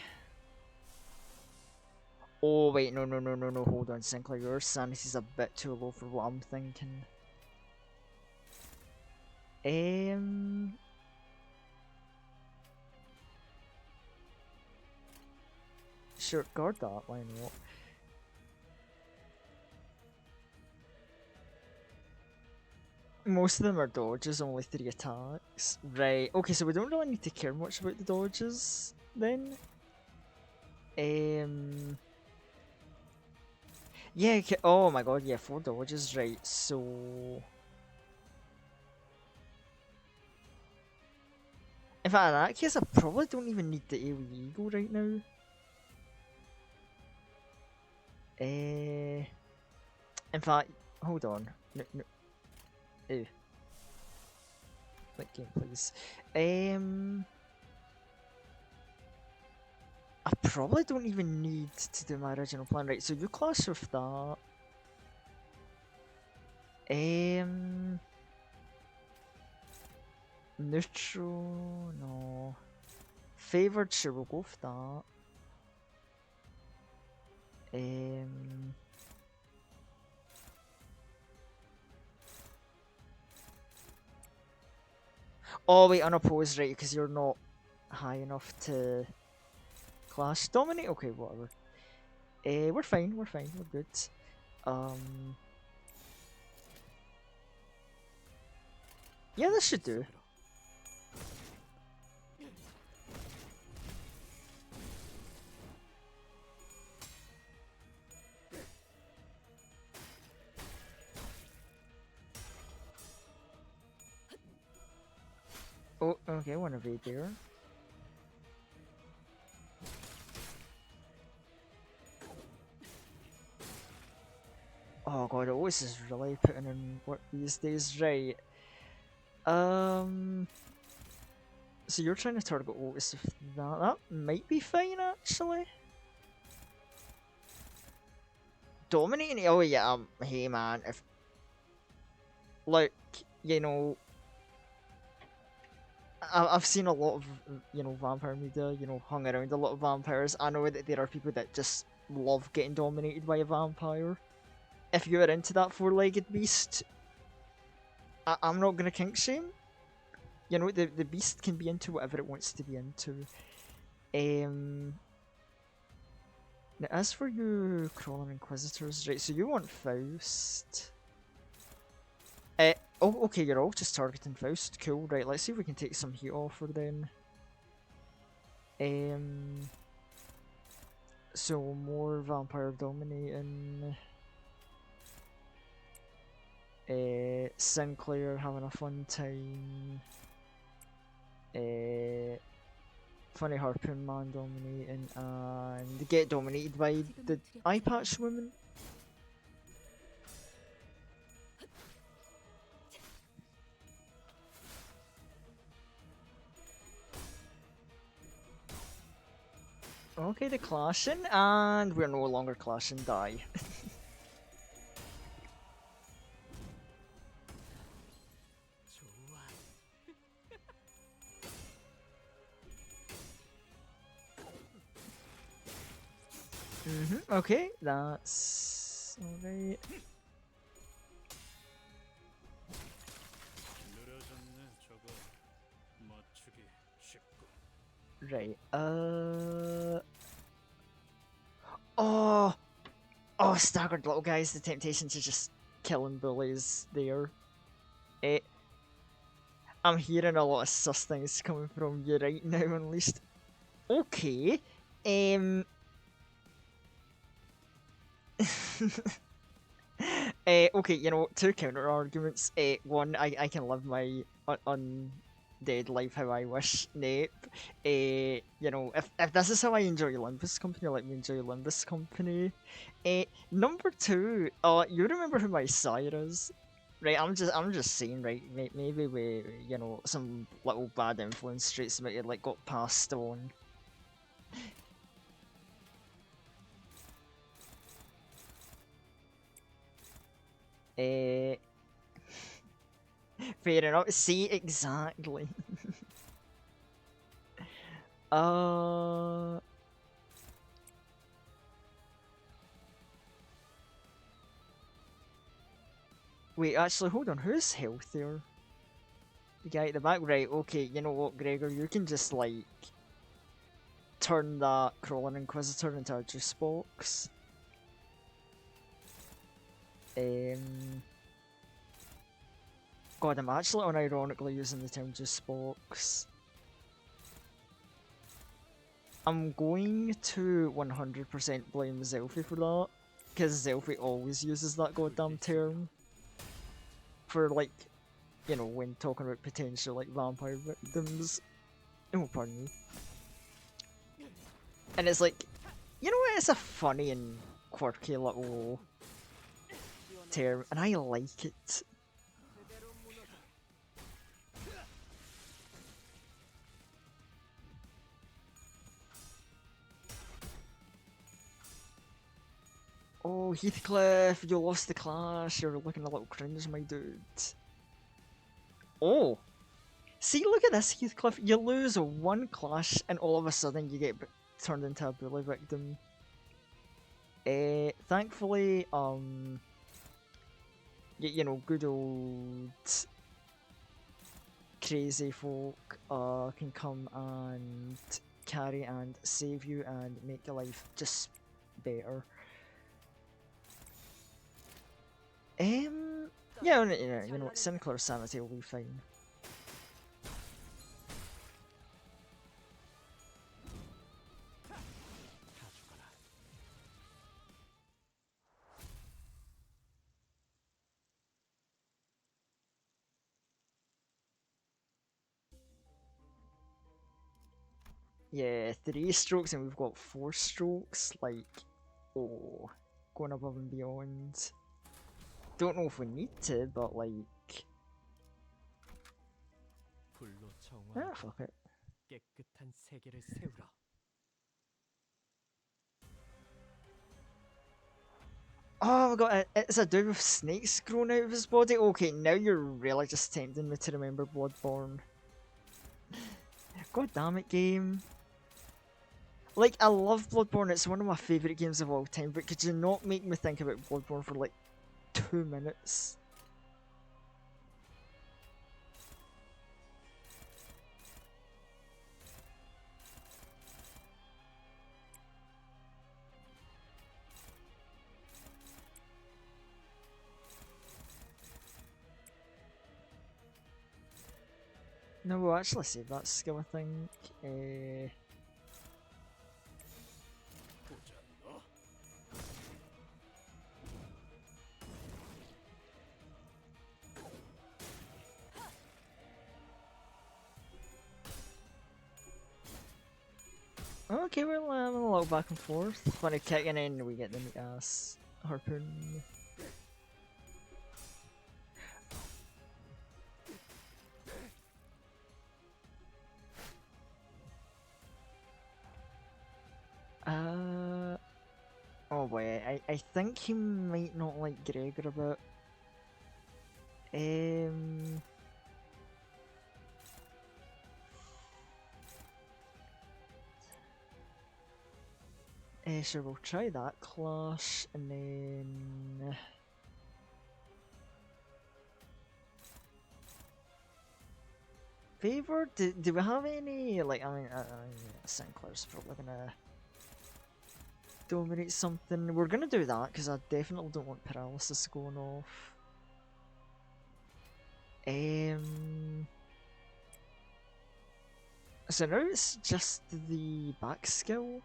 Oh wait, no, hold on, Sinclair, your sanity's a bit too low for what I'm thinking. Sure, guard that, why not? Most of them are dodges, only 3 attacks. Right, okay, so we don't really need to care much about the dodges, then. Yeah, okay. Oh my god, yeah, 4 dodges, right, so... In fact, in that case, I probably don't even need the AoE Eagle right now. In fact, hold on. No. Ew. Click game, please. I probably don't even need to do my original plan. Right, so you clash with that. Neutral, no. Favored, sure, we'll go with that. Oh wait, unopposed, right? Because you're not high enough to clash. Dominate? Okay, whatever. We're fine, we're good. Yeah, this should do. Oh, okay, one evade there. Oh god, Otis is really putting in work these days, right? So you're trying to target Otis with that. That might be fine, actually. Dominating? Oh yeah, hey man, if... Like, you know... I've seen a lot of, you know, vampire media, you know, hung around a lot of vampires. I know that there are people that just love getting dominated by a vampire. If you're into that 4-legged beast, I'm not gonna kink shame. You know, the beast can be into whatever it wants to be into. Now, as for you crawling inquisitors, right, so you want Faust. Oh, okay, you're all just targeting Faust. Cool, right, let's see if we can take some heat off her then. So more vampire dominating. Sinclair having a fun time. Funny Harpoon Man dominating, and get dominated by the eye patch woman. Okay, the clashing, and we're no longer clashing. Die. 좋아. Okay, that's alright. 느려졌네 저거. 맞추기 쉽고. Right. Oh. Oh, staggered little guys. The temptation to just killing bullies there. Eh. I'm hearing a lot of sus things coming from you right now, at least. Okay. Okay, you know, two counter arguments. One, I can live my undead life how I wish. Nape. You know, if this is how I enjoy Olympus Company, let me enjoy Olympus Company. Number two, you remember who my sire is? Right, I'm just saying, right, maybe we, you know, some little bad influence traits might have, like, got passed on. Eh, fair enough. See, exactly. Uh, Wait, actually, hold on. Who's healthier? The guy at the back? Right, okay, you know what, Gregor? You can just, like, turn that Crawling Inquisitor into a juice box. God, I'm actually unironically using the term juice box. I'm going to 100% blame Zelfie for that, because Zelfie always uses that goddamn term for, like, you know, when talking about potential, like, vampire victims. Oh, pardon me. And it's like, you know what, it's a funny and quirky little term, and I like it. 그대로 무너져. Oh, Heathcliff, you lost the clash, you're looking a little cringe, my dude. Oh! See, look at this, Heathcliff, you lose one clash, and all of a sudden you get turned into a bully victim. Thankfully, you know, good old crazy folk can come and carry and save you and make your life just better. Yeah, you know, Sinclair sanity will be fine. 다 죽어라. Yeah, 3 strokes and we've got 4 strokes. Like, oh, going above and beyond. Don't know if we need to, but like, 불로 ah, 정화하고 fuck it. 깨끗한 세계를 세우라. Oh my god, it's a dude with snakes growing out of his body? Okay, now you're really just tempting me to remember Bloodborne. God damn it, game. Like, I love Bloodborne, it's one of my favourite games of all time, but could you not make me think about Bloodborne for like 2 minutes? No, we'll actually save that skill, I think. 보자 너. Okay, we're a little back and forth. When I kick and then we get the meat ass harpoon. I think he might not like Gregor a bit. Sure, we'll try that clash, and then... Favor? Do we have any, like, I mean, Sinclair's probably gonna dominate something. We're gonna do that, because I definitely don't want paralysis going off. So now it's just the back skill.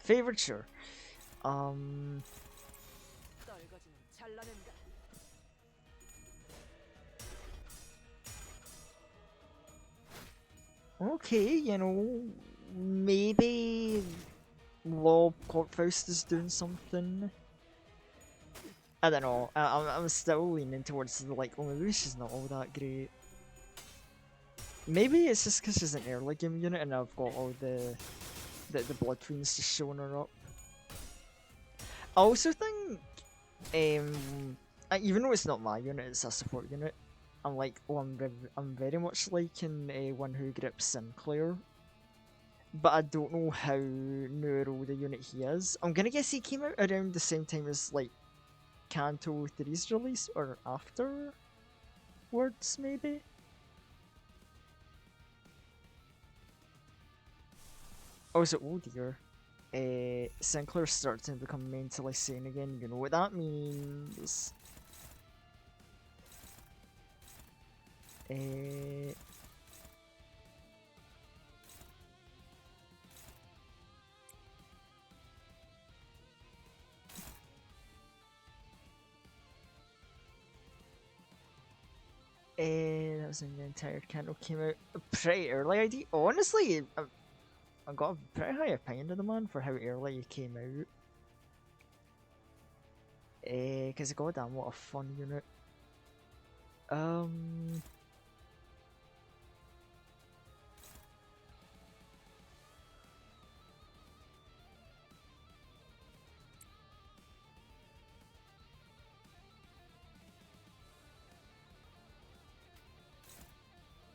Favored, sure. 떨거지는 잘라낸다. Okay, you know, maybe Lob Corpfaust is doing something. I don't know. I'm still leaning towards the like, oh, maybe she's not all that great. Maybe it's just because she's an early game unit and I've got all the Blood Fiends just showing her up. I also think, even though it's not my unit, it's a support unit. I'm like, oh, I'm very much liking one who grips Sinclair, but I don't know how neural the unit he is. I'm gonna guess he came out around the same time as like Kanto 3's release or afterwards, maybe. Also, oh dear. Sinclair starts to become mentally sane again. You know what that means. That was when the entire candle came out pretty early. ID. Honestly, I got a pretty high opinion of the man for how early he came out. Because goddamn, what a fun unit.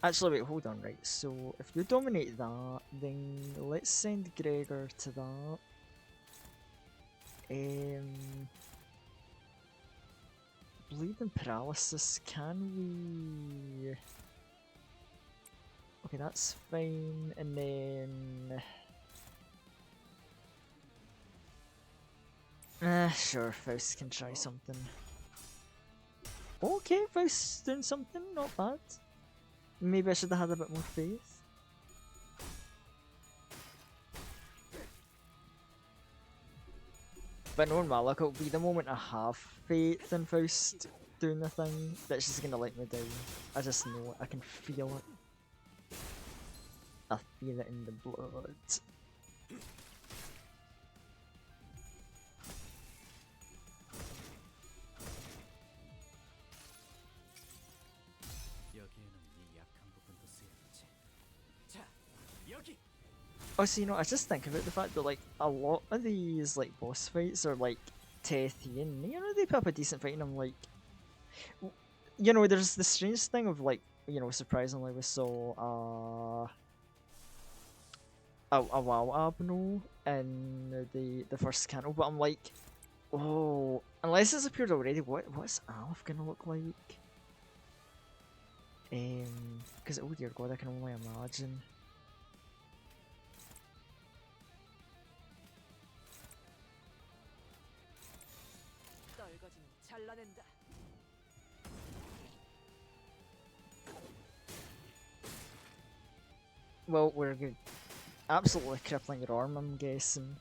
Actually, wait, hold on, right. So, if you dominate that, then let's send Gregor to that. Bleed and paralysis, can we... Okay, that's fine, and then... sure, Faust can try something. Okay, Faust's doing something, not bad. Maybe I should have had a bit more faith. But knowing my luck, it'll be the moment I have faith in Faust doing the thing that she's gonna let me down. I just know it, I can feel it. I feel it in the blood. 여기에는 네 약한 부분도 쓰여있지. 자, 여기. Also, you know, I just think about the fact that like a lot of these like boss fights are like Tethian. You know, they put up a decent fight, and I'm like, you know, there's the strange thing of like, you know, surprisingly we saw a WoW Abno in the first Canto, but I'm like, oh, unless it's appeared already, what's Alf gonna look like? Because oh dear God, I can only imagine. 떨거지는 잘라낸다. Well, we're good. Absolutely crippling your arm, I'm guessing.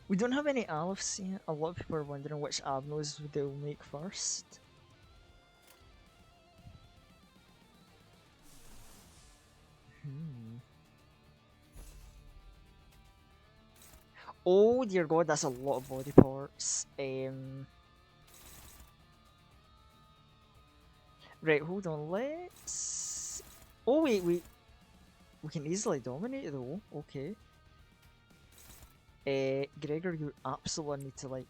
We don't have any Alfs yet. A lot of people are wondering which Abnos they'll make first. Oh dear God, that's a lot of body parts. Right, hold on, let's... Oh wait, we can easily dominate though, okay. Gregor, you absolutely need to like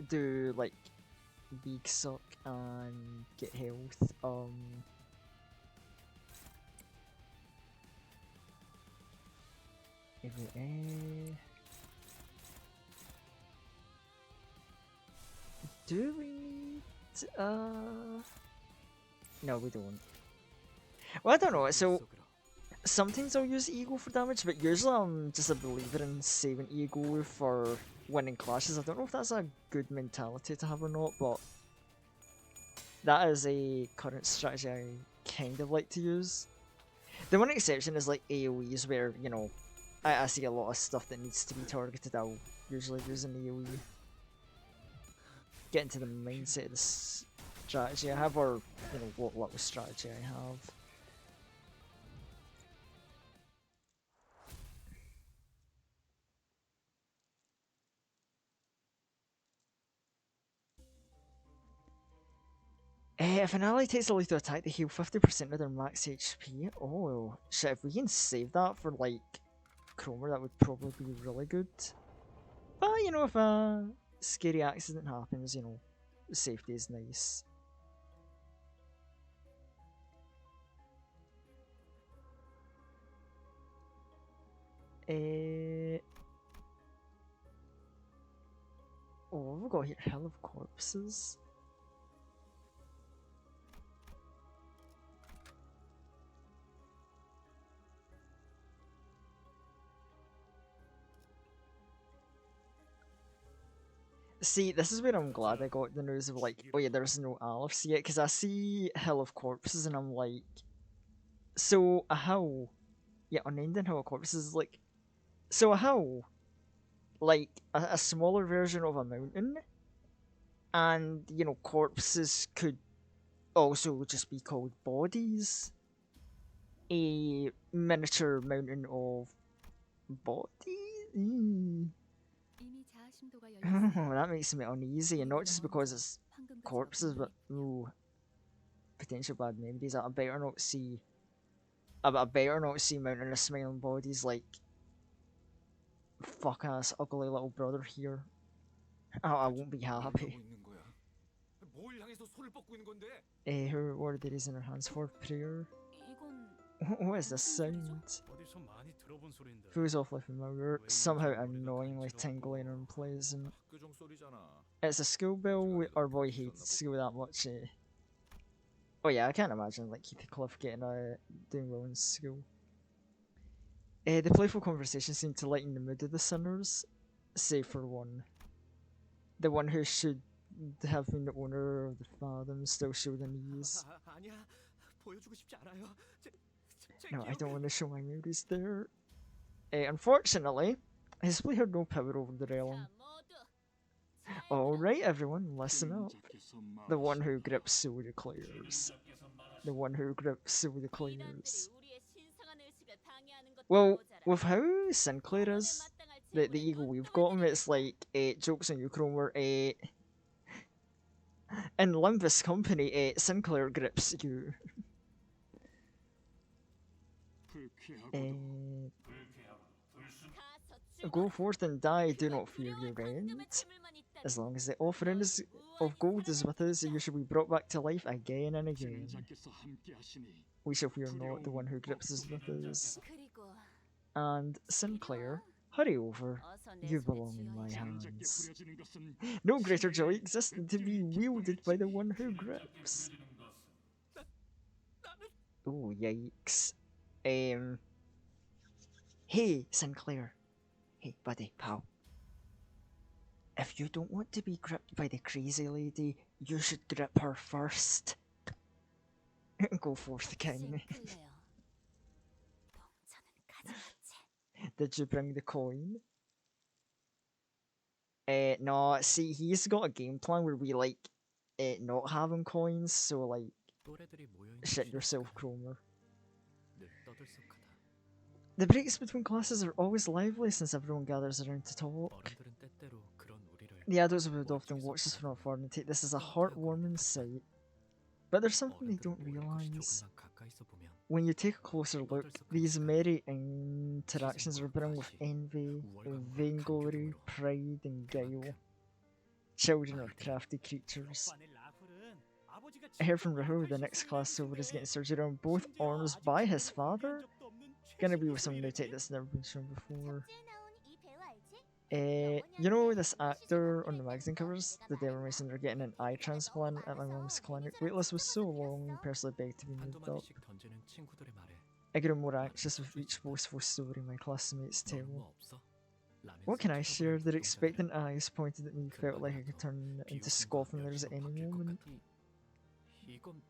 do like big suck and get health. Do we need no, we don't. Well, I don't know. So sometimes I'll use ego for damage, but usually I'm just a believer in saving ego for winning clashes. I don't know if that's a good mentality to have or not, but that is a current strategy I kind of like to use. The one exception is like AoEs, where, you know, I see a lot of stuff that needs to be targeted. I'll usually use an AoE. Get into the mindset of the strategy I have, or, you know, what little strategy I have. If an ally takes a lethal attack, they heal 50% of their max HP. Oh, shit, if we can save that for, like, Cromer, that would probably be really good. But, you know, if a scary accident happens, you know, safety is nice. Oh, what have we got here? Hell of Corpses. See, this is where I'm glad I got the news of, like, oh yeah, there's no Aleph yet, because I see Hell of Corpses and I'm like, so a hill, yeah, unending Hell of Corpses is like, so a hill, like a smaller version of a mountain, and, you know, corpses could also just be called bodies. A miniature mountain of bodies? 이미 자아심도가 열렸습니다. That makes me uneasy, and not just because it's corpses, but ooh, potential bad memories. I better not see. I better not see mountain of smiling bodies like fuck ass ugly little brother here. I won't be happy. Her word that is in her hands for prayer. 이건 What is this sound? 어디서 많이 들어본 소리인데. Feels awfully familiar, somehow annoyingly tingly and unpleasant. It's a school bell. Our boy hated school that much. Oh yeah, I can't imagine like Heathcliff getting doing well in school. The playful conversation seemed to lighten the mood of the sinners, save for one. The one who should have been the owner of the fathom still showed the knees. 아니야. 보여주고 싶지 않아요. No, I don't want to show my movies there. Unfortunately, his play had no power over the realm. Alright everyone, listen up. The one who grips so declares. The one who grips so declares. Well, with how Sinclair is, the ego we've got him, it's like, jokes on you, Cromer, in Limbus Company, Sinclair grips you. Go forth and die, do not fear your end. As long as the offering of gold is with us, you shall be brought back to life again and again. We shall fear not, the one who grips us with us. And Sinclair, hurry over, you belong in my hands. No greater joy exists than to be wielded by the one who grips. Oh, yikes. Hey, Sinclair. Hey, buddy, pal. If you don't want to be gripped by the crazy lady, you should grip her first. Go forth, King. Did you bring the coin? No, see, he's got a game plan where we, like, not having coins, so, like, shit yourself, Cromer. 늘 떠들썩하다. The breaks between classes are always lively since everyone gathers around to talk. 어른들은 때때로 그런 우리를 The adults would often watch us from afar and take this as a heartwarming sight. But there's something they don't 어른들은 모든 것이 realise. 조금만 가까이서 보면 when you take a closer look, these merry interactions are brimming with envy, vainglory, pride, and guile. Children are crafty creatures. I heard from Rahul the next class over is getting surgery on both arms by his father. Gonna be with some new tech that's never been shown before. You know this actor on the magazine covers? The day were mentioned they're getting an eye transplant at my mom's clinic. Waitlist was so long, personally begged to be moved up. I grew more anxious with each boastful story my classmates tell. What can I share? Their expectant eyes pointed at me felt like I could turn into scoffingers at any moment.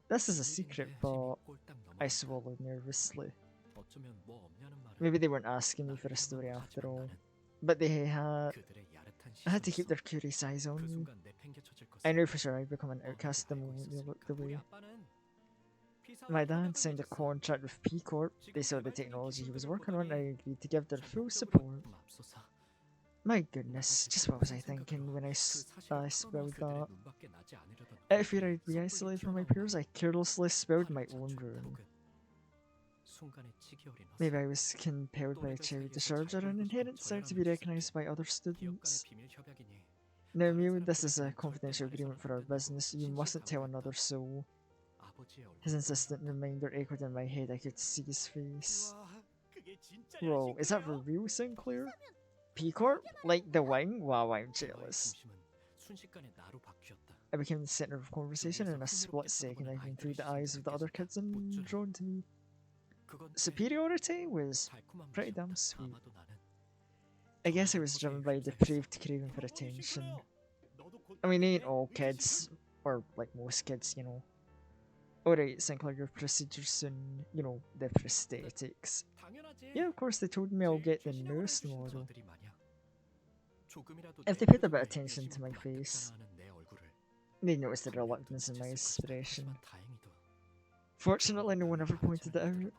This is a secret, but I swallowed nervously. Maybe they weren't asking me for a story after all, but they had. I had to keep their curious eyes on me. I knew for sure I'd become an outcast the moment they looked away. My dad signed a contract with P Corp. They saw the technology he was working on and I agreed to give their full support. My goodness, just what was I thinking when I spelled that? Out of fear I'd be isolated from my peers, I carelessly spelled my own ruin. Maybe I was compelled by a childish urge or an inherent desire to be recognised by other students. Now, Mew, this is a confidential agreement for our business. You mustn't tell another soul. His insistent reminder echoed in my head. I could see his face. Whoa, is that for real, Sinclair? P-Corp? Like the wing? Wow, I'm jealous. I became the centre of conversation in a split second. I came through the eyes of the other kids and drawn to me. Superiority was pretty damn sweet. I guess I was driven by a depraved craving for attention. I mean, ain't all kids, or like most kids, you know. Alright, Sinclair, your procedure soon, you know, the prosthetics. Yeah, of course, they told me I'll get the newest model. If they paid a bit of attention to my face, they noticed the reluctance in my expression. Fortunately, no one ever pointed it out.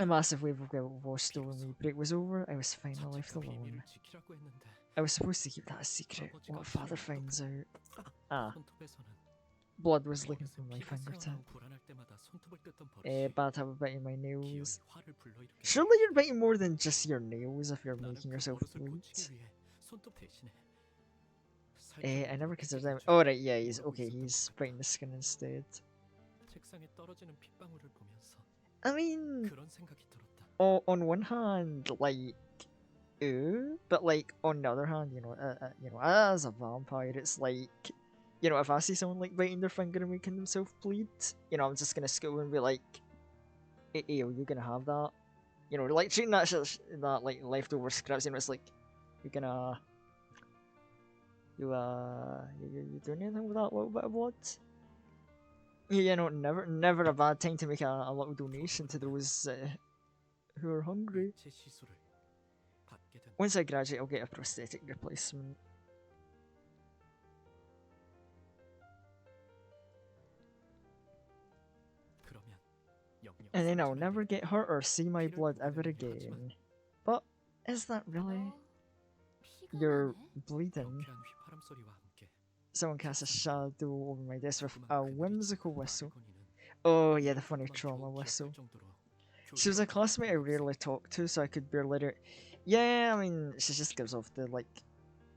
A massive wave of guilt washed over me. Break was over, I was finally left alone. I was supposed to keep that a secret. What if father finds out? Ah. Blood was leaking from my fingertip. Bad habit biting my nails. Surely you're biting more than just your nails if you're making yourself bleed. I never considered that. Oh right, yeah, he's biting the skin instead. I mean, on one hand, like, but like on the other hand, you know, as a vampire, it's like, you know, if I see someone like biting their finger and making themselves bleed, you know, I'm just gonna scoot and be like, hey, are you gonna have that? You know, like treating that shit, that like leftover scraps, you know, it's like, you're gonna, you doing anything with that little bit of blood? You know, never a bad time to make a little donation to those who are hungry. Once I graduate, I'll get a prosthetic replacement. And then I'll never get hurt or see my blood ever again. But is that really? You're bleeding. Someone cast a shadow over my desk with a whimsical whistle. Oh yeah, the funny trauma whistle. She was a classmate I rarely talked to, so I could barely do it. Yeah, I mean, she just gives off the, like,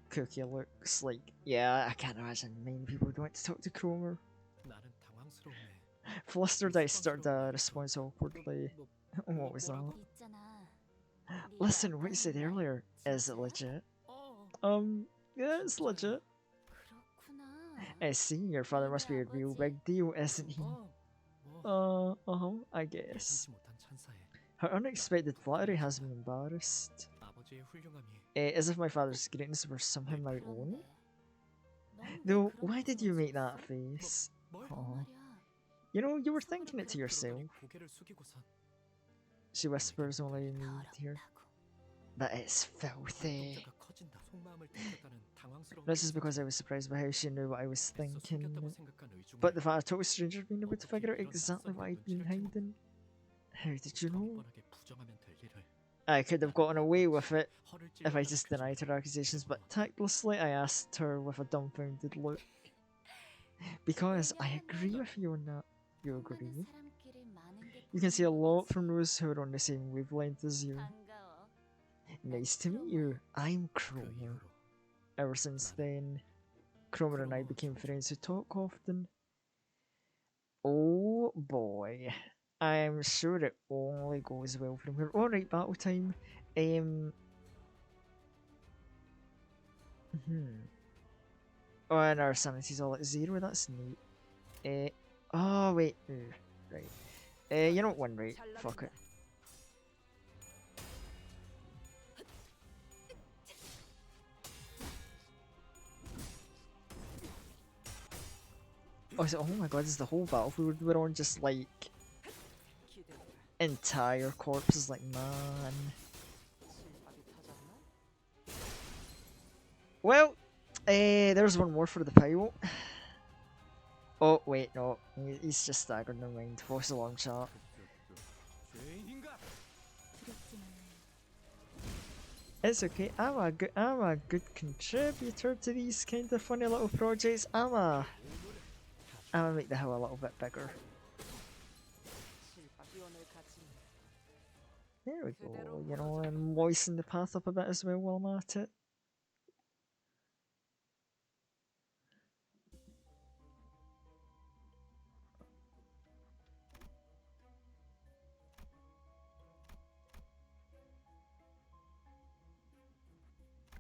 cookie looks. Like, yeah, I can't imagine many people don't want to talk to Cromer. Flustered, I started a response awkwardly. What was that? Listen, what you said earlier, is it legit? Yeah, it's legit. I see, your father must be a real big deal, isn't he? I guess. Her unexpected flattery has me embarrassed. As if my father's greatness were somehow my own? Though, why did you make that face? Aw. You know, you were thinking it to yourself. She whispers, only me to hear. That is filthy. This is because I was surprised by how she knew what I was thinking. But the fact a total stranger being able to figure out exactly what I'd been hiding. How did you know? I could have gotten away with it if I just denied her accusations, but tactlessly I asked her with a dumbfounded look. Because I agree with you on that. You agree? You can see a lot from those who are on the same wavelength as you. Nice to meet you. I'm 그 Cromer. 이후로 Ever since then, Cromer and I became friends who talk often. Oh boy. I'm sure it only goes well from here. Alright, battle time. Oh, and our sanity's all at 0, that's neat. Oh wait, right. You don't win, right? Fuck it. Oh my god, this is the whole battlefield we're on, just like entire corpses, like man. Well, there's one more for the pilot. Oh wait, no, he's just staggered. Never mind. False alarm shot. It's okay. I'm a good contributor to these kind of funny little projects. I'm gonna make the hell a little bit bigger. There we go. You know, and moisten the path up a bit as well while I'm at it.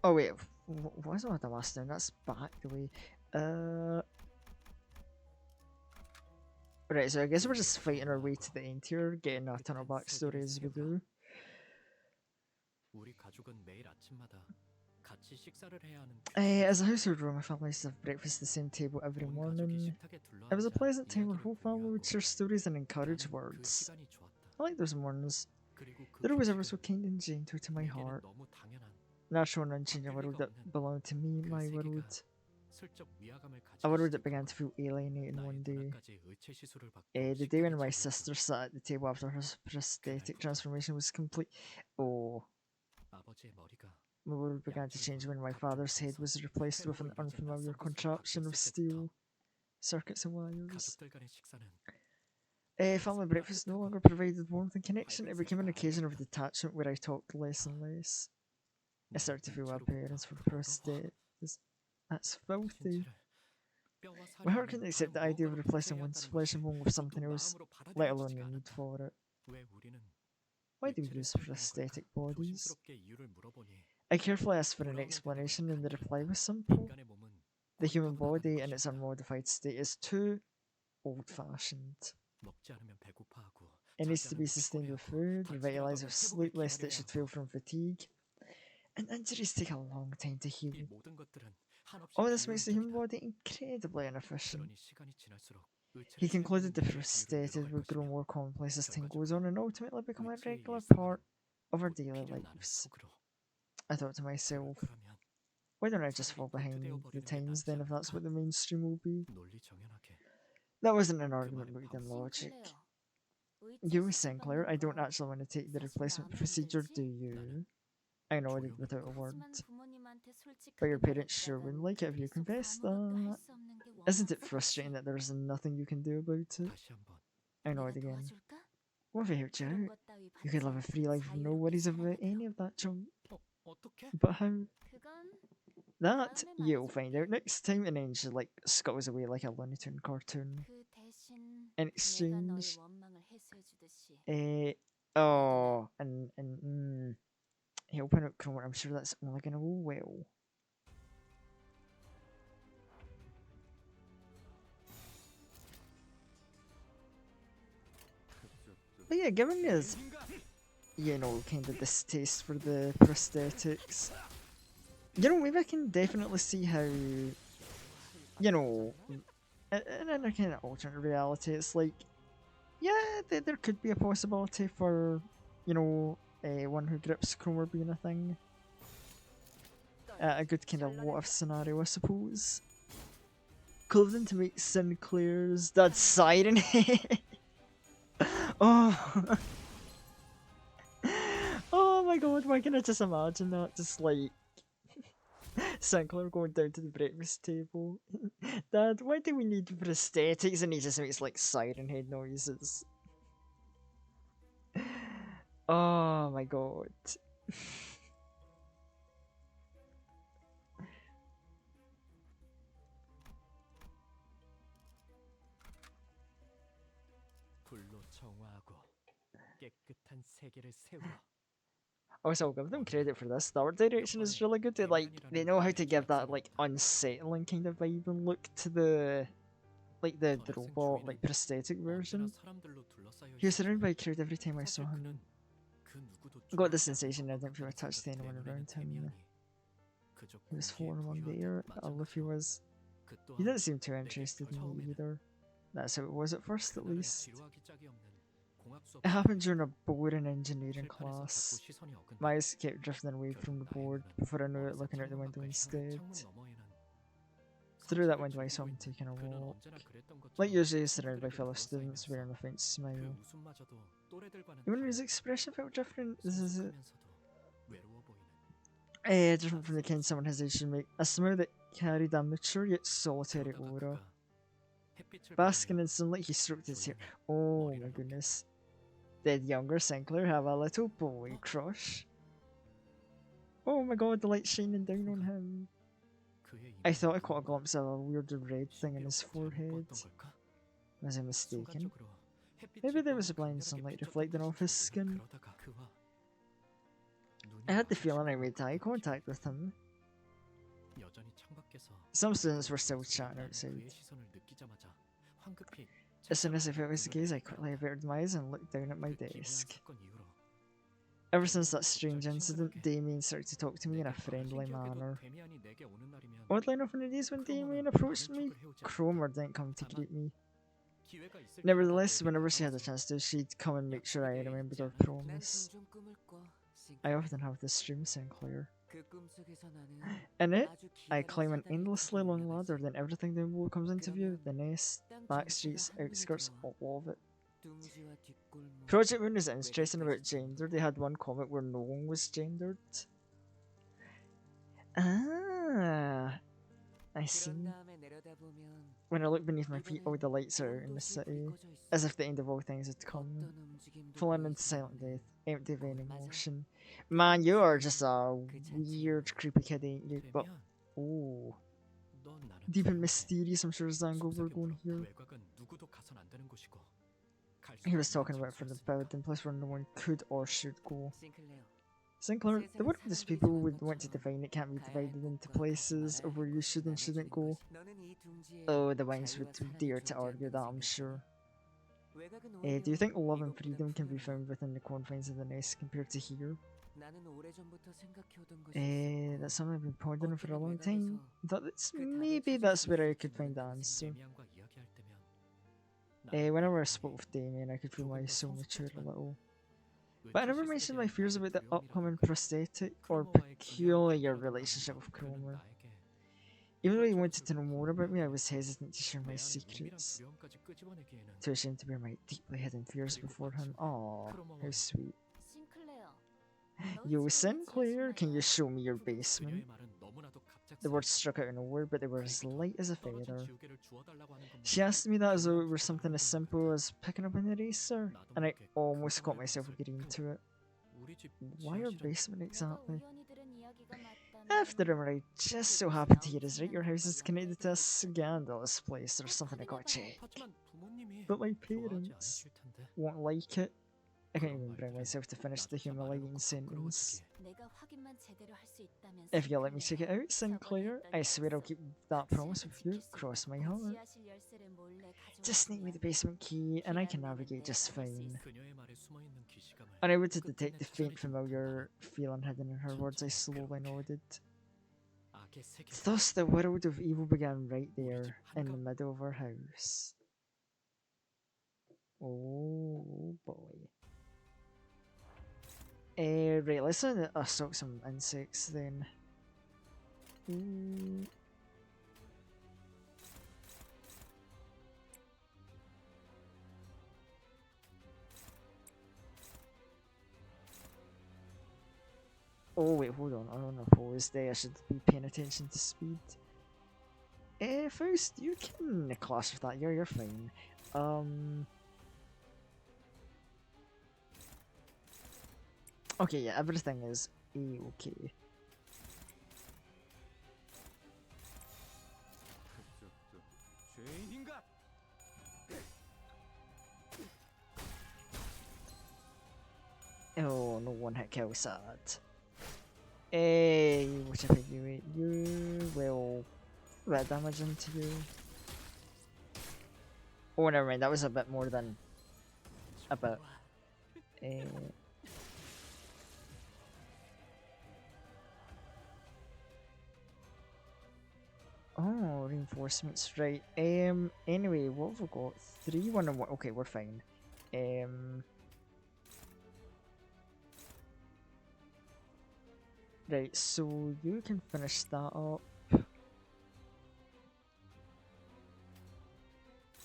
Oh wait, why is it the last down? That's back the way. Right, so I guess we're just fighting our way to the end here, getting a ton of backstory as we do. 우리 가족은 매일 아침마다 같이 식사를 해야 하는 As a household rule, my family used to have breakfast at the same table every 온 가족이 morning. 식탁에 It was a 둘러앉아 pleasant time where 이야기를 whole family would 공유하고 share stories and encourage 나는 그 words. 시간이 좋았다. I like those mornings. 그리고 그 They're always ever so 규칙은 kind and gentle to my 내게는 heart. 너무 당연한 Natural and unchanging world that belonged to me, 그 my 세계가 world. 슬쩍 위화감을 A 가지기 world that began 시작하고 to feel alienating 나의 one day. 눈앞까지 의체 시술을 받고 The day when my 식탁에 sister 차렸다. sat at the table after her prosthetic transformation was complete. Oh, 아버지의 머리가 my world began to change when my father's head was replaced with an unfamiliar contraption of steel, circuits and wires. 가족들 간의 식사는 Family breakfast no longer provided warmth and connection. It became an occasion of detachment where I talked less and less. I started to feel my parents for prosthetics. That's filthy. 신체를 뼈와 My 살이 heart 있는 couldn't 그런 accept the idea of 무언가로 replacing one's 복제해야 flesh and 한다는 bone with something 것을 else, 마음으로 let 받아들여지지가 alone the 않아. need for it. 왜 우리는 Why do we 의체를 use 사용하는 prosthetic 걸까? bodies? 조심스럽게 이유를 물어보니 I carefully asked for an 돌아오는 explanation, and the 대답은 reply was simple. 인간의 몸은 The human 고리타분하다는 body in its 것이었다. unmodified state is too old-fashioned. 먹지 않으면 배고파하고 It needs 자지 to be 않으면 sustained with 피곤해하고 food, revitalized with 다치더라도 sleep, 회복을 lest it 기다려야 should fail 하고 from fatigue. And injuries take a long time to 이 heal. 모든 것들은 한없이 All this makes the human 비효율적이다. body incredibly inefficient. 그러니 시간이 지날수록 He 의체를 concluded the 사용하는 우리의 비율은 prosthetic 늘어갈 would grow 것이며 more commonplace as time 결과적으로 goes on and ultimately become a 의체의 regular 일상은 part of our 곧 daily 피를 나는 lives. 속으로. I thought to myself, 그러면 why don't I just 차라리 fall behind 도태되어 the 버리는 게 times 낫지 then if that's 않을까? what the mainstream will be? 논리 정연하게 That wasn't an 그 argument 말은 rooted in 바보. logic. You, Sinclair, I don't actually want to take the replacement procedure, do you? I nodded without a word. But your parents sure wouldn't like it if you confessed that. Isn't it frustrating that there's nothing you can do about it? 다시 한번 I nodded again. What if I helped you out? You could live a free life with no worries about any of that junk. 어떻게? But how? That you'll find out next time. And then she like scuttles away like a Looney Tune cartoon. In exchange, oh, and helping out Cromer, I'm sure that's only gonna go well. But yeah, given his, you know, kind of distaste for the prosthetics, you know, maybe I can definitely see how, you know, in a kind of alternate reality, it's like, yeah, there could be a possibility for, you know, one who grips Cromer being a thing. A good kind of what if scenario, I suppose. Clothing to make Sinclair's dad's siren head. Oh. Oh my god, why can I just imagine that? Just like Sinclair going down to the breakfast table. Dad, why do we need prosthetics? And he just makes like siren head noises. Oh my god. 불로 정화하고 깨끗한 세계를 세우러. Also, I'll give them credit for this. The art direction is really good. They know how to give that like unsettling kind of vibe and look to the the robot like prosthetic version. He was surrounded by a crowd every time I saw him. Got the sensation I didn't feel attached to anyone around him. He was floating along the air. Luffy was. He didn't seem too interested in me either. That's how it was at first, at least. It happened during a boring engineering class. My eyes kept drifting away from the board before I knew it, looking out the window instead. Through that window, I saw him taking a walk. Like usually, surrounded by fellow students wearing a faint smile. Even his expression felt different. This is it. Different from the kind someone his age should make. A smile that carried a mature yet solitary aura. Basking in sunlight, he stroked his hair. Oh my goodness. Did younger Sinclair have a little boy crush? Oh my god, the light's shining down on him. I thought I caught a glimpse of a weird red thing in his forehead. Was I mistaken? Maybe there was a blind sunlight reflecting off his skin. I had the feeling I made eye contact with him. Some students were still chatting outside. As soon as I felt his gaze, I quickly averted my eyes and looked down at my desk. Ever since that strange incident, Damien started to talk to me in a friendly manner. Oddly enough, on the days when Damien approached me, Cromer didn't come to greet me. Nevertheless, whenever she had a chance to, she'd come and make sure I remembered our promise. I often have this dream, Sinclair. In it, I climb an endlessly long ladder, then everything down below comes into view. The nest, back streets, outskirts, all of it. Project Moon is interesting about gender. They had one comic where no one was gendered. Ah, I see. When I look beneath my feet, all the lights are out in the city, as if the end of all things had come. Falling into silent death, empty of any emotion. Man, you are just a weird, creepy kid, ain't you? But, oh. Deep and mysterious, I'm sure Zango we're going here. He was talking about for the forbidden place where no one could or should go. Sinclair, the world as people would want to define it can't be divided into places of where you should and shouldn't go. Oh, the wines would dare to argue that, I'm sure. Do you think love and freedom can be found within the confines of the nest compared to here? That's something I've been pondering for a long time. Maybe that's where I could find the answer. Whenever I spoke with Damien, I could feel my soul mature a little. But I never mentioned my fears about the upcoming prosthetic or peculiar relationship with Cromer. Even though he wanted to know more about me, I was hesitant to share my secrets. Too ashamed to bear my deeply hidden fears before him. Aww, how sweet. Yo, Sinclair, can you show me your basement? The words struck out of nowhere, but they were as light as a feather. She asked me that as though it were something as simple as picking up an eraser, and I almost caught myself agreeing to it. Why our basement exactly? After rumor I just so happened to hear is right, your house is connected to a scandalous place. There's something I gotta check. But my parents won't like it. I can't even bring myself to finish the humiliating sentence. If you let me check it out, Sinclair, I swear I'll keep that promise with you. Cross my heart. Just sneak me the basement key and I can navigate just fine. Unable to detect the faint familiar feeling hidden in her words, I slowly nodded. Thus the world of evil began right there, in the middle of our house. Oh boy. Right, let's assault some insects then. Oh wait, hold on. I'm unopposed. I should be paying attention to speed. First, you can clash with that. You're fine. Okay, yeah, everything is okay. 죄인인가? Oh, no one hit kill sad. Hey, whichever you will red damage into you. Oh, never mind. That was a bit more than a bit. Oh, reinforcements, right. Anyway, what have we got? 3, 1, and 1. Okay, we're fine. Right, so you can finish that up.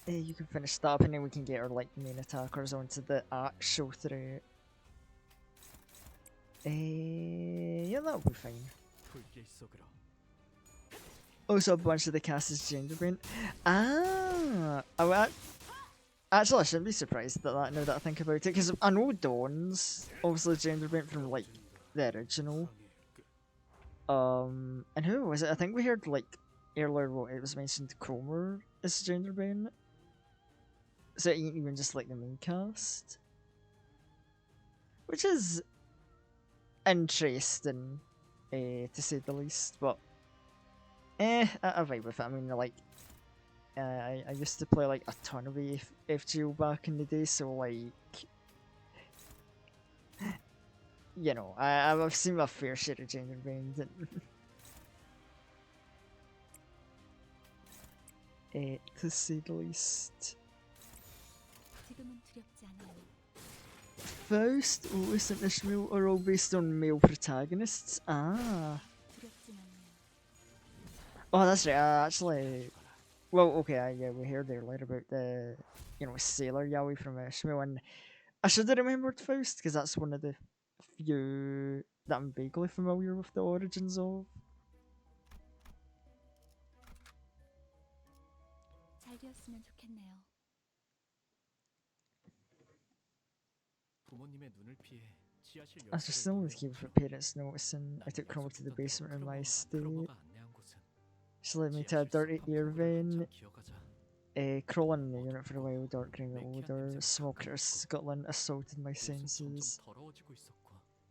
You can finish that up, and then we can get our like main attackers onto the actual threat. Yeah, that'll be fine. 불길 속으로. Also, a bunch of the cast is genderbent. Actually, I shouldn't be surprised at that now that I think about it, because I know Dawn's obviously genderbent from like the original. And who was it? I think we heard like earlier what it was mentioned Cromer is genderbent. So it ain't even just like the main cast. Which is interesting, to say the least, but I vibe with it. I mean, like, I used to play like a ton of FGO back in the day, so like, you know, I've seen my fair share of gender bands. To say the least. 지금은 두렵지 않아요. Faust, Otis, and Ishmael are all based on male protagonists. 두렵진 않아요. Oh, that's right. Actually, well, okay, yeah, we heard earlier about the, you know, Sailor Yaoi from Ishmael, and I should have remembered Faust because that's one of the few that I'm vaguely familiar with the origins of. 잘 되었으면 좋겠네요. 부모님의 눈을 피해 지하실 I was still in the keep for parents noticing. I took Chroma to the basement in my estate. 크로머가 안내한 곳은 She led me to a dirty air vent. Crawling in the unit for a while, dark green odor, smoke critters scuttling, assaulted my senses.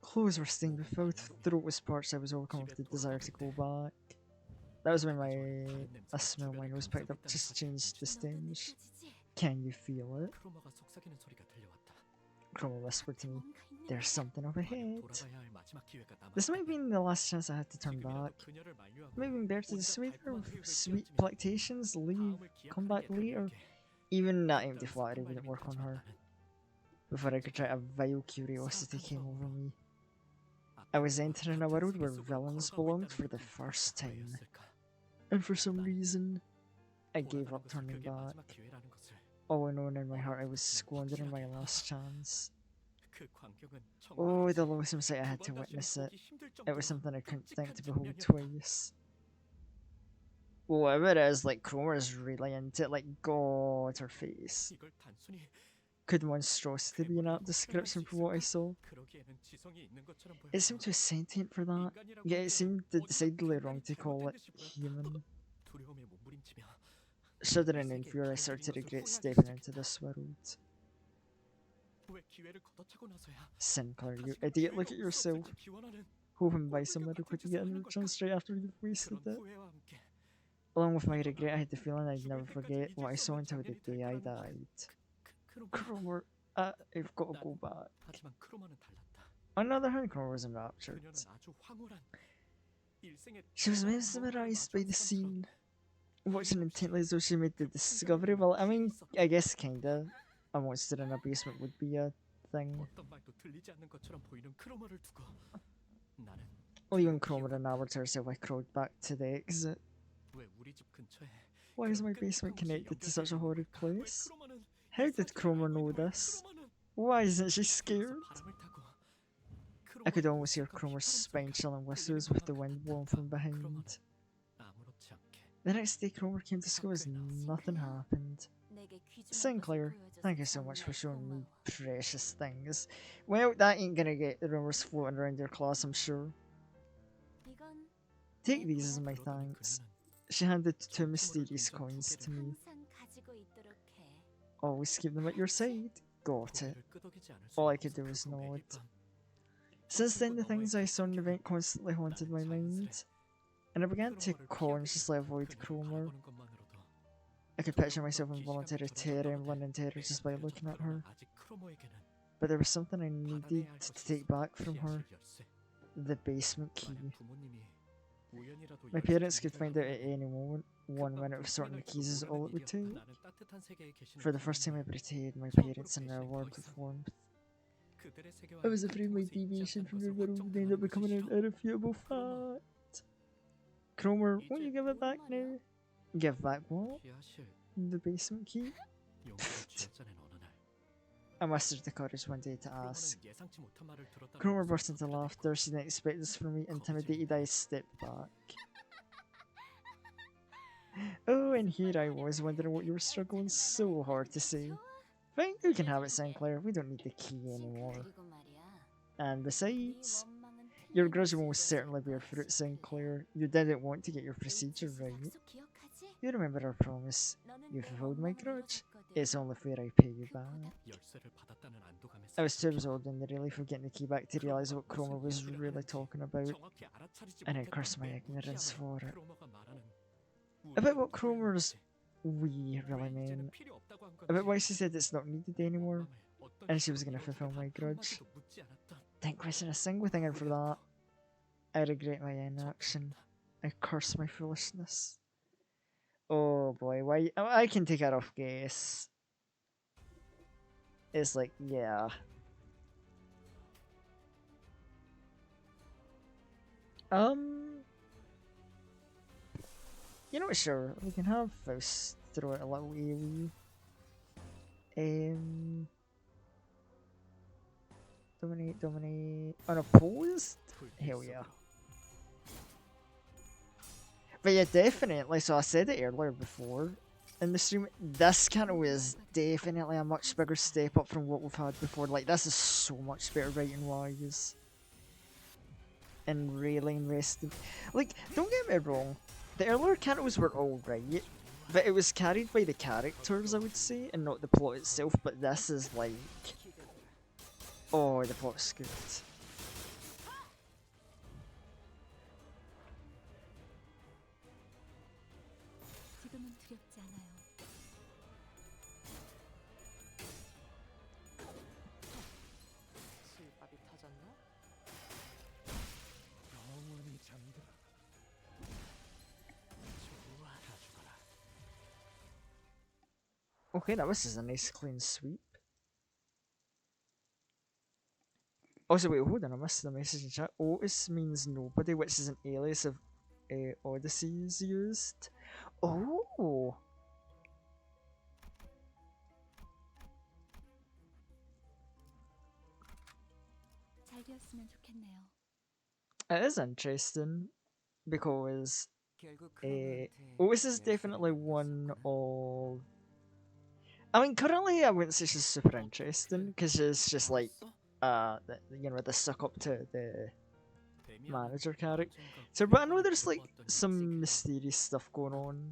Clothes were stained with filth, throat was parched, I was overcome with the desire to go back. That was when a smell mine was picked up, just changed the stench. Can you feel it? 크로머가 속삭이는 소리가 들려왔다. Chroma whispered to me, there's something up ahead. 돌아가야 할 마지막 기회가 남았다. This might be the last chance I had to turn back. 지금이라도 그녀를 만류하고 Maybe better to dissuade her 온갖 with 발광 sweet 회유를 plactations, leave, come back later. Even that empty flattery wouldn't work on her. Before I could try, a vile curiosity came over me. I was entering a world where villains belonged for the first time. And for some reason, I gave up turning back. All alone in my heart, I was squandering my last chance. Oh, the loathsome sight, I had to witness it. It was something I couldn't think to behold twice. Whatever it is, like, Cromer's really into it, like, God, her face. Could monstrosity be an apt description for what I saw? It seemed too sentient for that, yet it seemed decidedly wrong to call it human. Shuddering in fear, I started to regret stepping into this world. Sinclair, you idiot, look at yourself. Hoping by some miracle to get another chance right after you've wasted it. Along with my regret, I had the feeling I'd never forget what I saw until the day I died. Cromer, I've got to go back. On the other hand, Cromer was enraptured. She was mesmerized by the scene, watching intently as though she made the discovery. Well, I mean, I guess kinda. A monster in a basement would be a thing. Leaving Cromer and Albert to herself, I crawled back to the exit. Why is my basement connected to such a horrid place? How did Cromer know this? Why isn't she scared? I could almost hear Cromer's spine-chilling whistles with the wind blowing from behind. 아무렇지 않게. The next day, Cromer came to school as nothing happened. Sinclair, thank you so much for showing me precious things. Well, that ain't gonna get the rumors floating around your class, I'm sure. Take these as my thanks. She handed two mysterious coins to me. Always keep them at your side. Got it. 고개를 끄덕이지 않을 수 All I could do 없었던 was nod. 고백일 밤. Since then, the things I saw in the event constantly haunted my mind, and I began to consciously avoid Cromer. 바라보는 것만으로도 I could picture myself involuntarily trembling in terror just by looking at her, 아직 크로모에게는 but there was something I needed to take back from her. 피아실 열쇠. The basement key. 만약 부모님이 우연이라도 My 열쇠를 parents could 가져가면 find out at any moment. 1 minute of sorting the keys is all it would take. 나는 따뜻한 세계에 계시는 For the first time, I 부모님을 betrayed my parents in their word with warmth. 그들의 세계와 I was afraid my deviation from your world would end up becoming an irrefutable fact. Cromer, won't you give it back now? Give back what? 피아실 The basement key? 용기를 쥐었자는 어느 날 I mustered the courage one day to ask. 크로모는 예상치 못한 말을 들었다는 Cromer 것을 burst into 어떻게 laughter. She didn't expect this from me. Intimidated, I stepped back. Oh, and here I was wondering what you were struggling so hard to say. Fine, you can have it, Sinclair. We don't need the key anymore. And besides, your grudge will most certainly bear fruit, Sinclair. You didn't want to get your procedure right. You remember our promise. You fulfilled my grudge. It's only fair I pay you back. 열쇠를 받았다는 안도감에 I was too absorbed in the relief of getting the key back to realise what Cromer was really talking about, 정확히 알아차리지 and I 못했던 cursed my 게 ignorance for it. 크로모가 말하는 About what Cromer's we really meant. 필요 없다고 한 About 건지, why she said it's not needed anymore, 어떤 and she was 식으로 gonna fulfill my 한 grudge. 마디도 묻지 않았던 Didn't question a single thing out for that. I regret my inaction. I curse my foolishness. Oh boy, why? I can take a rough guess. It's like, yeah. You know what, sure, we can have Faust throw out a little AoE. Dominate, unopposed? Hell yeah. But yeah, definitely, so I said it earlier before in the stream, this kind of is definitely a much bigger step up from what we've had before. Like, this is so much better writing wise. And really invested. Like, don't get me wrong, the earlier cantos were alright, but it was carried by the characters, I would say, and not the plot itself, but this is like... Oh, the plot's good. 지금은 두렵지 않아요. 술밥이 터졌나? 영원히 잠들어. 좋아, 다 죽어라. Okay, now this is a nice clean sweep. Also, wait, hold on, I missed the message in chat. Otis means nobody, which is an alias of Odyssey's used. Oh! 잘 되었으면 좋겠네요. It is interesting because 결국 Otis is definitely one of. I mean, currently I wouldn't say she's super interesting because she's just like, you know, the suck up to the manager character. But I know there's like some mysterious stuff going on.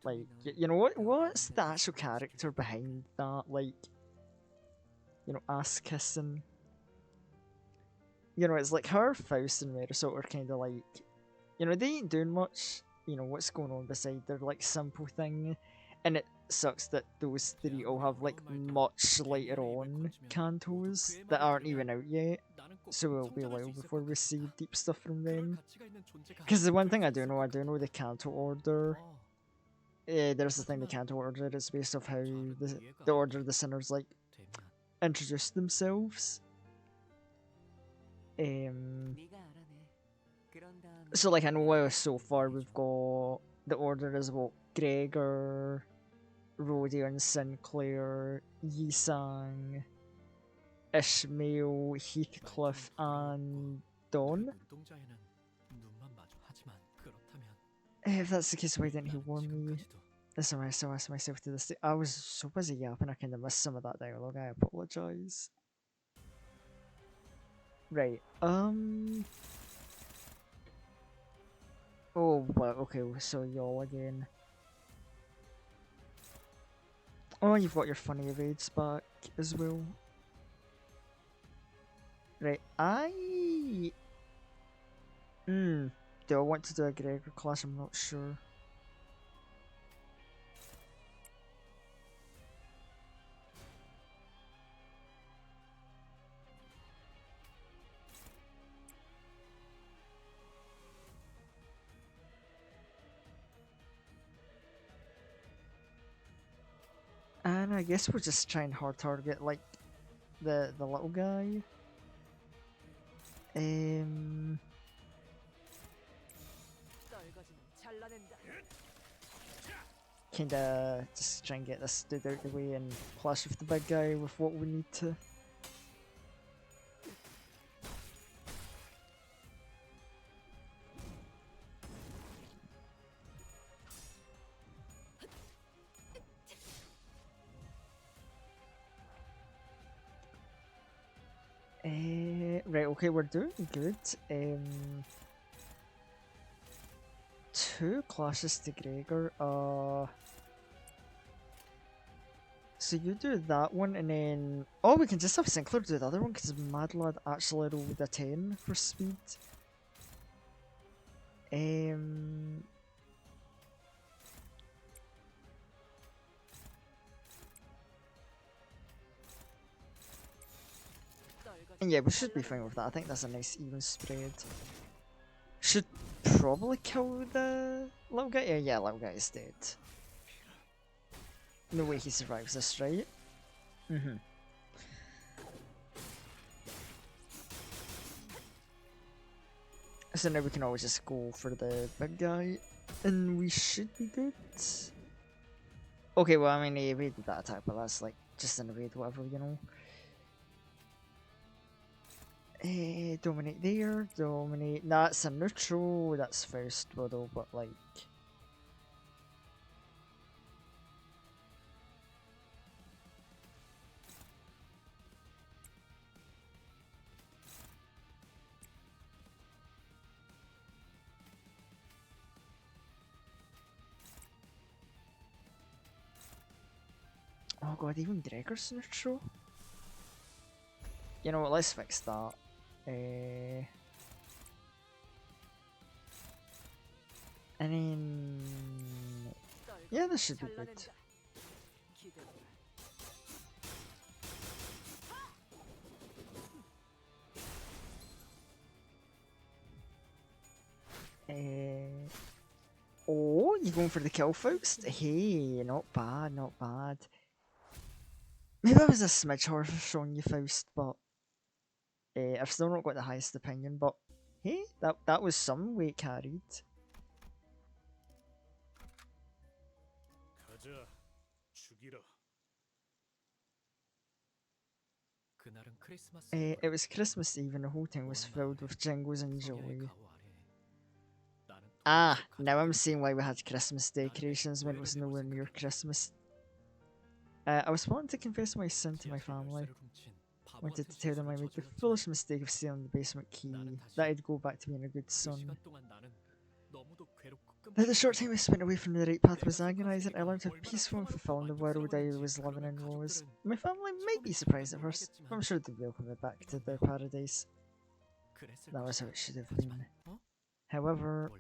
Like, you know, what's the actual character behind that? Like, you know, ass kissing. You know, it's like her, Faust, and Marisol are kind of like, you know, they ain't doing much. You know, what's going on beside their like simple thing, and it sucks that those three all have like much later on cantos that aren't even out yet. So it'll be a while before we see deep stuff from them. Because the one thing I do know the canto order. There's the thing, the canto order is based off how the order of the sinners like introduce themselves. So like I know so far we've got the order is what Gregor, Rodion, Sinclair, Yisang, Ishmael, Heathcliff, and Dawn. 눈동자에는 눈만 마주 하지만 그렇다면 If that's the case, why didn't he 난 warn me? 지금까지도 This is why I still ask myself to this day. I was so busy yapping, I kind of missed some of that dialogue. I apologise. Right. Oh, well, okay. So y'all again. Oh, you've got your funny evades back as well. Right. Do I want to do a Gregor class? I'm not sure. And I guess we'll just try and hard target like the little guy. Kinda just try and get this dude out the way and clash with the big guy with what we need to. Right, okay, we're doing good. Two clashes to Gregor. So you do that one, and then we can just have Sinclair do the other one because Mad Lad actually rolled a 10 for speed. And yeah, we should be fine with that. I think that's a nice even spread. Should probably kill the little guy. Yeah, little guy is dead. No way he survives this, right? So now we can always just go for the big guy, and we should be good. Okay, well, I mean, he evaded that attack, but that's like just an evade, whatever, you know. Dominate there, dominate. Nah, it's a neutral, that's first, though, but like. Oh god, even Gregor's neutral? You know what, let's fix that. And then... Yeah, this should be good. Oh, you going for the kill first? Hey, not bad, not bad. Maybe I was a smidge harsh on you, Faust, but I've still not got the highest opinion. But hey, that was some weight carried. 가자, 죽이라. 그날은 크리스마스 It was Christmas Eve and the whole town was filled with jingles and joy. Ah, now I'm seeing why we had Christmas decorations when it was nowhere near Christmas. I was wanting to confess my sin to my family. Wanted to tell them I made the foolish mistake of stealing the basement key, that I'd go back to being a good son. That the short time I spent away from the right path was agonising. I learned how peaceful and fulfilling the world I was living in was. My family might be surprised at first, but I'm sure they'd welcome me back to their paradise. That was how it should have been. However,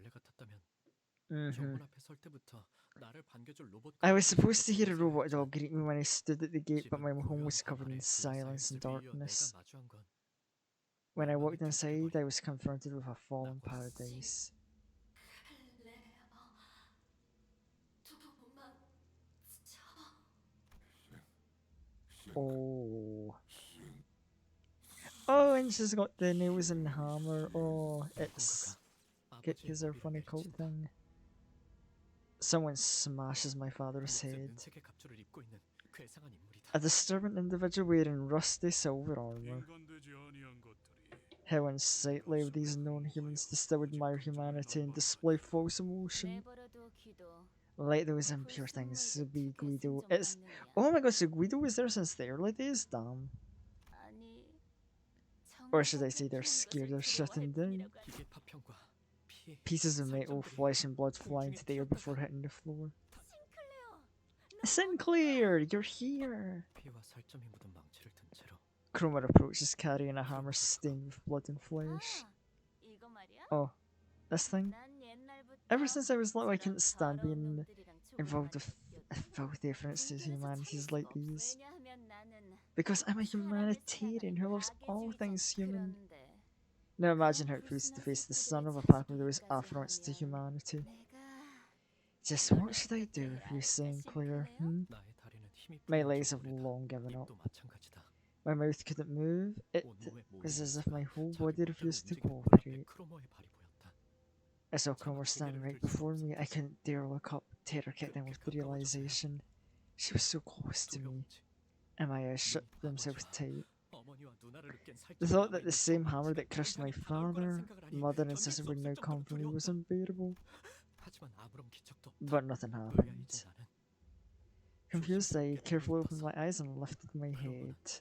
I was supposed to hear a robot dog greet me when I stood at the gate, but my home was covered in silence and darkness. When I walked inside, I was confronted with a fallen paradise. Oh. Oh, and she's got the nails and hammer. Oh, it's because they're a funny cult thing. Someone smashes my father's head. 괴상한 인물이다. A disturbing individual wearing rusty silver armor. 인간되지 아니한 것들이 How unsightly of these known humans to still admire humanity and display false emotion. 내버려둬 기도. Let those impure things be Guido. It's oh my god, so Guido was there since the early days, damn. 아니. Or should I say they're scared of shutting down? 기계 파편과 피해. Pieces of metal, flesh and blood flying to the air before hitting the floor. Sinclair, you're here! 피와 살점이 묻은 망치를 든 채로 Cromer approaches carrying a hammer stained with blood and flesh. 이거 말이야? Oh, this thing? 난 옛날부터 Ever since I was little, I couldn't stand being involved with filthy offences to humanities like these. Because I'm a humanitarian who loves all things human. Now imagine how it feels to face the son of a pack of those affronts to humanity. Just what should I do with you, Sinclair? 나의 다리는 힘이 My 풀린 legs have 정도이다. long given up. 입도 마찬가지다. My mouth couldn't move. It 온몸에 was as if 모이는 my whole 자기 body 몸을 refused to 움직이는 cooperate. 크로머의 발이 보였다. I saw Cromer standing right before me. I couldn't dare look up. Terror kicked in with the realization. She was so close to me, 두려웠지. and my eyes shut themselves tight. 어머니와 누나를 느낀 The 살점이 thought that the 남아있는 same 것 hammer 같아. that crushed my 인간이 다가올 거란 father, 생각을 하니 mother, and 견딜 sister 수 would now 없을 come for me 정도로 was 두려웠다. unbearable. 하지만 아무런 기척도 없다. But nothing 의아해진 happened. 나는 Confused, I 조심스럽게 carefully 눈을 opened my 떴어. eyes and lifted my 크로머는 head.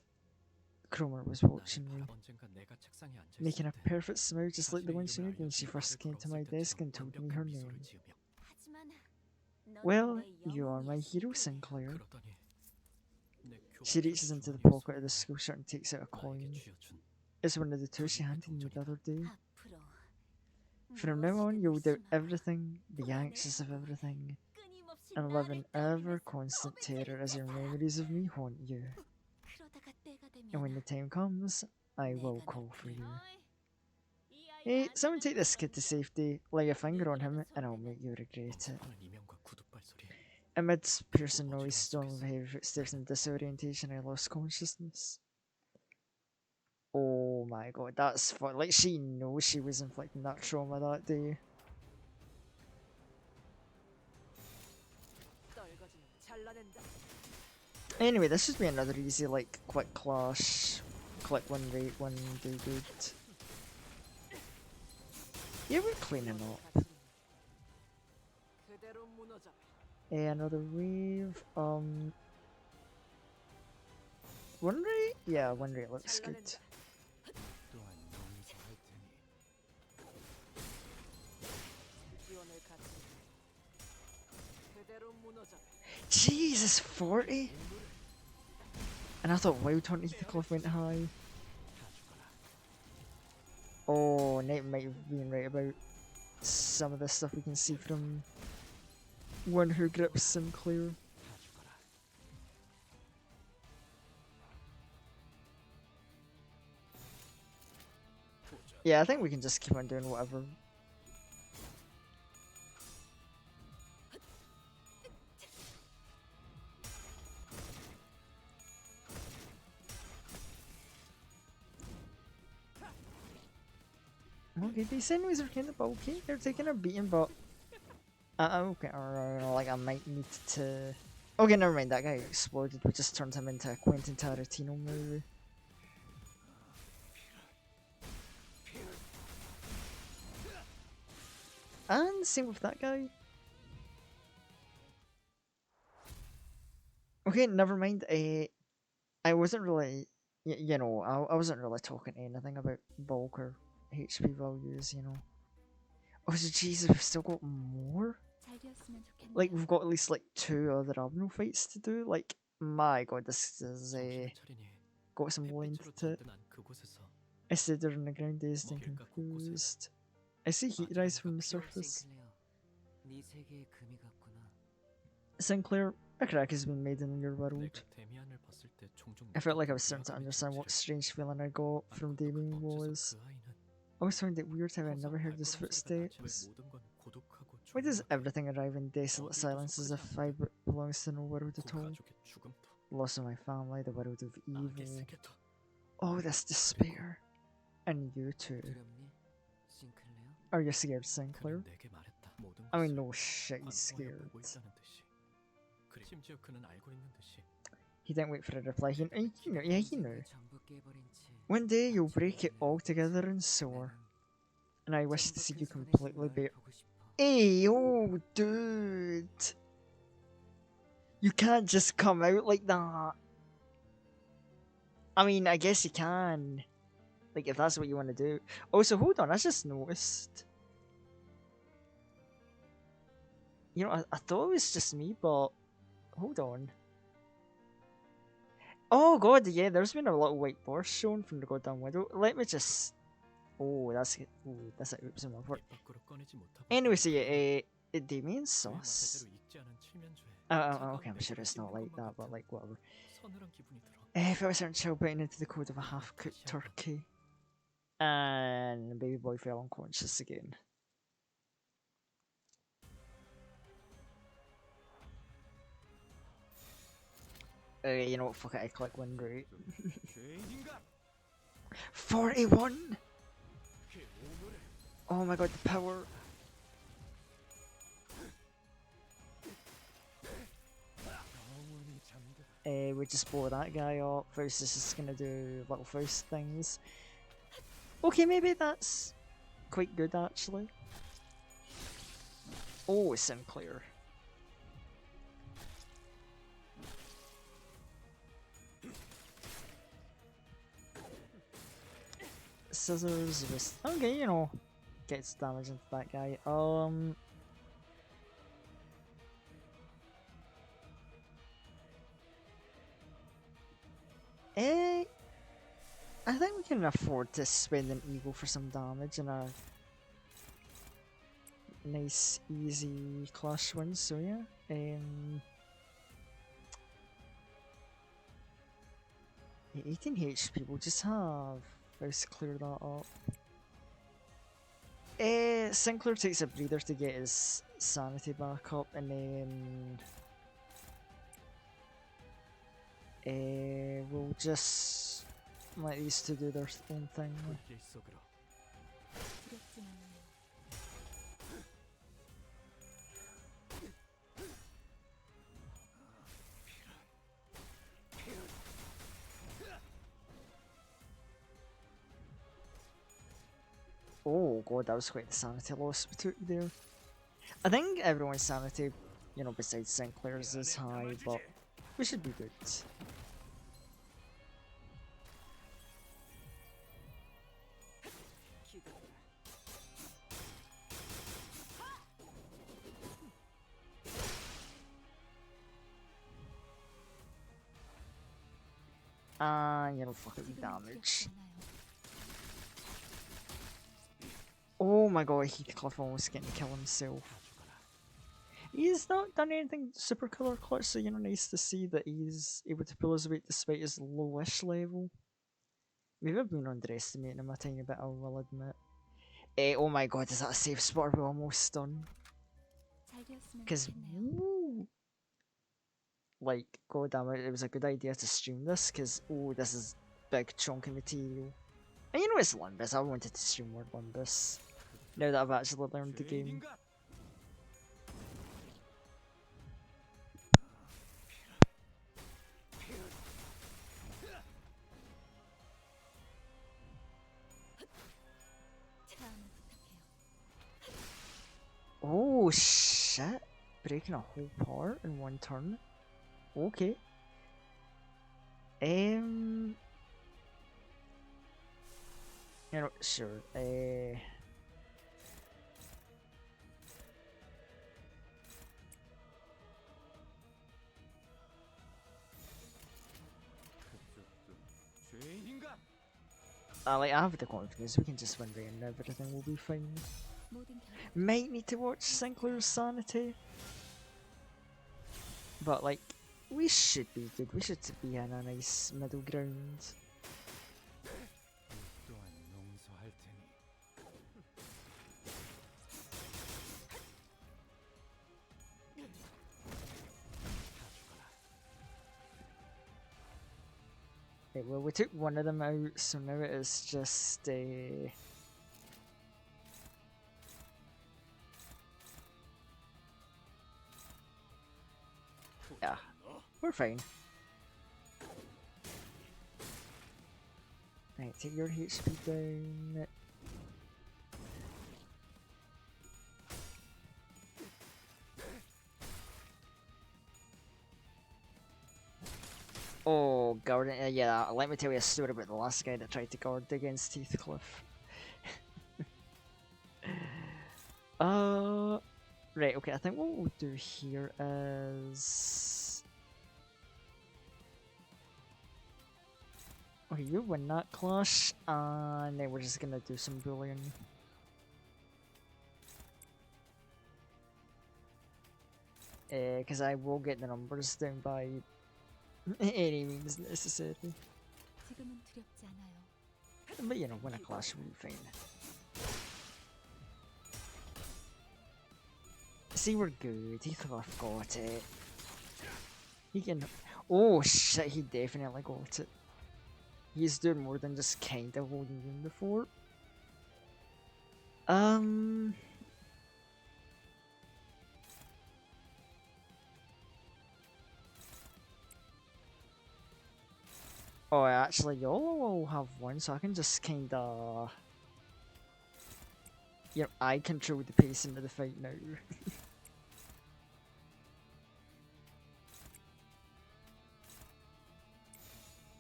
Cromer was 나를 watching me, 바라 언젠가 내가 책상에 앉아 making a 있을 때 perfect smile just like the 자신의 one she 이름을 made when she 알려주며 first 말을 came to my 걸었을 desk 때처럼 and told me 완벽한 her 미소를 name. 지으며 Well, you are my hero, Sinclair. 그러더니 내 She 교복 reaches into the 주머니에서 pocket of the school shirt and takes out a 나에게 coin. 쥐어준 It's one of the two she handed me the other day. 앞으로 From now on, you'll do everything, be anxious of everything, and live in ever constant terror as your memories of me haunt you. And when the time comes, I will call for you. Hey, someone take this kid to safety, lay a finger on him, and I'll make you regret it. 멈춰서는 이명과 구둣발 소리 Amidst piercing noise, storm of heavy footsteps, and disorientation, I lost consciousness. Oh my god, that's fun. Like, she knows she was inflicting that trauma that day. Anyway, this should be another easy, like, quick clash. Click one rate, one do good. Yeah, we're cleaning up. Another wave. One rate? Yeah, one rate looks good. 또한 여기서 할 테니 Jesus, 40? And I thought Wild Hunt Ether Cliff went high. Oh, Nate might have been right about some of the stuff we can see from one who grips Sinclair. Yeah, I think we can just keep on doing whatever. Okay, these enemies are kind of bulky. They're taking a beating, but okay, like I might need to. Okay, never mind. That guy exploded. We just turned him into a Quentin Tarantino movie. And same with that guy. Okay, never mind. I wasn't really, you know, I wasn't really talking anything about bulk or HP values, you know. Oh, so Jesus, we've still got more? 잘 되었으면 좋겠네요. Like, we've got at least, like, 2 other Abno fights to do? Like, my god, this is, 정신을 차리니 got some length 햇빛으로 to it. 든든한 그곳에서 I stood there on the ground, dazed and 먹일까 confused. I see heat rise from the surface. 네 세계의 금이 같구나. Sinclair, a crack has been made in your world. 내가 데미안을 봤을 때 종종 I felt like I was 느꼈던 starting to 미학의 understand what 정체를 strange feeling I got from 알고도 Damien 어째서 was. 그 아이는 I always found it weird how I never heard his footsteps. Why does everything arrive in desolate silence as if I belongs to no world at all? Loss of my family, the world of evil. Oh, this despair. And you too. 두렵니? 싱클레어? Are you scared, Sinclair? I mean, no shit, he's scared. He didn't wait for a reply. He knew. Yeah, he knew. 전부 깨버린 채 One day you'll break it all together and soar, and I wish to see you completely bare. 보고 싶어. Hey, oh, dude! You can't just come out like that. I mean, I guess you can. Like, if that's what you want to do. Also, hold on, I just noticed. You know, I thought it was just me, but hold on. Oh god, yeah, there's been a little white bar shown from the goddamn window. Let me just. Oh, that's a oops on my part. 입 밖으로 꺼내지 못하고 Anyway, so yeah, Damien sauce. 제대로 익지 않은 칠면조에 Okay, I'm sure it's not like that, but like whatever. 서늘한 기분이 들어. If I was certain child biting into the code of a half-cooked turkey, and baby boy fell unconscious again. You know what? Fuck it, I click one right. 죄인인가? 41. 그 오물을 Oh my god, the power. 영원히 잠들어. We just blow that guy up. Faust is just gonna do little Faust things. Okay, maybe that's quite good actually. Oh, Sinclair. Scissors was okay, you know, gets damage into that guy. I think we can afford to spend an eagle for some damage and a nice, easy clash win. So yeah, 18 HP. We'll just have Faust clear that up. Sinclair takes a breather to get his sanity back up, and then we'll just let these two do their own thing. 길 속으로 두렵진 않아요. Oh god, that was quite the sanity loss we took there. I think everyone's sanity, you know, besides Sinclair's is high, but we should be good. You know, fuck it, 지금은 damage. 두렵지 않아요. Oh my god, Heathcliff almost getting to kill himself. He's not done anything super killer clutch, so you know, nice to see that he's able to pull his weight despite his lowish level. Maybe I've been underestimating him a tiny bit, I will admit. Oh my god, is that a safe spot we're almost done? 잘 되었으면 Because, 좋겠네요. like, god damn it, it was a good idea to stream this, because, oh, this is big chunk of material. And you know it's Limbus, I wanted to stream more Limbus. Now that I've actually learned the game. 죄인인가? 다음을 부탁해요. Oh shit! Breaking a whole part in one turn? Okay. You know, sure. 죄인인가? I have the confidence we can just win rain and everything will be fine. 모든 결과 Might need to watch Sinclair's sanity. But like, we should be good. We should be in a nice middle ground. 또한 용서할 테니. Okay, well, we took one of them out, so now it is just yeah, we're fine. Right, take your HP down. Oh, guarding. Yeah, let me tell you a story about the last guy that tried to guard against Heathcliff. Right, okay, I think what we'll do here is. Okay, you win that clash, and then we're just gonna do some bullying. Because I will get the numbers down by any means necessary. 지금은 두렵지 않아요. But you know, win a clash will be fine. See, we're good. Heathcliff got it. He can. Oh shit, he definitely got it. He's doing more than just kind of holding him before. Oh, actually, y'all will have one, so I can just kinda. You know, I control the pacing of the fight now.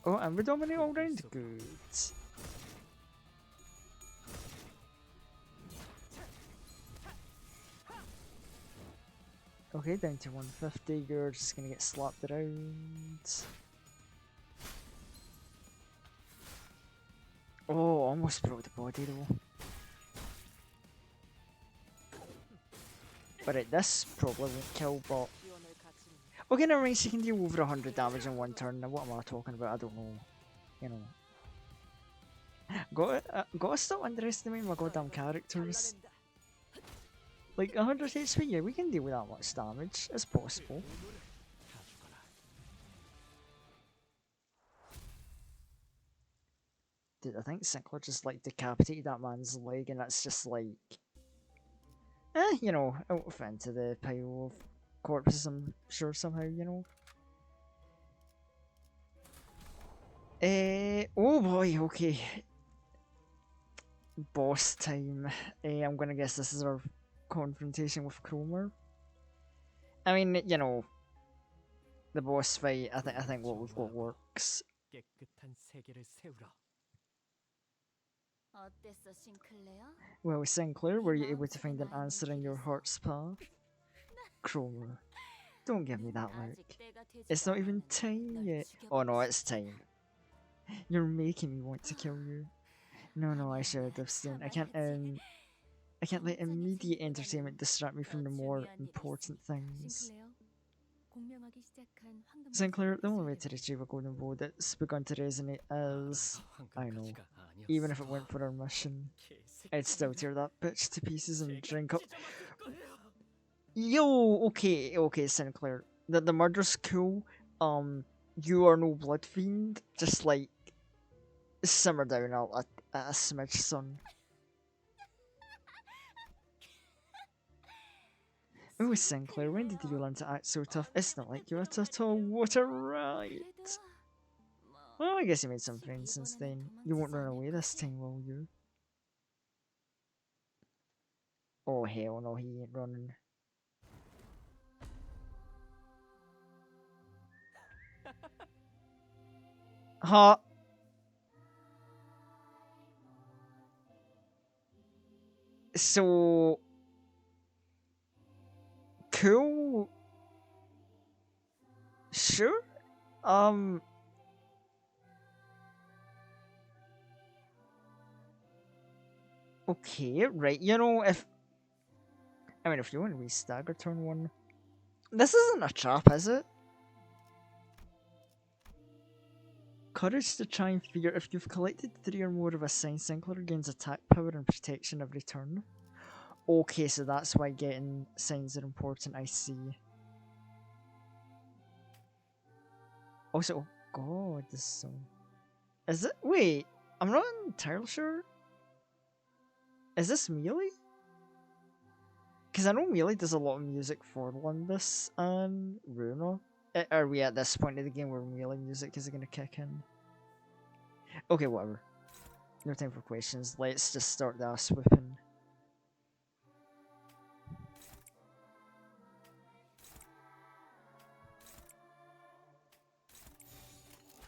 Oh, and we dominate all round. Good. Okay, down to 150. You're just gonna get slapped around. Oh, almost broke the body though. But this probably won't kill, but. Okay, never mind, she can deal over 100 damage in one turn. Now, what am I talking about? I don't know. You know. Gotta stop underestimating my goddamn characters. Like, 100 HP, yeah, we can deal with that much damage. It's possible. Dude, I think Sinclair just, like, decapitated that man's leg, and that's just, like... you know, it'll fit into the pile of corpses, I'm sure, somehow, you know. Oh boy, okay. Boss time. I'm gonna guess this is our confrontation with Cromer. I mean, you know, the boss fight, I think what we've got works. 깨끗한 세계를 세우라. 어땠어, 싱클레어? Well, Sinclair, were you able to find an answer in your heart's path? Cromer, don't give me that look. It's not even time yet. Oh no, it's time. You're making me want to kill you. No, I should abstain. I can't let immediate entertainment distract me from the more important things. 공명하기 시작한 황금 Sinclair, the only way to retrieve a golden bow that's begun to resonate is, I know, even if it went for our mission, I'd still tear that bitch to pieces and drink up. Yo, okay, Sinclair. The murder's cool. You are no blood fiend. Just like simmer down a smidge, son. Oh, Sinclair, when did you learn to act so tough? It's not like you at all. What a ride! Well, I guess you made some friends since then. You won't run away this time, will you? Oh, hell no, he ain't running. Huh? So... Cool? Sure? Okay, right, you know, if you want to re-stagger turn one... This isn't a trap, is it? Courage to try and figure if you've collected 3 or more of a sign, Sinclair gains attack power and protection every turn. Okay, so that's why getting signs are important, I see. Also, oh god, this song. Is it? Wait, I'm not entirely sure. Is this Melee? Because I know Melee does a lot of music for Lundus and Runa. Are we at this point of the game where Melee music is going to kick in? Okay, whatever. No time for questions. Let's just start the ass whipping.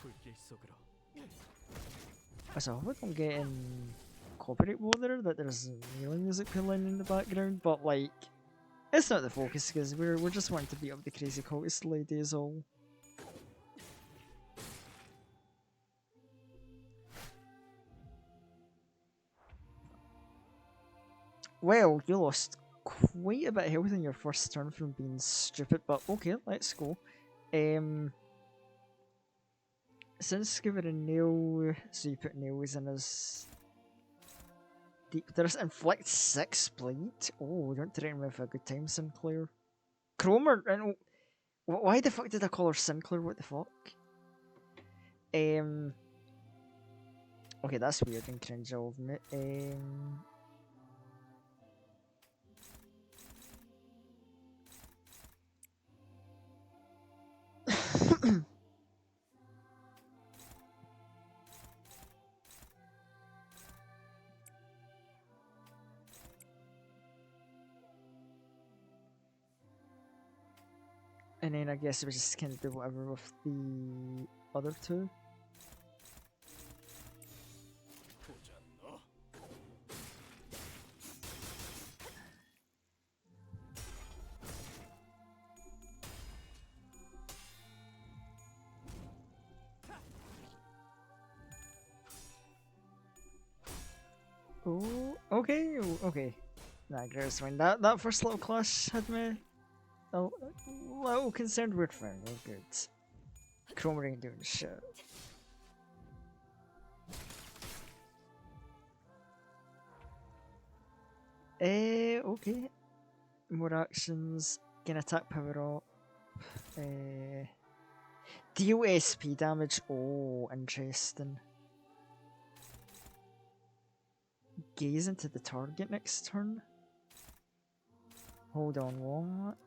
불길 속으로. So I hope I'm getting copyright bother that there's kneeling music playing in the background, but like, it's not the focus because we're just wanting to beat up the crazy cultist lady is all. Well, you lost quite a bit of health in your first turn from being stupid, but okay, let's go. Since giving a nail, so you put nails in his deep thirst, inflict 6 bleed. Oh, don't threaten me with a good time, Sinclair. Cromer, and why the fuck did I call her Sinclair? What the fuck? Okay, that's weird and cringe of me. And then I guess we just can do whatever with the other two. 보자 너. Oh, okay, okay. Nah, gross. When that first little clash had me a little concerned. We're fine, we're good. Cromer ain't doing shit. Okay. More actions. Gain attack power up. Deal SP damage. Oh, interesting. Gaze into the target next turn. Hold on, what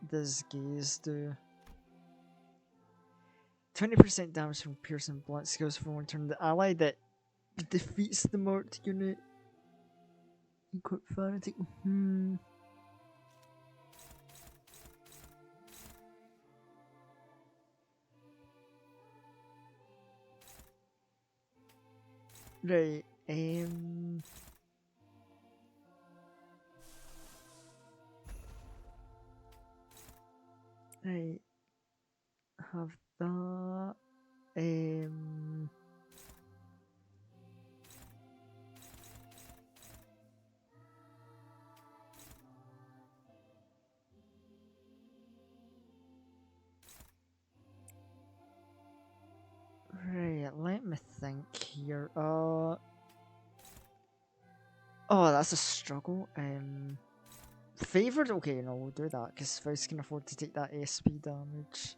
does gaze do? 20% damage from piercing blunt skills for one turn. The ally that defeats the marked unit. Equip fanatic. Right, right, have that, right, let me think here, oh, that's a struggle, Favored? Okay, no, we'll do that, because Faust can afford to take that SP damage.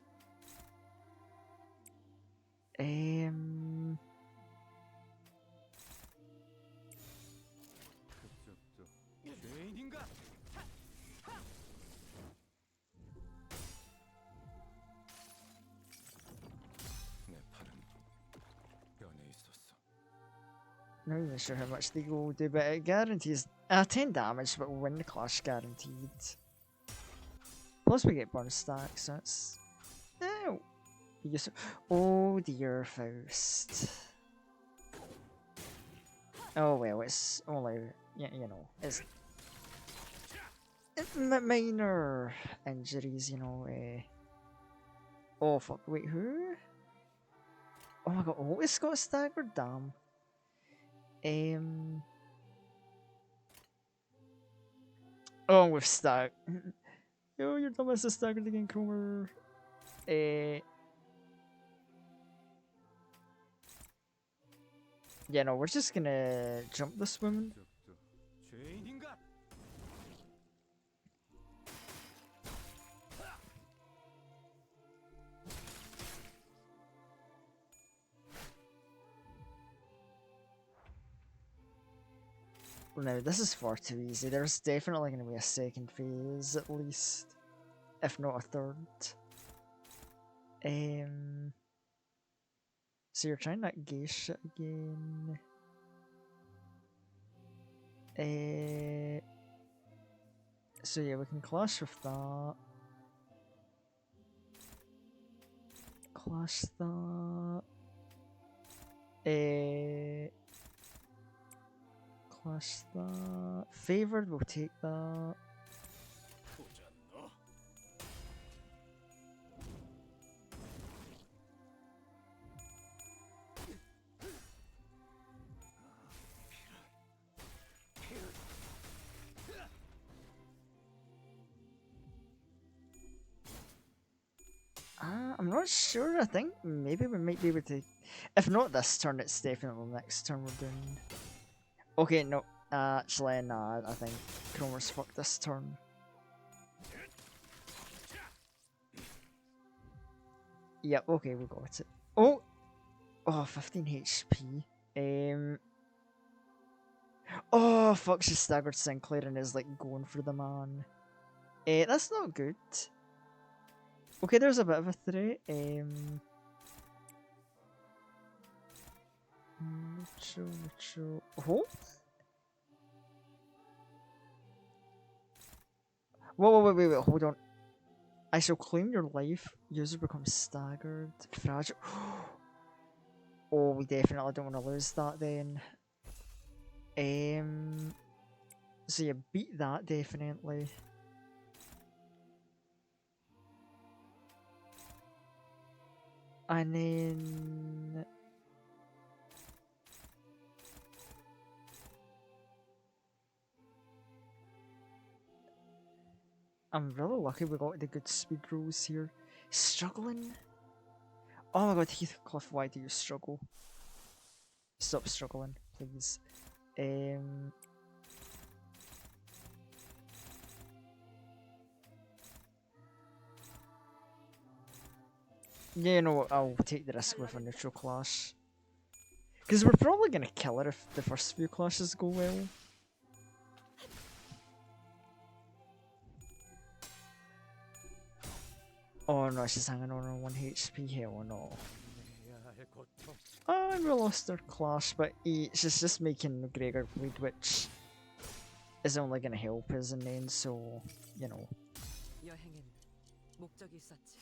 그쪽도 죄인인가? 내 팔은 변해 있었어. Not even sure how much they will do, but it guarantees 10 damage, but win the clash guaranteed. Plus we get burn stacks, so that's... Oh, oh dear, Faust. Oh well, it's only, you know, it's minor injuries, you know. Oh fuck, wait, who? Oh my god, Otis got staggered, damn. Oh, with stag. Yo, your dumbass is staggered again, Cromer. Yeah, no, we're just gonna jump this woman. 그쪽도 죄인인가? No, this is far too easy. There's definitely gonna be a second phase at least, if not a third. So you're trying that gay shit again. So yeah, we can clash with that. Clash that. Clash that. Favored, we'll take that. 보자 너. I'm not sure. I think maybe we might be able to. If not this turn, it's definitely next turn we're doing. Okay, no. Actually, nah. I think Cromer's fucked this turn. Yep. Okay, we got it. Oh, 15 HP. Oh fuck! She staggered Sinclair and is like going for the man. That's not good. Okay, there's a bit of a threat. Neutral. Oh. Whoa, wait, hold on. I shall claim your life. User becomes staggered. Fragile. Oh, we definitely don't want to lose that then. So you beat that definitely. And then... I'm really lucky we got the good speed rolls here. Struggling? Oh my god, Heathcliff, why do you struggle? Stop struggling, please. Yeah, no, I'll take the risk with a neutral clash. Because we're probably going to kill her if the first few clashes go well. Oh no, she's hanging on 1 HP. Hell no. Oh, we lost her clash, but she's just making Gregor bleed, which is only going to help us in the end, so, you know. 여행엔 목적이 있었지.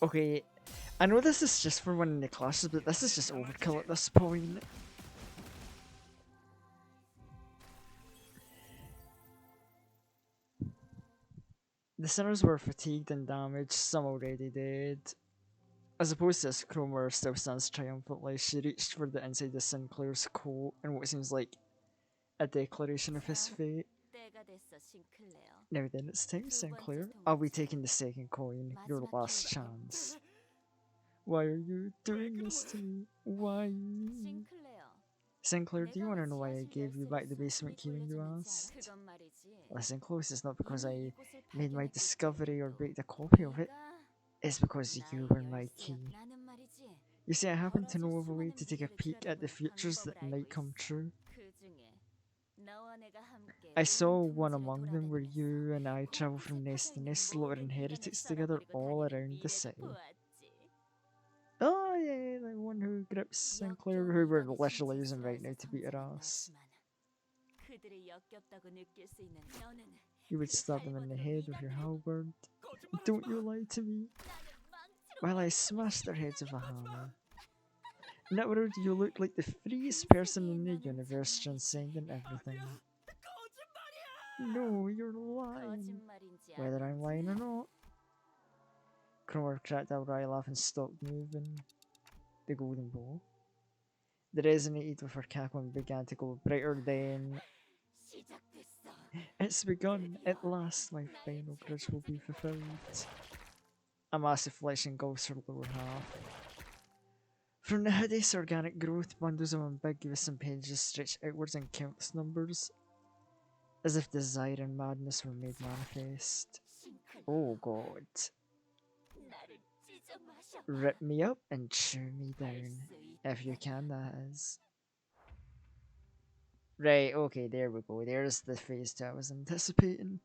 Okay, I know this is just for winning the clashes, but this is just overkill at this point. The sinners were fatigued and damaged, some already dead. As opposed to this, Cromer still stands triumphantly. She reached for the inside of Sinclair's coat in what seems like a declaration of his fate. 때가 됐어, 싱클레어. Now then, it's time, Sinclair. I'll be taking the second coin, your last chance. Why are you doing this to me? Why? 싱클레어. Sinclair, do you want to know why I gave you back the basement key when you asked? 그건 말이지. Listen close, it's not because I made my discovery or baked a copy of it. It's because you were my key. You see, I happen to know of a way to take a peek at the futures that might come true. I saw one among them where you and I travel from nest to nest, slaughtering heretics together all around the city. Oh yeah, the one who grips Sinclair, who we're literally using right now to beat her ass. You would stab them in the head with your halberd. Don't you lie to me. While I smash their heads with a hammer. In that world, you look like the freest person in the universe, transcending everything. No, you're lying. Whether I'm lying or not. Cromer cracked a wry laugh and stopped moving the golden ball. They resonated with her cackle and began to glow brighter then. It's begun. At last, my final grudge will be fulfilled. A massive flesh engulfs her lower half. From the hideous organic growth, bundles of ambiguous appendages stretch outwards in countless numbers, as if desire and madness were made manifest. Oh god. Rip me up and chew me down. If you can, that is. Right, okay, there we go. There's the phase 2 I was anticipating.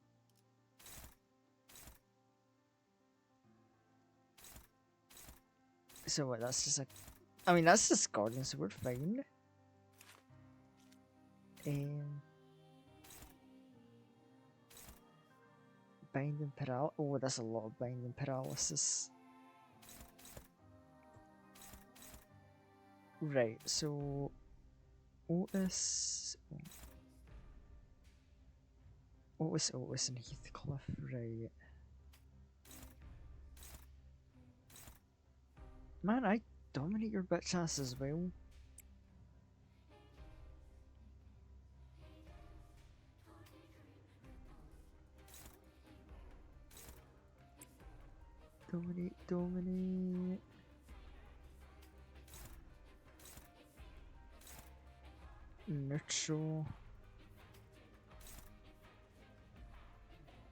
So what, that's just a... I mean, that's just Guardian, so we're fine. Binding paralysis. Oh, that's a lot of binding paralysis. Right, so... Otis, and Heathcliff, right. Man, I dominate your bitch ass as well. Dominate. Neutral.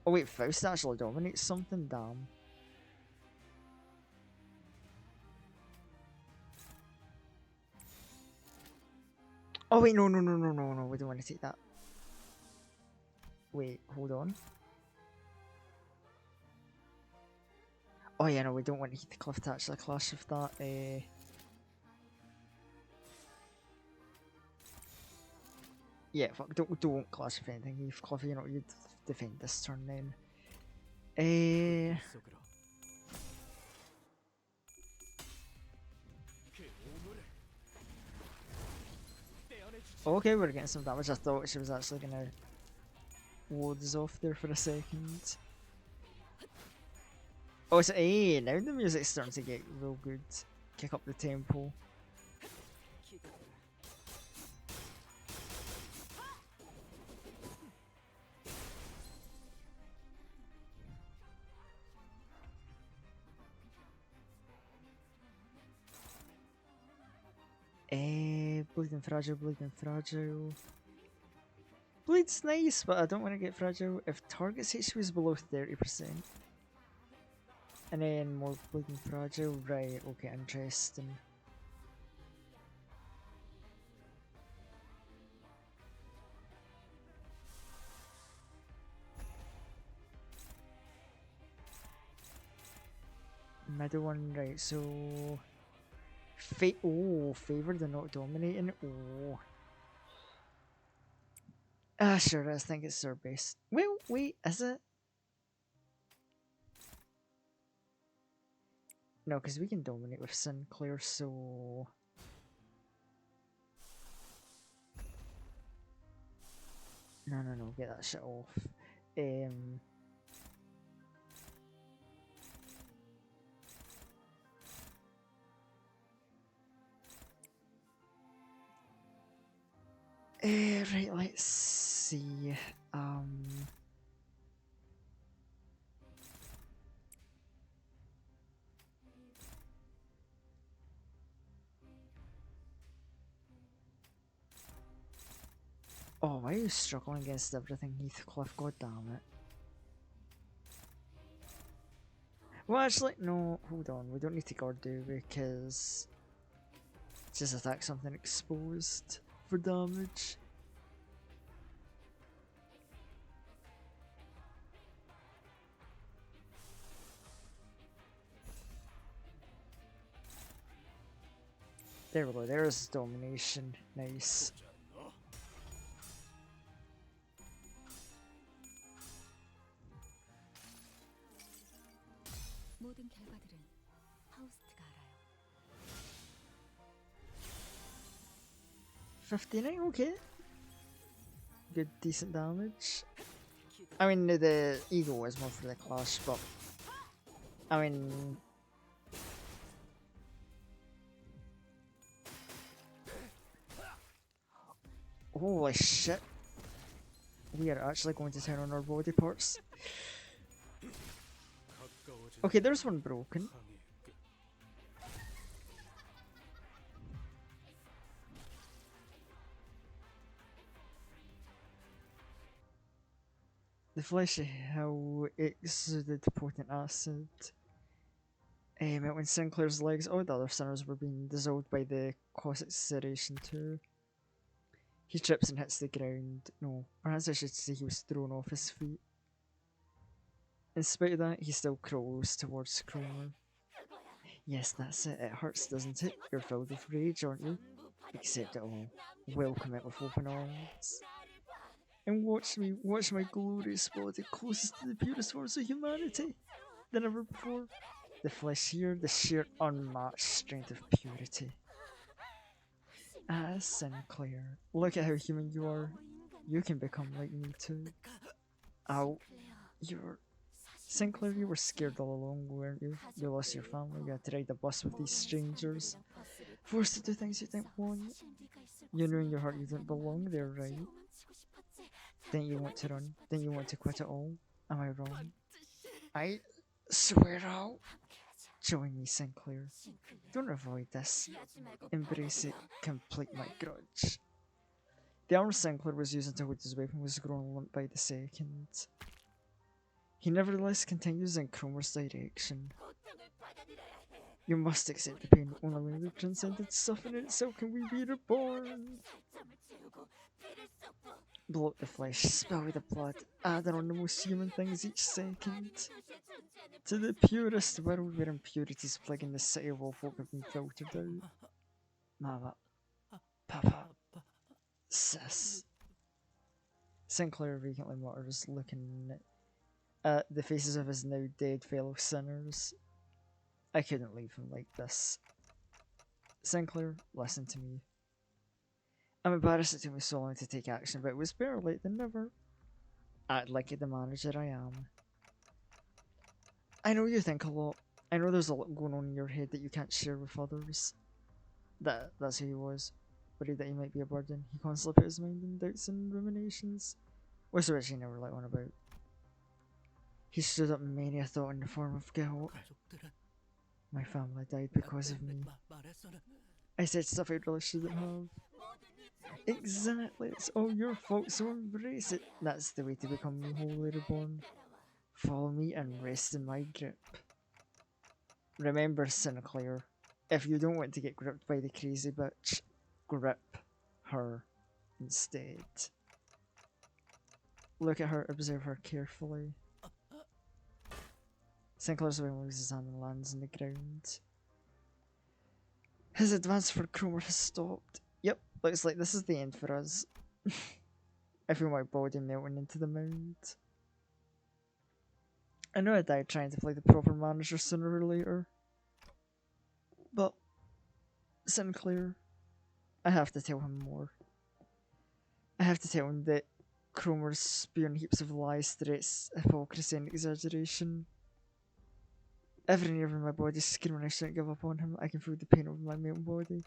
Oh wait, Faust actually dominates something? Damn. Oh wait, no, we don't want to take that. Wait, hold on. Oh yeah, no, we don't want Heathcliff to actually clash with that. Yeah, fuck, don't clash with anything, Heathcliff, you know, you defend this turn then. 속으로. 그 오물을 떼어내주지. Okay, we're getting some damage. I thought she was actually gonna ward us off there for a second. Oh, so hey, now the music's starting to get real good. Kick up the tempo. Bleeding fragile. Bleed's nice, but I don't want to get fragile. If target's HP is below 30%. And then more bleeding fragile, right, okay, interesting. Middle one, right, so... Favored and not dominating, oh. Ah, sure, I think it's our best. Well, wait, is it? No, because we can dominate with Sinclair, so... No, get that shit off. Right, let's see. Oh, why are you struggling against everything, Heathcliff? God damn it. Well, actually, no, hold on. We don't need to guard do because just attack something exposed for damage. There we go, there's domination. Nice. 모든 결과들은 파우스트가 알아요. 59, okay. Good, decent damage. I mean, the ego is more for the clash, but I mean, holy shit. We are actually going to turn on our body parts. Okay, there's one broken. The fleshy hill exuded potent acid. When Sinclair's legs, all the other sinners were being dissolved by the caustic sedation too. He trips and hits the ground. No, perhaps I should say he was thrown off his feet. In spite of that, he still crawls towards Cromer. Yes, that's it. It hurts, doesn't it? You're filled with rage, aren't you? Accept it all. Welcome it with open arms. And watch my glorious body closest to the purest forms of humanity than ever before. The flesh here, the sheer unmatched strength of purity. Ah, Sinclair, look at how human you are. You can become like me too. Ow, you're... Sinclair, you were scared all along, weren't you? You lost your family, you had to ride the bus with these strangers. Forced to do things you didn't want. You knew in your heart you didn't belong there, right? Didn't you want to run? Didn't you want to quit it all? Am I wrong? I swear out. Join me, Sinclair. Don't avoid this. Embrace it. Complete my grudge. The arm Sinclair was using to hold his weapon was growing limp by the second. He nevertheless continues in Cromer's direction. You must accept the pain. Only when we've transcended suffering itself can we be reborn. Bloat the flesh, spill the blood, adding on the most human things each second. To the purest world where impurities plaguing the city of all folk have been filtered out. Mama, Papa, Sis. Sinclair vacantly mutters, looking at the faces of his now dead fellow sinners. I couldn't leave him like this. Sinclair, listen to me. I'm embarrassed it took me so long to take action, but it was better late than never. Act like the manager I am. I know you think a lot. I know there's a lot going on in your head that you can't share with others. That's who he was. Worried that he might be a burden. He constantly put his mind in doubts and ruminations. Was which he never let on about. He stood up many a thought in the form of guilt. My family died because of me. I said stuff I really shouldn't have. Exactly, it's all your fault, so embrace it. That's the way to become wholly reborn. Follow me and rest in my grip. Remember, Sinclair, if you don't want to get gripped by the crazy bitch, grip her instead. Look at her, observe her carefully. Sinclair's way moves his hand and lands on the ground. His advance for Cromer has stopped. Yep, looks like this is the end for us. I feel my body melting into the mound. I know I died trying to play the proper manager sooner or later. But, Sinclair, I have to tell him more. I have to tell him that Cromer's spewing heaps of lies, threats, hypocrisy and exaggeration. Every nerve in my body is screaming I shouldn't give up on him. I can feel the pain over my melting body.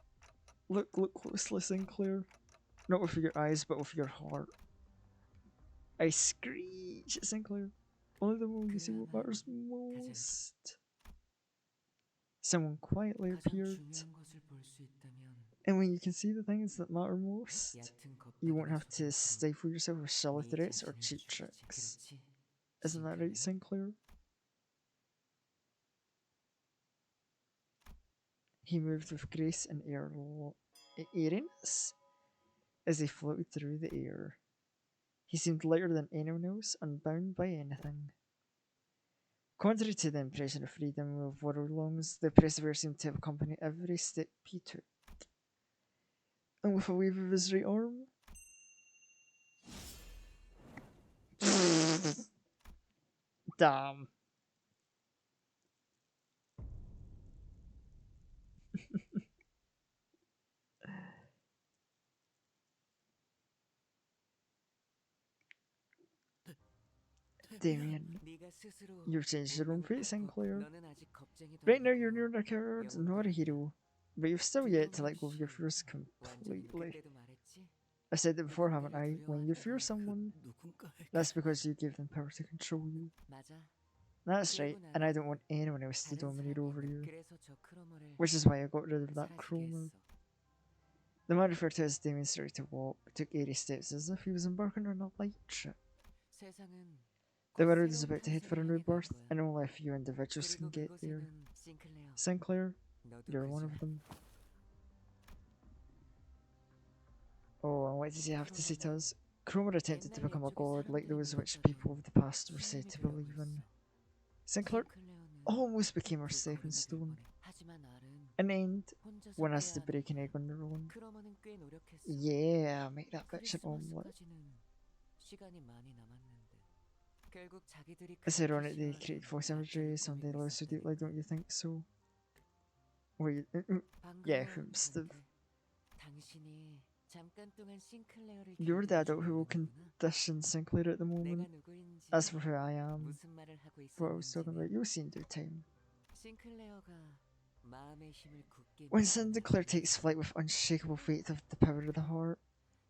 Look closely, Sinclair. Not with your eyes, but with your heart. I screech at Sinclair. Only the moment you see what matters most. Someone quietly appeared. And when you can see the things that matter most, you won't have to stifle yourself with shallow threats or cheap tricks. Isn't that right, Sinclair? He moved with grace and airiness as he floated through the air. He seemed lighter than anyone else, unbound by anything. Contrary to the impression of freedom of world longs, the perseverer seemed to accompany every step he took. And with a wave of his right arm, damn. Damien, you've changed your own fate, Sinclair. Right now you're near a coward, not a hero. But you've still yet to let go of your fears completely. I said it before, haven't I? When you fear someone, that's because you gave them power to control you. That's right, and I don't want anyone else to dominate over you. Which is why I got rid of that Cromer. The man referred to as Damien started to walk, took airy steps as if he was embarking on a light trip. The world is about to head for a new birth, and only a few individuals can get there. Sinclair, you're one of them. Oh, and what does he have to say to us? Cromer attempted to become a god like those which people of the past were said to believe in. Sinclair almost became our stepping stone. 하지만 알은 An end. 혼자서 One has to 깨야 break an egg 하는데 on their own. 크로머는 꽤 노력했어. Yeah, make that bitch an omelette. 크리스마스까지는 시간이 많이 남았는데 결국 자기들이 It's 그렇게 ironic they 싫어하던 create false 가짜를 imagery someday 꾸미고 less so deeply, 있었다니까. don't you think so? Wait, yeah, whom's the... 방금 당신이 잠깐 동안 싱클레어를 You're the adult who will 기억해주려는구나. condition Sinclair at the 내가 moment. 누구인지 As for who I am, 무슨 말을 하고 what I was talking about, 있었는지는 you'll see in due time. 싱클레어가 마음의 힘을 굳게 When 믿는 Sinclair 날이 takes flight with unshakable faith of the power of the heart,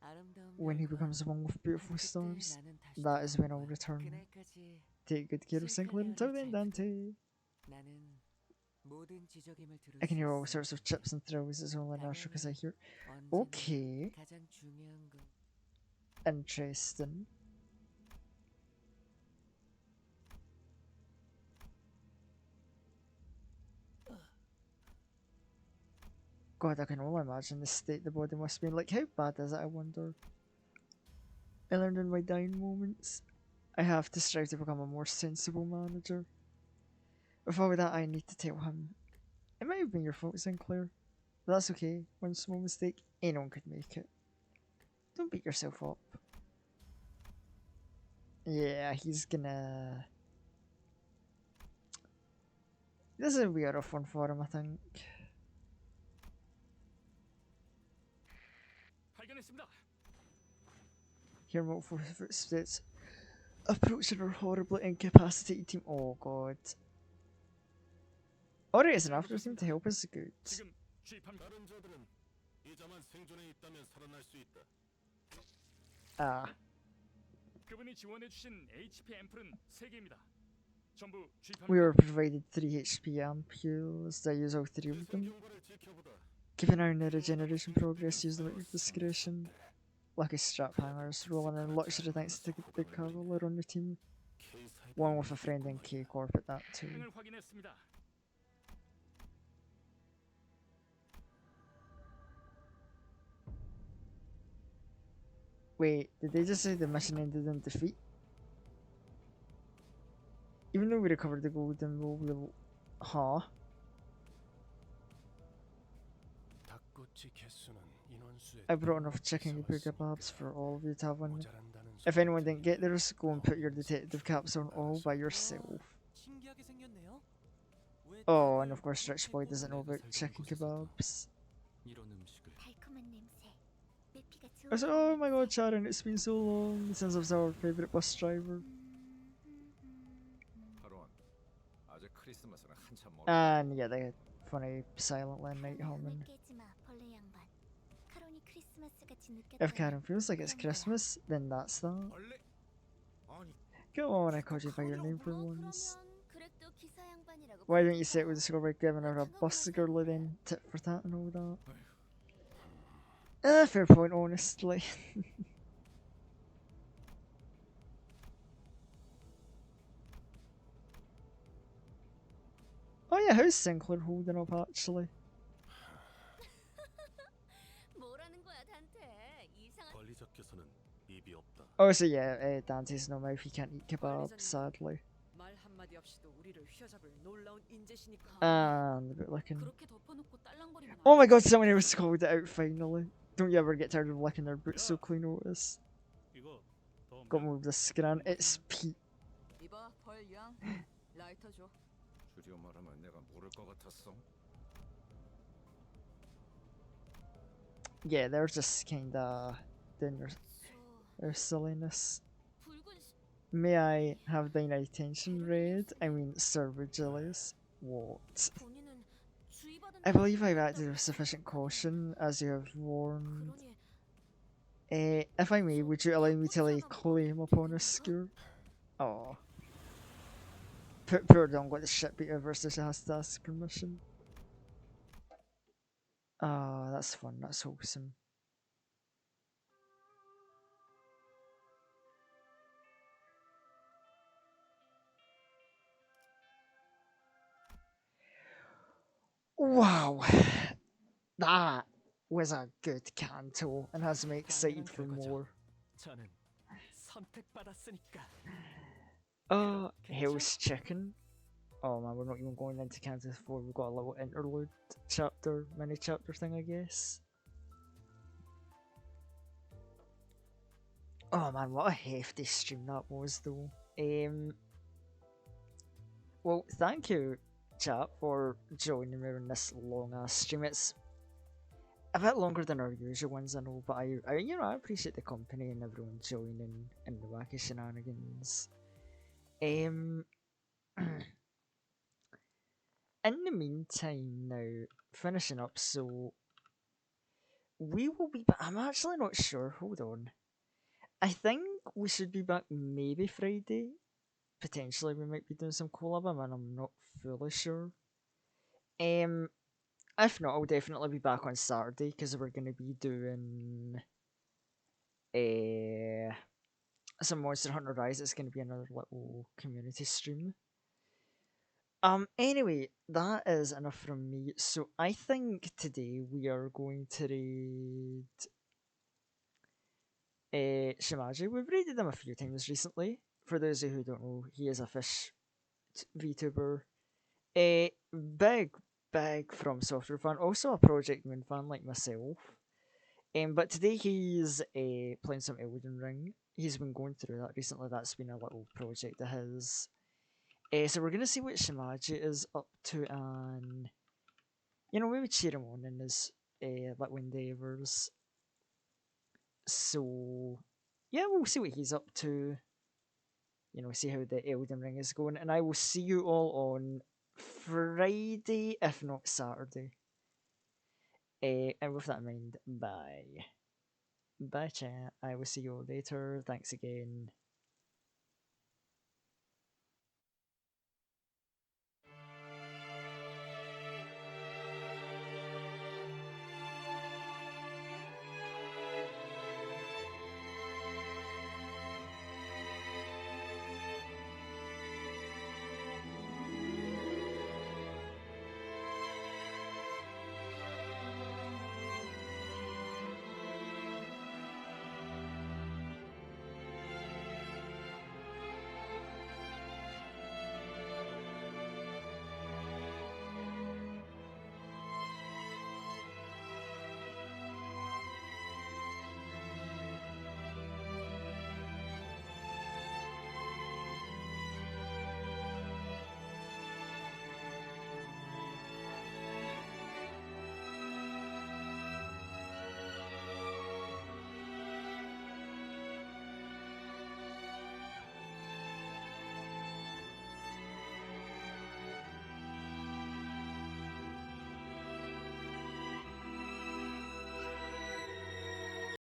아름다운 when he 별과 becomes one with beautiful 그때 stars, 나는 다시 that is when I'll 돌아올 거야. return. 그날까지 Take good care of Sinclair until then, Dante. 나는 모든 지적임을 들을 I can 수 hear all 있어. sorts of chips and throws, it's only natural because I hear. 언제나 Okay, 가장 중요한 건 interesting. God, I can only imagine the state the body must be in. Like, how bad is it, I wonder? I learned in my dying moments, I have to strive to become a more sensible manager. With all that, I need to tell him. It might have been your fault, Sinclair. But that's okay. One small mistake, anyone could make it. Don't beat yourself up. Yeah, he's gonna... This will be a rough one for him, I think. 발견했습니다. Hear multiple footsteps approaching our horribly incapacitated team. Oh god. Alright, it's an after team to help us. Good. 지금 주입한 다른 자들은 이자만 생존해 있다면 살아날 수 있다. Ah. 그분이 지원해 주신 HP 앰플은 3개입니다. 전부 We 주입합니다. were provided 3 HP ampules. I use all 3 of them. 경과를 지켜보다. Keep an eye on the regeneration progress. Use them at your discretion. Lucky strap hangers. Rolling in luxury thanks to the big caroler on your team. One with a friend in K Corp at that too. 행을 확인했습니다. Wait, did they just say the mission ended in defeat? Even though we recovered the golden rule, we'll... Huh? 닭꼬치 개수는 인원수에 I brought enough chicken kebabs for all of you to have one. 모자란다는 If anyone didn't get theirs, go and put your detective caps on all by yourself. 신기하게 생겼네요. 왜 Oh, and 다들 of course Rich Boy doesn't know about 살던 chicken 곳에서도 kebabs. 이런 음식을 달콤한 냄새. 매피가 I was like, oh my god, Sharon, it's been so long since I was our favourite bus driver. 하루원, 아직 크리스마스는 한참 멀었다. And yeah, the funny silent night humming. If Karen feels like it's Christmas, then that's that. 원래 아니 Come on, I called you by your name for once. Why don't you say it with the score by giving her a bus girly then? Tit for tat and all that. Fair point, honestly. Oh yeah, how's Sinclair holding up actually? 뭐라는 거야, 단테? 이상한 관리자께서는 입이 없다. Oh, so yeah, Dante's no mouth, he can't eat kebabs, sadly. 말 한마디 없이도 우리를 휘어잡을 놀라운 인재시니까. And a bit licking. 그렇게 덮어놓고 딸랑거리면 Oh my god, someone else called it out finally. Don't you ever get tired of licking their boots so clean, Otis? 이거 더 Got more of the skin. It's Pete. 이봐, 벌 양. 라이터 줘. 줄여 말하면 내가 모를 것 같았어. Yeah, they're just kinda doing their silliness. 붉은 May I have thine attention read? I mean, Sir Virgilius. What? 본인은 주의받은 I believe I've acted with sufficient caution, as you have warned. 그러니 If I may, would you allow me to lay claim upon a skewer? Oh. Poor Don got the shit beat over, so she has to ask permission. Ah, that's fun, that's wholesome. Wow, that was a good canto and has me excited for more. 저는 선택받았으니까. Hell's Chicken. Oh man, we're not even going into Kansas 4. We've got a little interlude chapter, mini chapter thing, I guess. Oh man, what a hefty stream that was, though. Well, thank you, chat, for joining me on this long ass stream. It's a bit longer than our usual ones, I know, but I appreciate the company and everyone joining and the wacky shenanigans. In the meantime, now finishing up, so we will be back. I'm actually not sure. Hold on. I think we should be back maybe Friday. Potentially, we might be doing some collab, and I'm not fully sure. If not, I'll definitely be back on Saturday because we're going to be doing some Monster Hunter Rise. It's going to be another little community stream. Anyway, that is enough from me. So I think today we are going to raid Shimaji. We've raided him a few times recently. For those of you who don't know, he is a fish VTuber. Big From Software fan, also a Project Moon fan like myself. But today he's playing some Elden Ring. He's been going through that recently. That's been a little project of his. So we're gonna see what Shimaji is up to, and maybe cheer him on in his little endeavors. So yeah, we'll see what he's up to. See how the Elden Ring is going, and I will see you all on Friday, if not Saturday. And with that in mind, bye. Bye, chat. I will see you all later. Thanks again.